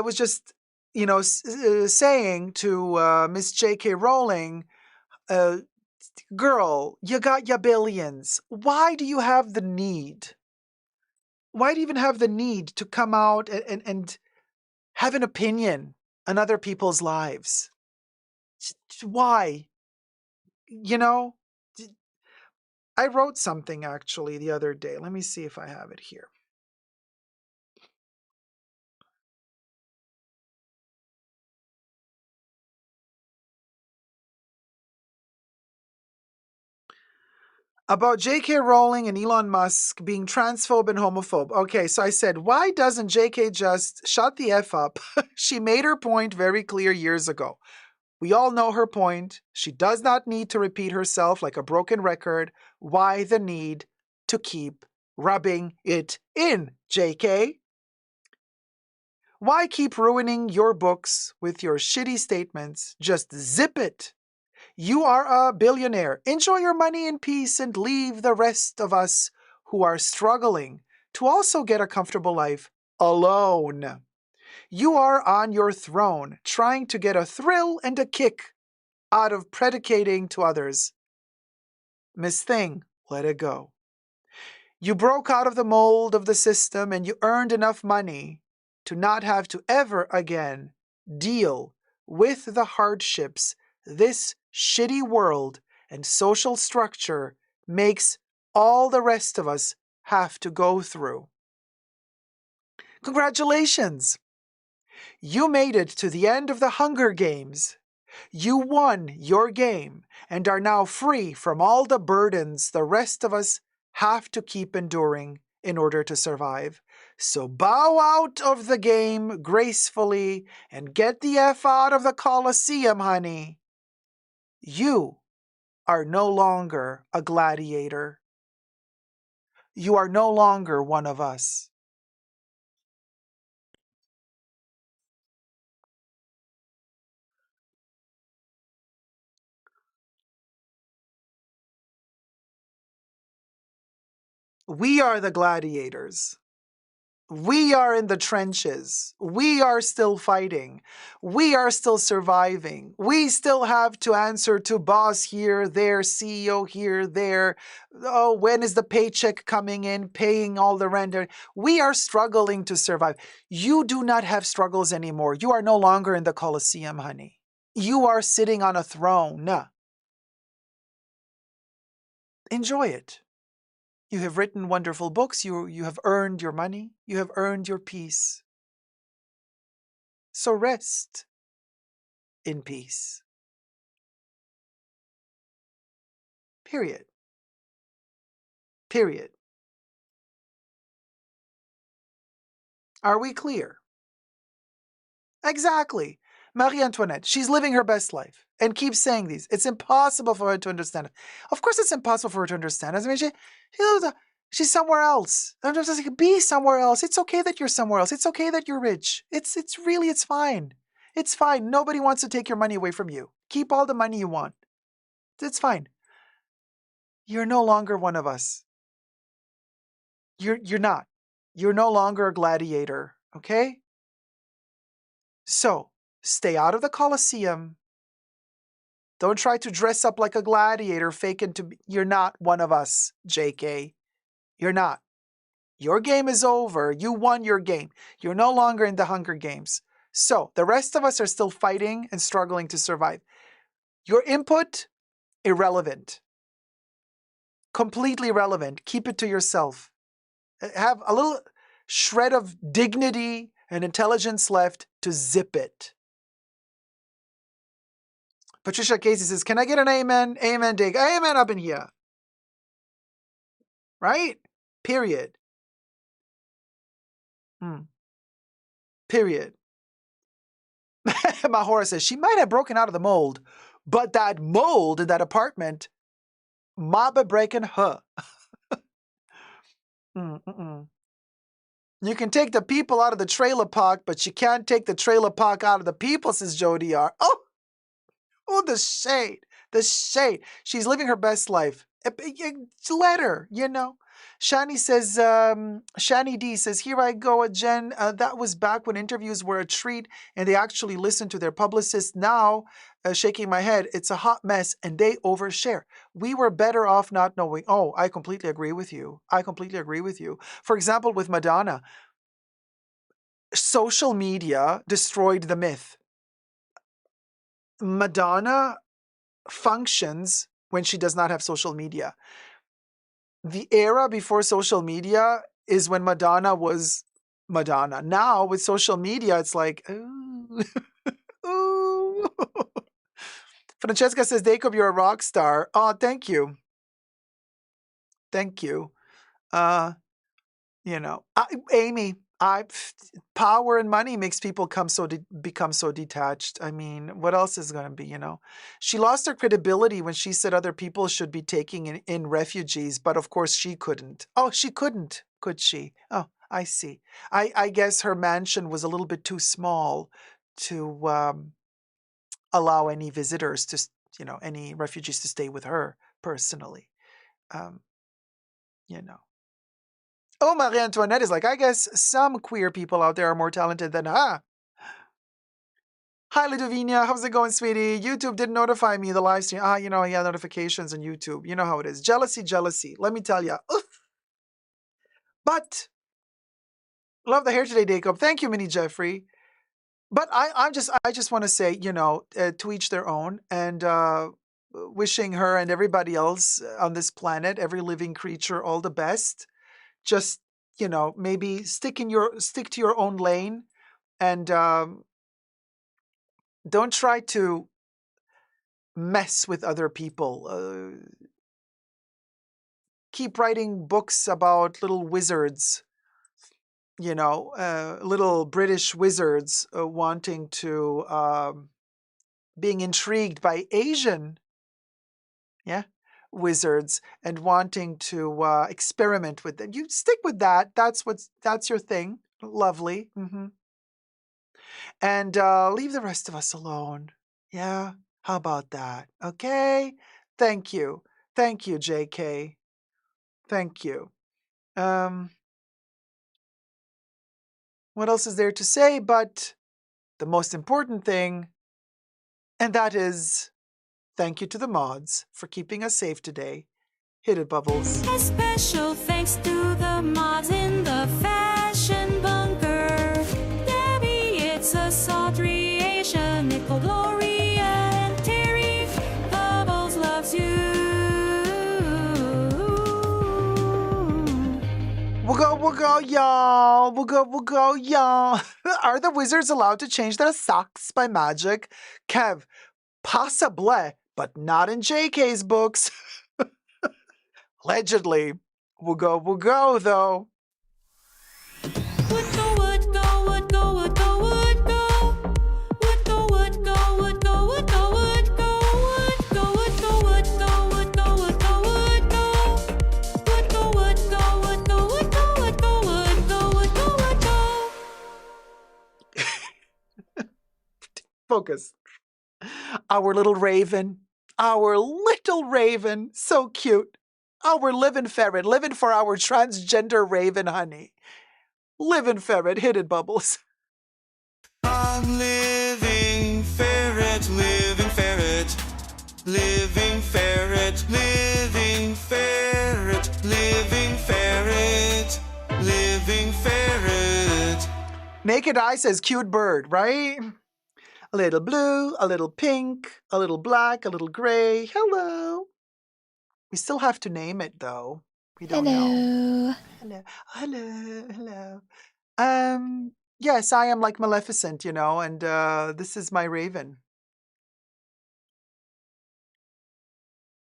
was just, saying to Miss J.K. Rowling, girl, you got your billions. Why do you have the need? Why do you even have the need to come out and have an opinion on other people's lives? Why? You know, I wrote something actually the other day. Let me see if I have it here. About J.K. Rowling and Elon Musk being transphobe and homophobe. Okay, so I said, why doesn't J.K. just shut the F up? She made her point very clear years ago. We all know her point. She does not need to repeat herself like a broken record. Why the need to keep rubbing it in, J.K.? Why keep ruining your books with your shitty statements? Just zip it. You are a billionaire. Enjoy your money in peace and leave the rest of us who are struggling to also get a comfortable life alone. You are on your throne, trying to get a thrill and a kick out of predicating to others. Miss Thing, let it go. You broke out of the mold of the system and you earned enough money to not have to ever again deal with the hardships this shitty world and social structure makes all the rest of us have to go through. Congratulations! You made it to the end of the Hunger Games. You won your game and are now free from all the burdens the rest of us have to keep enduring in order to survive. So bow out of the game gracefully and get the F out of the Colosseum, honey. You are no longer a gladiator. You are no longer one of us. We are the gladiators. We are in the trenches. We are still fighting. We are still surviving. We still have to answer to boss here, there, CEO here, there. Oh, when is the paycheck coming in, paying all the rent? We are struggling to survive. You do not have struggles anymore. You are no longer in the Colosseum, honey. You are sitting on a throne. Enjoy it. You have written wonderful books. You have earned your money. You have earned your peace. So rest in peace. Period. Period. Are we clear? Exactly. Marie Antoinette, she's living her best life and keeps saying these. It's impossible for her to understand it. Of course, it's impossible for her to understand. I mean, she's somewhere else. I'm just like, be somewhere else. It's okay that you're somewhere else. It's okay that you're rich. It's fine. It's fine. Nobody wants to take your money away from you. Keep all the money you want. It's fine. You're no longer one of us. You're not. You're no longer a gladiator, okay? So, stay out of the Colosseum. Don't try to dress up like a gladiator, faking to be. You're not one of us, JK. You're not. Your game is over. You won your game. You're no longer in the Hunger Games. So, the rest of us are still fighting and struggling to survive. Your input, irrelevant. Completely irrelevant. Keep it to yourself. Have a little shred of dignity and intelligence left to zip it. Patricia Casey says, can I get an amen? Amen, Dig. Amen up in here. Right? Period. Period. Mahora says, she might have broken out of the mold. But that mold in that apartment, Maba breaking her. Mm-mm. You can take the people out of the trailer park, but you can't take the trailer park out of the people, says Jody R. Oh, the shade. The shade. She's living her best life. Let her, you know. Shani says, Shani D says, here I go, Jen. That was back when interviews were a treat and they actually listened to their publicists. Now, shaking my head, it's a hot mess and they overshare. We were better off not knowing. Oh, I completely agree with you. I completely agree with you. For example, with Madonna, social media destroyed the myth. Madonna functions when she does not have social media. The era before social media is when Madonna was Madonna. Now with social media, it's like, ooh, ooh. Francesca says, Dacob, you're a rock star. Oh, thank you. Thank you. You know, Amy, power and money makes people become so detached. I mean, what else is going to be, you know? She lost her credibility when she said other people should be taking in refugees, but of course she couldn't. Oh, she couldn't, could she? Oh, I see. I guess her mansion was a little bit too small to allow any visitors to, you know, any refugees to stay with her personally. You know. Oh, Marie Antoinette is like, I guess some queer people out there are more talented than her. Hi, Ludovinia. How's it going, sweetie? YouTube didn't notify me the live stream. You know, yeah, notifications on YouTube. You know how it is. Jealousy, jealousy. Let me tell you. But love the hair today, Dacob. Thank you, Mini Jeffrey. But I just want to say, you know, to each their own, and wishing her and everybody else on this planet, every living creature, all the best. Just, you know, maybe stick to your own lane, and don't try to mess with other people. Keep writing books about little wizards, you know, little British wizards wanting to, being intrigued by Asian, wizards and wanting to experiment with them. You stick with that. That's your thing. Lovely. And leave the rest of us alone. Yeah? How about that? Okay? Thank you. Thank you, JK. Thank you. What else is there to say but the most important thing, and that is thank you to the mods for keeping us safe today. Hit it, Bubbles. A special thanks to the mods in the fashion bunker. Debbie, it's a Audrey, Asia, Nicole, Gloria, and Terrie. Bubbles loves you. We'll go, y'all. We'll go, y'all. Are the wizards allowed to change their socks by magic? Kev, possibly, but not in JK's books. Allegedly. We'll go, though. Focus. Our little raven. Our little raven. So cute. Our living ferret. Living for our transgender raven, honey. Living ferret. Hit it, Bubbles. I'm living ferret, living ferret. Living ferret, living ferret. Living ferret, living ferret. Naked Eye says cute bird, right? A little blue, a little pink, a little black, a little gray. Hello. We still have to name it, though. We don't know. Hello. Yes, I am like Maleficent, you know, and this is my raven.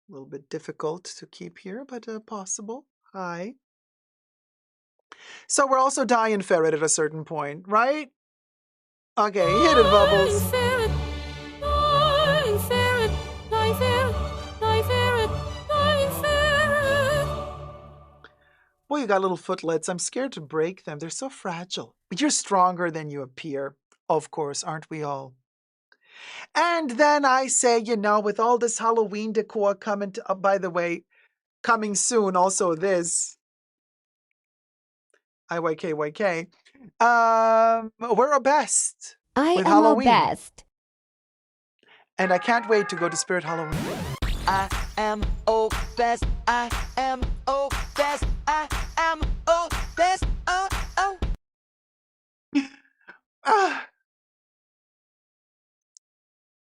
A little bit difficult to keep here, but possible. Hi. So we're also dying ferret at a certain point, right? Okay, hit it, Bubbles. Ferret, ferret. thy ferret, thy ferret, thy ferret. Boy, you got little footlets. I'm scared to break them. They're so fragile. But you're stronger than you appear. Of course, aren't we all? And then I say, with all this Halloween decor coming by the way, coming soon, also this. IYKYK. We're obsessed with Halloween. Obsessed. And I can't wait to go to Spirit Halloween. I am obsessed. I am obsessed. I am obsessed. Oh, oh.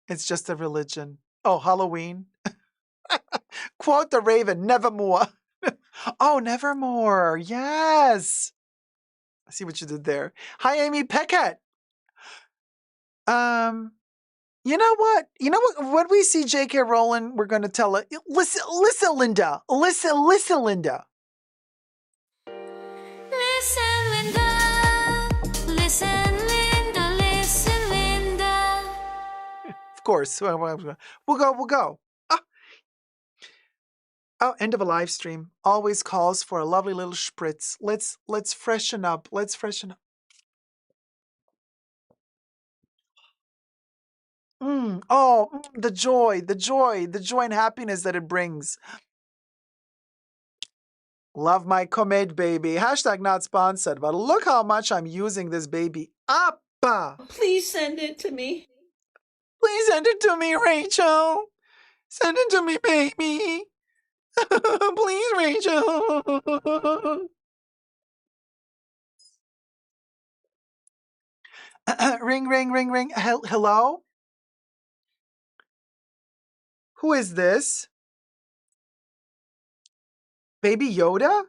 It's just a religion. Oh, Halloween. Quote the Raven, nevermore. Oh, nevermore. Yes. I see what you did there. Hi, Amy Peckett. You know what? When we see J.K. Rowling, we're going to tell her, listen, Linda. Listen, Linda. Listen, Linda. Listen, Linda. Listen, Linda. Of course. We'll go. Oh, end of a live stream. Always calls for a lovely little spritz. Let's freshen up. The joy and happiness that it brings. Love my Comed baby. Hashtag not sponsored, but look how much I'm using this baby up. Please send it to me. Please send it to me, Rachel. Send it to me, baby. Please, Rachel. Ring. Hello? Who is this? Baby Yoda?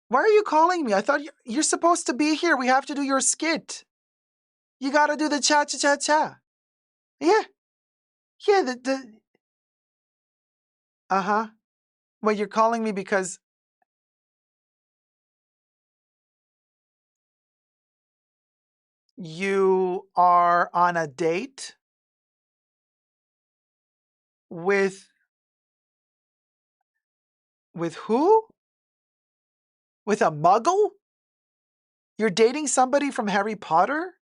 Why are you calling me? I thought you're supposed to be here. We have to do your skit. You got to do the cha-cha-cha-cha. Yeah. Yeah, Uh-huh. Well, you're calling me because... You are on a date? With who? With a muggle? You're dating somebody from Harry Potter?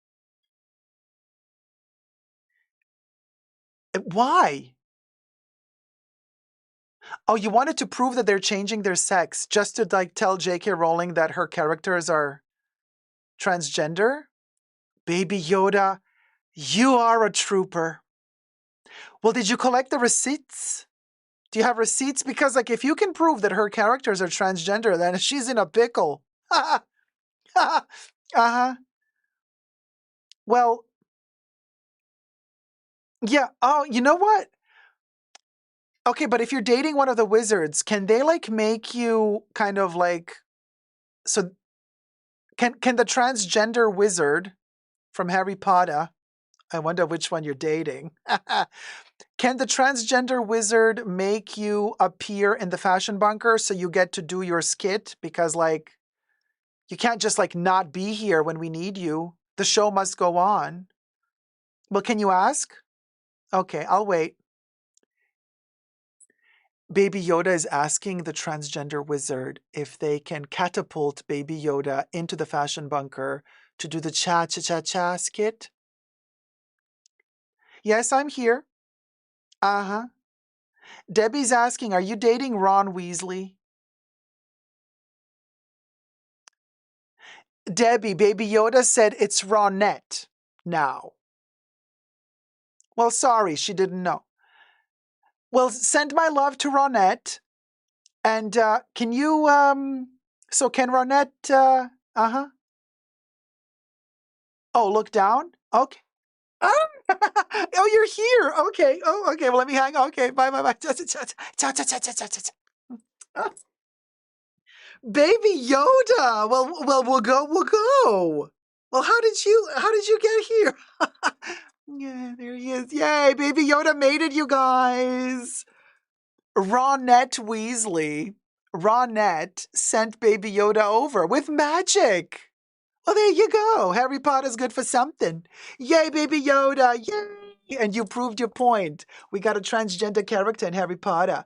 Why? Oh, you wanted to prove that they're changing their sex just to tell J.K. Rowling that her characters are transgender? Baby Yoda, you are a trooper. Well, did you collect the receipts? Do you have receipts? Because if you can prove that her characters are transgender, then she's in a pickle. Uh-huh. Well, yeah. Oh, you know what? Okay, but if you're dating one of the wizards, can they make you kind of so can the transgender wizard from Harry Potter, I wonder which one you're dating. Can the transgender wizard make you appear in the fashion bunker so you get to do your skit? Because you can't just not be here when we need you. The show must go on. Well, can you ask? Okay, I'll wait. Baby Yoda is asking the transgender wizard if they can catapult Baby Yoda into the fashion bunker to do the cha-cha-cha-cha skit. Yes, I'm here. Uh-huh. Debbie's asking, are you dating Ron Weasley? Debbie, Baby Yoda said it's Ronette now. Well, sorry, she didn't know. Well, send my love to Ronette. And can you, so can Ronette, uh-huh. Oh, look down? Okay. Oh, you're here. Okay. Oh, okay. Well, let me hang. Okay. Bye. Baby Yoda. Well, we'll go. Well, how did you get here? Yeah, there he is. Yay, Baby Yoda made it, you guys. Ronette Weasley. Ronette sent Baby Yoda over with magic. Well, there you go. Harry Potter's good for something. Yay, Baby Yoda. Yay. And you proved your point. We got a transgender character in Harry Potter.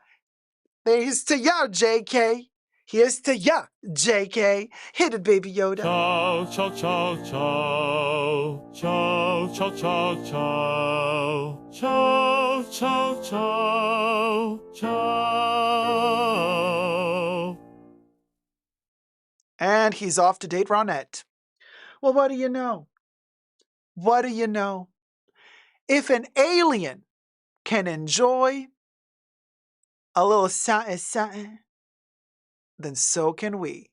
Here's to ya, JK. Here's to ya, JK. Hit it, Baby Yoda. Ciao, ciao, ciao, ciao. Ciao, ciao, ciao, ciao. Ciao, ciao, ciao. Ciao. And he's off to date Ronette. Well, what do you know? What do you know? If an alien can enjoy a little something, then so can we.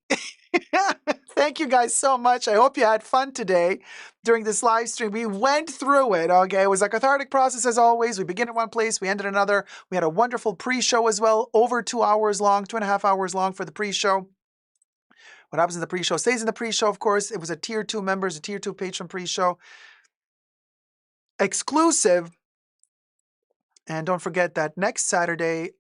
Thank you guys so much. I hope you had fun today during this live stream. We went through it, okay? It was a cathartic process as always. We begin at one place, we end at another. We had a wonderful pre-show as well, over 2 hours long, 2.5 hours long for the pre-show. What happens in the pre-show stays in the pre-show, of course. It was a Tier 2 members, a Tier 2 patron pre-show. Exclusive. And don't forget that next Saturday,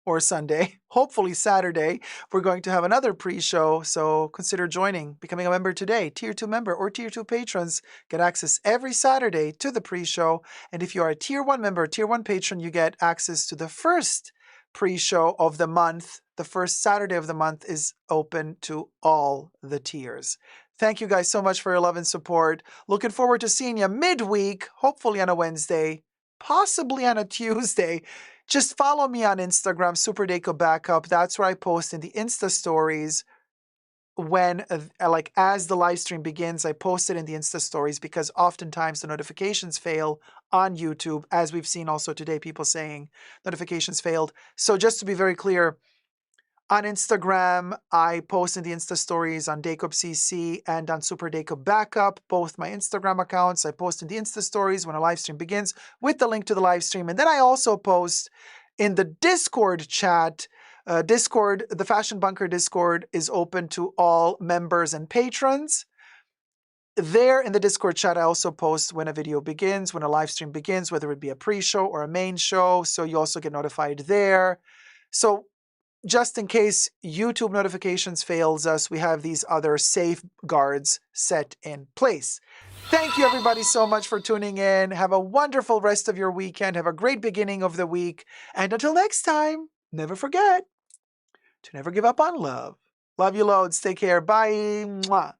or Sunday, hopefully Saturday, we're going to have another pre-show. So consider joining, becoming a member today. Tier 2 member or Tier 2 patrons get access every Saturday to the pre-show. And if you are a Tier 1 member, Tier 1 patron, you get access to the first pre-show of the month. The first Saturday of the month is open to all the tiers. Thank you guys so much for your love and support. Looking forward to seeing you midweek, hopefully on a Wednesday, possibly on a Tuesday. Just follow me on Instagram, Super Dacob Backup. That's where I post in the Insta stories when, as the live stream begins, I post it in the Insta stories because oftentimes the notifications fail on YouTube, as we've seen also today, people saying notifications failed. So just to be very clear, on Instagram, I post in the Insta stories on Dacob CC and on Super Dacob Backup, both my Instagram accounts. I post in the Insta stories when a live stream begins with the link to the live stream. And then I also post in the Discord chat. Discord, the Fashion Bunker Discord is open to all members and patrons. There in the Discord chat, I also post when a video begins, when a live stream begins, whether it be a pre-show or a main show. So you also get notified there. So just in case YouTube notifications fails us, we have these other safeguards set in place. Thank you everybody so much for tuning in. Have a wonderful rest of your weekend. Have a great beginning of the week. And until next time, never forget to never give up on love. Love you loads. Take care. Bye. Mwah.